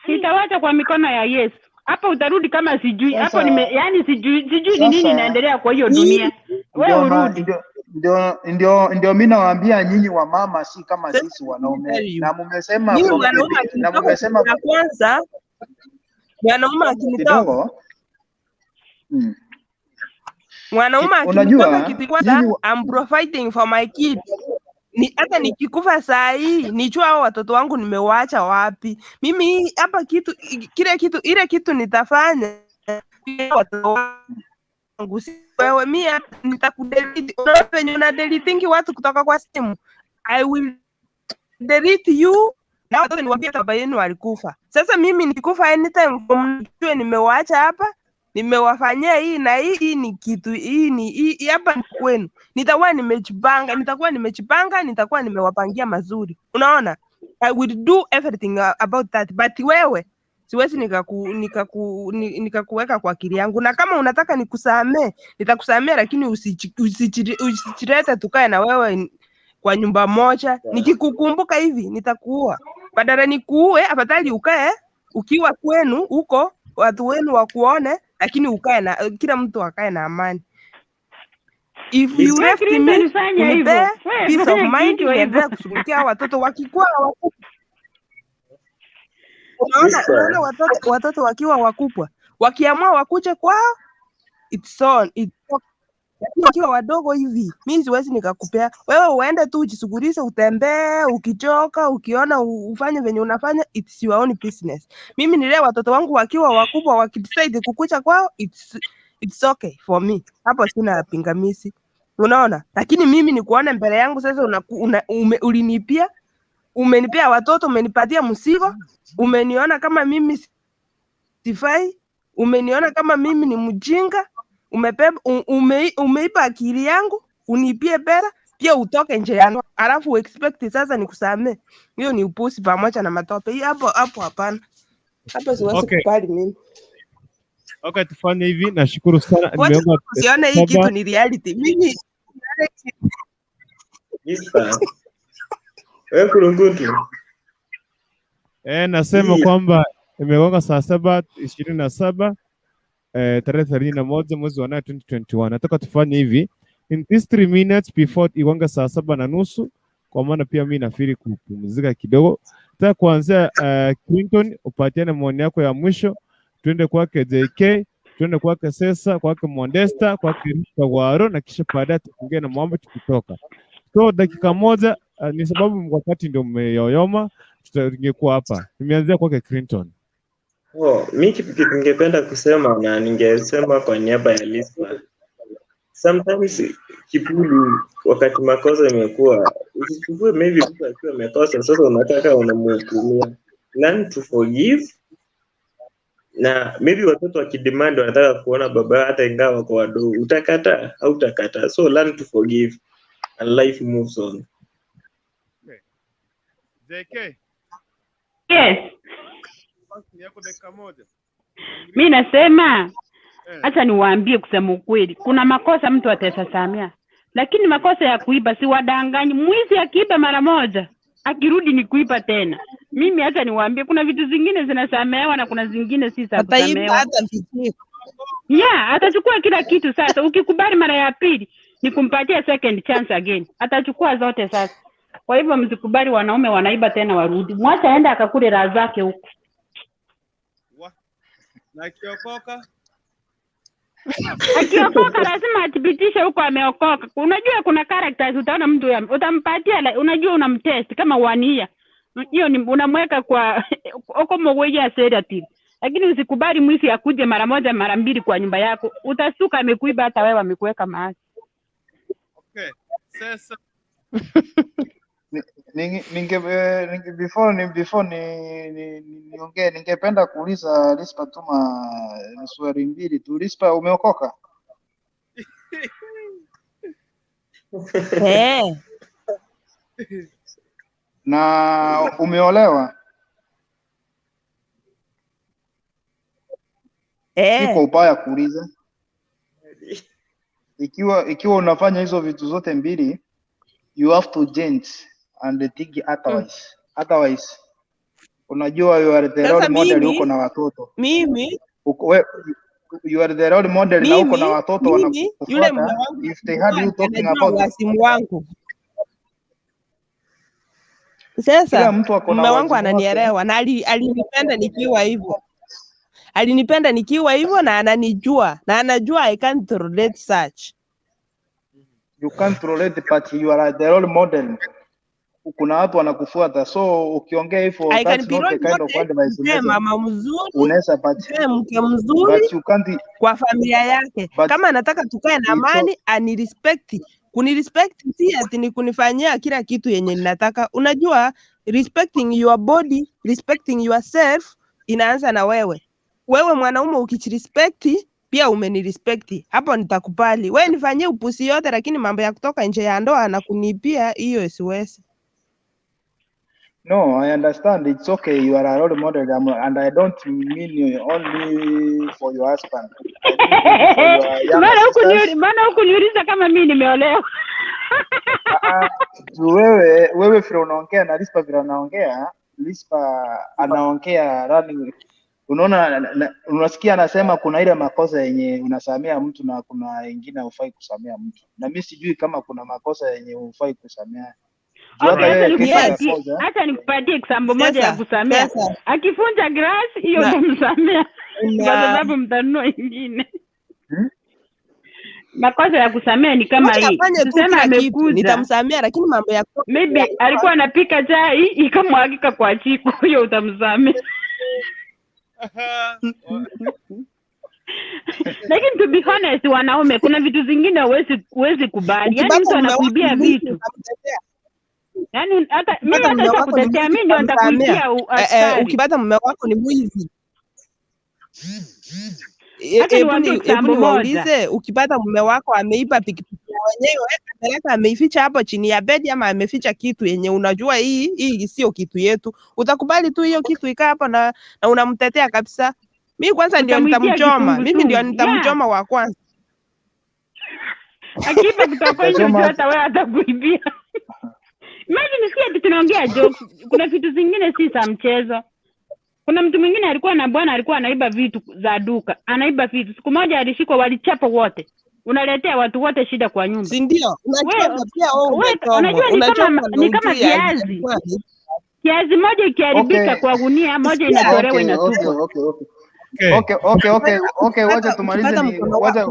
Nitawacha kwa mikono ya Yesu. Hapa utarudi kama sijui. Hapo yani sijui ni nini inaendelea kwa hiyo dunia. Wewe urudi. Ndio mimi nawaambia nyinyi wa mama si kama sisi wanaume. Na mmesema kwanza mwanaume akinitoa. Mwanaume akinitoa kitu kwanza I'm providing for my kids. Hata nikikufa saa hii nijua hao watoto wangu nimewaacha wapi. Mimi hapa ile kitu nitafanya watoto wangu wewe mimi nitakudelete. Unaona deleting watu kutoka kwa simu. I will delete you. Na watoto niwaambie baba yenu alikufa. Sasa mimi nikikufa anytime mjue nimewaacha hapa. Nimewafanyia hii na hii ni kitu hii hapa ni kwenu. Nitakuwa nimejipanga, nimewapangia mazuri. Unaona? I will do everything about that. But wewe siwezi nikakuweka kwa akili yangu. Na kama unataka nitakusamea lakini usichilete tukae na wewe kwa nyumba moja. Nikikukumbuka hivi nitakuua. Badala nikuue afadhali ukae ukiwa kwenu huko watu wenu wakuone lakini ukae na kila mtu akae na amani. If you left me peace of mind niendelee kushughulikia watoto wakikuwa wakubwa. Unaona watoto wakiwa wakubwa wakiamua wakuje kwao it's on lakini ikiwa wadogo hivi mimi siwezi nikakupea wewe. Uende tu ujisugulishe, utembee, ukichoka, ukiona ufanye venye unafanya, it's your own business. Mimi nile watoto wangu wakiwa wakubwa, wakidecide kukucha kwao, it's okay for me. Hapo sina pingamizi, unaona. Lakini mimi nikuone mbele yangu sasa ulinipia, umenipea watoto, umenipatia mzigo, umeniona kama mimi sifai, umeniona kama mimi ni mjinga, umeipa akili yangu, unipie pera pia utoke nje ya ndoa, alafu expect sasa nikusamee. Hiyo ni upusi pamoja na matope. Hii hapo hapana. Hapo siwezi kubali mimi. Okay, tufanye hivi. Nashukuru sana. Nimeomba usione hii kitu ni reality. Mimi wewe kurungutu. Nasema kwamba imegonga saa 7:27 tarehe 31 mwezi wa 9 2021. Nataka tufanye hivi in these 3 minutes before igonga saa 7:30, kwa maana pia mimi nafikiri kupumzika kidogo. Nataka kuanzia Clinton, upatiane maoni yako ya mwisho, tuende kwake JK, tuende kwake Sasa, kwake Modesta, kwake Waro, na kisha baadaye tuongee na Mume tukitoka. So dakika moja, ni sababu wakati ndio umeyoyoma, tungekuwa hapa. Nimeanzia kwake Clinton. Mimi kitu ningependa kusema, na ningesema kwa niaba ya listener. Sometimes kipuli wakati makosa imekuwa, usichukue maybe mtu akiwa amekosa sasa unataka unamhukumia. Learn to forgive. Na maybe watoto wakidemand wanataka kuona baba hata ingawa wako wadogo, utakataa au utakataa. So learn to forgive and life moves on. JK. Yes. Mimi nasema acha niwaambie kusema ukweli. Kuna makosa mtu atasasamea. Lakini makosa ya kuiba si wadanganyi. Mwizi akiiba mara moja, akirudi ni kuiba tena. Mimi hata niwaambie kuna vitu zingine zinasamehewa na kuna zingine si za kusamehewa. Hata vitu. Atachukua kila kitu sasa. Ukikubali mara ya pili ni kumpatia second chance again. Atachukua zote sasa. Kwa hivyo msikubali wanaume wanaiba tena warudi. Mwacha aende akakule raha zake huko. Na akiokoka? Akiokoka lazima athibitishe huko ameokoka. Unajua kuna characters utaona mtu utampatia, unajua unamtest kama 1 year. Hiyo ni unamweka kwa uko mweja sedative. Lakini usikubali mwizi akuje mara moja mara mbili kwa nyumba yako. Utasuka amekuiba hata wewe amekuweka maasi. Okay. Sasa before niongee, ningependa kuuliza Lispa tuma swali mbili tu. Lispa, umeokoka? Na umeolewa? Siko ubaya kuuliza. Ikiwa unafanya hizo vitu zote mbili, you have to change and think otherwise. Unajua you are the role model huko na watoto. Mimi you are the role model na huko na watoto wanakufuata. If they had you talking about wasimu wangu. Sasa mume wangu ananielewa na alinipenda nikiwa hivyo. Alinipenda nikiwa hivyo na ananijua na anajua I can't tolerate such. You can't tolerate, but you are the role model. Kuna watu wanakufuata, so ukiongea hivyo that's not the kind of advice. Mama mzuri, unaweza mke mzuri kwa familia yake. Kama anataka tukae na amani, anirespect. Kunirespect si ati ni kunifanyia kila kitu yenye ninataka. Unajua respecting your body, respecting yourself inaanza na wewe. Wewe mwanaume ukijirespect pia umenirespect, hapo nitakubali. Wewe nifanyie upusi yote, lakini mambo ya kutoka nje ya ndoa na kunipia hiyo siwezi. No, I understand. It's okay. You are a role model, and I don't mean only for your husband. Maana hukuniuliza kama mimi nimeolewa. Wewe vile unaongea na Lispa vile anaongea, Lispa anaongea running. Unaona, unasikia anasema kuna ile makosa yenye unasamea mtu na kuna wengine hufai kusamea mtu. Na mimi sijui kama kuna makosa yenye hufai kusamea. Hata nikupatie example moja ya kusamea. Akifunja glass hiyo kumsamea kwa sababu mtanunua ingine. makosa ya kusamea ni kama hii. Tuseme amekuja. Nitamsamea lakini mambo ya maybe alikuwa anapika chai ikamwagika kwa jiko, hiyo utamsamea. Lakini to be honest, wanaume kuna vitu zingine huwezi kubali. Yaani mtu anakuibia vitu. Yaani hata mimi hata kutetea mimi ndio nitakuibia askari. Ukipata mume wako ni mwizi. Hebu niwaulize, ukipata mume wako ameiba pikipiki ya wenyewe, ameleta ameificha hapo chini ya bedi ama ameficha kitu yenye unajua hii sio kitu yetu, utakubali tu hiyo kitu ikaa hapo na unamtetea kabisa? Mimi kwanza ndio nitamchoma. Mimi ndio nitamchoma wa kwanza. Akiiba kutoka hiyo hata wewe atakuibia. Imagine si tunaongea jokes. Kuna vitu zingine si za mchezo. Kuna mtu mwingine alikuwa na bwana alikuwa anaiba vitu za duka. Anaiba vitu. Siku moja alishikwa, walichapa wote. Unaletea watu wote shida kwa nyumba. Si ndio? Unachoma pia wewe. Unajua ni kama viazi. Kiazi moja ikiharibika kwa gunia, moja inatolewa inatupwa. Okay, wacha tumalize ukipata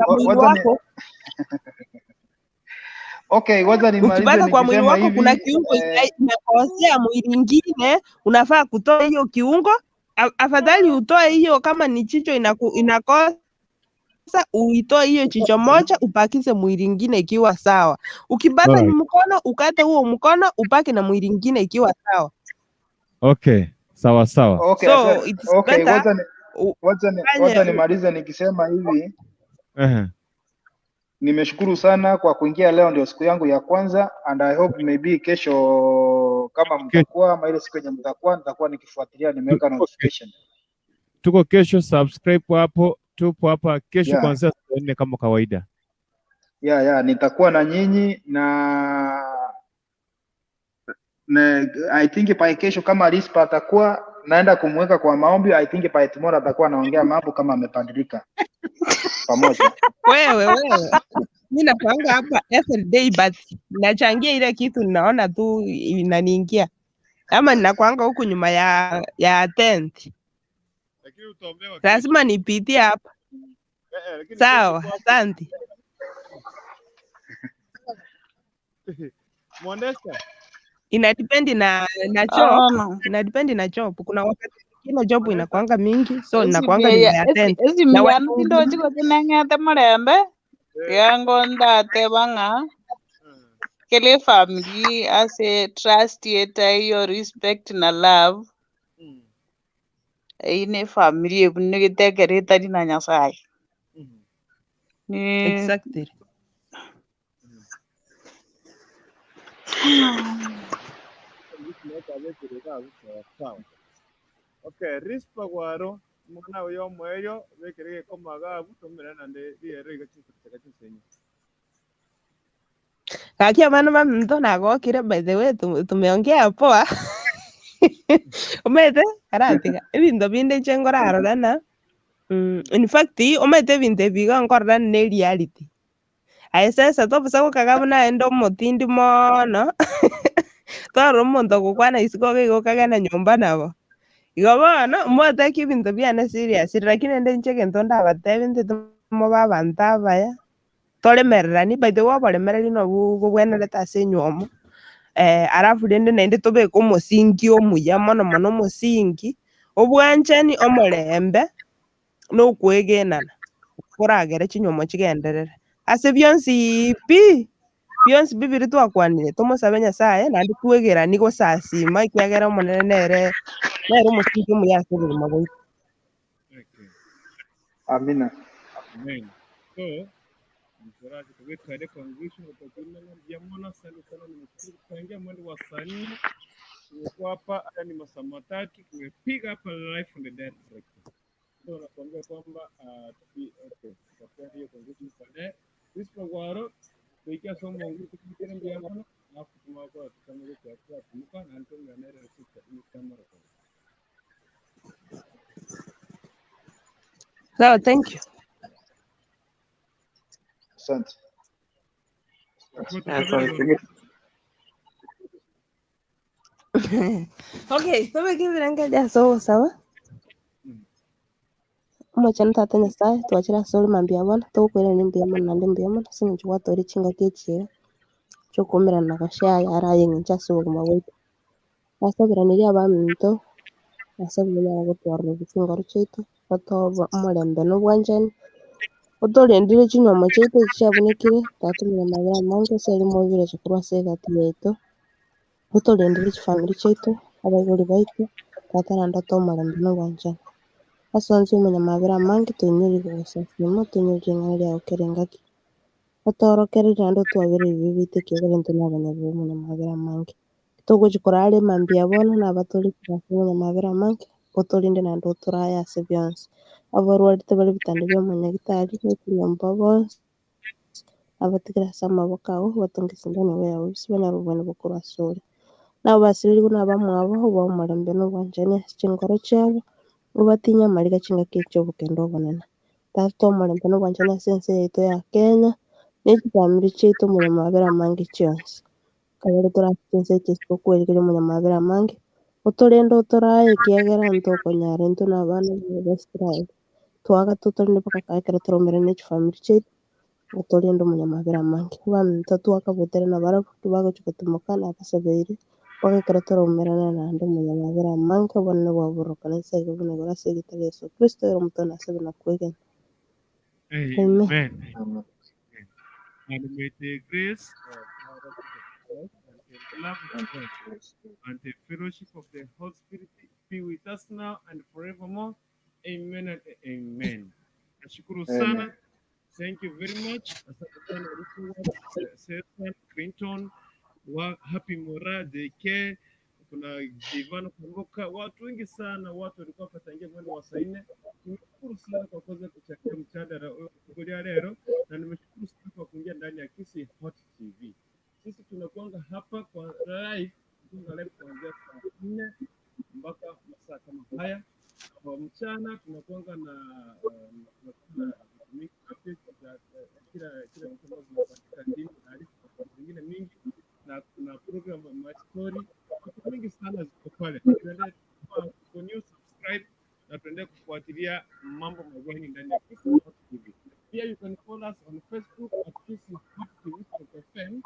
kwa mwili wako kuna kiungo inakosea mwili mwingine, unafaa kutoa hiyo kiungo. Afadhali utoe hiyo, kama ni chicho inakosa uitoe hiyo chicho moja, upakize mwili mwingine ikiwa sawa. Ukipata ni mkono, ukate huo mkono, upake na mwili mwingine ikiwa sawa. Okay, sawa. So it's better. Wacha nimalize nikisema hivi. Nimeshukuru sana kwa kuingia leo, ndio siku yangu ya kwanza, and I hope maybe kesho kama mtakuwa ama ile siku yenye mtakuwa, nitakuwa nikifuatilia, nimeweka notification. Tuko kesho, subscribe hapo, tupo hapa kesho kuanzia saa 4 kama kawaida. Nitakuwa na nyinyi na I think pa kesho kama Rispa atakuwa naenda kumweka kwa maombi. I think by tomorrow atakuwa anaongea mambo kama amepandilika pamoja. Wewe mimi napanga hapa every day, but nachangia ile kitu ninaona tu inaniingia, ama ninakwanga huku nyuma ya tent, lazima nipitie hapa. Sawa, asante. Inadependi na job. Inadependi na job. Kuna wakati kila job inakuanga mingi, so inakuanga nyuma ya tent. Na watu ndio jiko tinangete marembe yango ndate banga kele family as a trust yeta your respect na love ine family ebunne gitekereta dina Nyasaye. Exactly. Okay, Rispa gwaro mwana uyo mweyo wekere ko magabu tomerana nde diere gachisenyi. Kaki amana mtu nagokire, by the way tumeongea poa. Umete karatika ibintu binde chengoraro dana. In fact umete binte biga ngorda ne reality. Aisesa to busa ko kagabuna endo motindi mono. Toro mondo kukwana isiko ke kagana nyumba nabo. Igabana umete kibintu biane serious, lakini ende ncheke ntonda batebinte tumo babanta baya. Tole merani by the way bale merani no bwena leta senyuomo. Arafu dende nende tobe ko musingi omuya mono musingi obwanchani omulembe no kwegenana kuragere chinyuomo chigenderere ase byonsi bibiri twakwanire tomosabe Nyasaye nandi kwegera nigo sasima ikyagera omonene nere omusingi omuya ase buri magoyi. Amina. Amen. So msuraji kwa ile conclusion utakwenda na jamona sana nimekutangia mwendo wa saa 4 kwa hapa ni masaa 3 tumepiga hapa live on the direct. So nakwambia kwamba kwa hiyo conclusion pale Rispa gwaro tuikia somo nguru tukitenda ndio hapo na kumwako kama kwa kumka na ndio ndio sisi hii kamera. So thank you. Asante. Okay, so we give it sawa. Umwachana tata Nyasaye twachira solo mambia bona tukwira ni mbia mona ndi mbia mona sinjwa tori chinga kechira chokomera na kashaya araye ngicha so kuma wetu asabira ni aba minto asabira ya gutwarira gutunga ruchito batoba umulembe no bwanjani utolendire chinyoma chaitu chabonekire tatu mina magara mango seli movire chikuru sega tiyeto utolendire chifamili chaitu abagori baitu tata nanda to umulembe no bwanjani asonze mina magara mangi tunyiri gusafimo tunyiri ngari ya ukerengaki atorokere rando twabire bibite kegere ntuna abanyabuye mina magara mangi togo chikorale mambia bona na batoli mina magara mangi utolinde nando turaya sebyansi abarwari tabali bitande byo munyagitari n'ikunyomba bose abatigara sama bakaho batungizindana yawe bisibana rubone bukuru asore nabo basiriri n'abamwabo bo mulembe no bwanjane chingoro cyabo ubatinya mariga chinga kecho bukendo bonana tato mulembe no bwanjane sense yeto ya Kenya n'ikizamiri cheto mu magara mangi cyonse kabere turasense cyespo kwerekere mu magara mangi utolendo utoraye kiyagera ntoko nyare nto nabana b'Australia twaga tutolinde pakakakira turomera n'ekifamili chetu utolendo mu magara mangi bami tatu akabutere na bara tubago chikotomoka na akasabeire wakakira turomera nando mu magara mangi bonna baburuka n'isege bune gorase gitare Yesu Kristo yero mutona sabe na kwegen. Amen. Amen. And may the grace of our Lord Jesus Christ and the love of God and the fellowship of the Holy Spirit be with us now and forevermore. Amen and amen. Nashukuru sana. Thank you very much. Asante sana Sasa, Clinton, Happy Mora, JK, kuna Divano Kumbuka, watu wengi sana, watu walikuwa wakatangia mwendo wa saa 4. Nimeshukuru sana kwa kuweza kuchangia mjadala wa leo na nimeshukuru sana kwa kuingia ndani ya Kisi Hot TV. Sisi tunakuanga hapa kwa live kuanzia saa 4 mpaka masaa kama haya. Kwa mchana tunakuanga na kila kitu ambacho zinapatikana ndani taarifa zingine mingi na kuna program ya My Story. Vitu mingi sana ziko pale. Tuendelee kwa new subscribe na tuendelee kufuatilia mambo mageni ndani ya Kisi Hot TV. Pia you can follow us on Facebook at Kisi Hot TV.fm.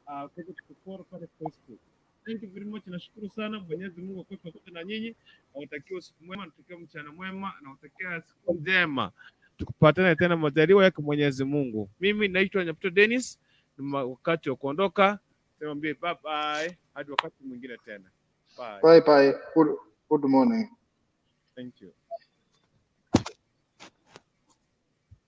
Kwa kutufollow pale Facebook. Thank you very much. Nashukuru sana. Mwenyezi Mungu akuwe pamoja na nyinyi. Nawatakia usiku mwema, nawatakia mchana mwema, nawatakia siku njema. Tukupatane tena majaliwa yake Mwenyezi Mungu. Mimi naitwa Nyaputo Dennis. Ni wakati wa kuondoka. Sema bye bye hadi wakati mwingine tena. Bye. Bye. Good morning. Thank you.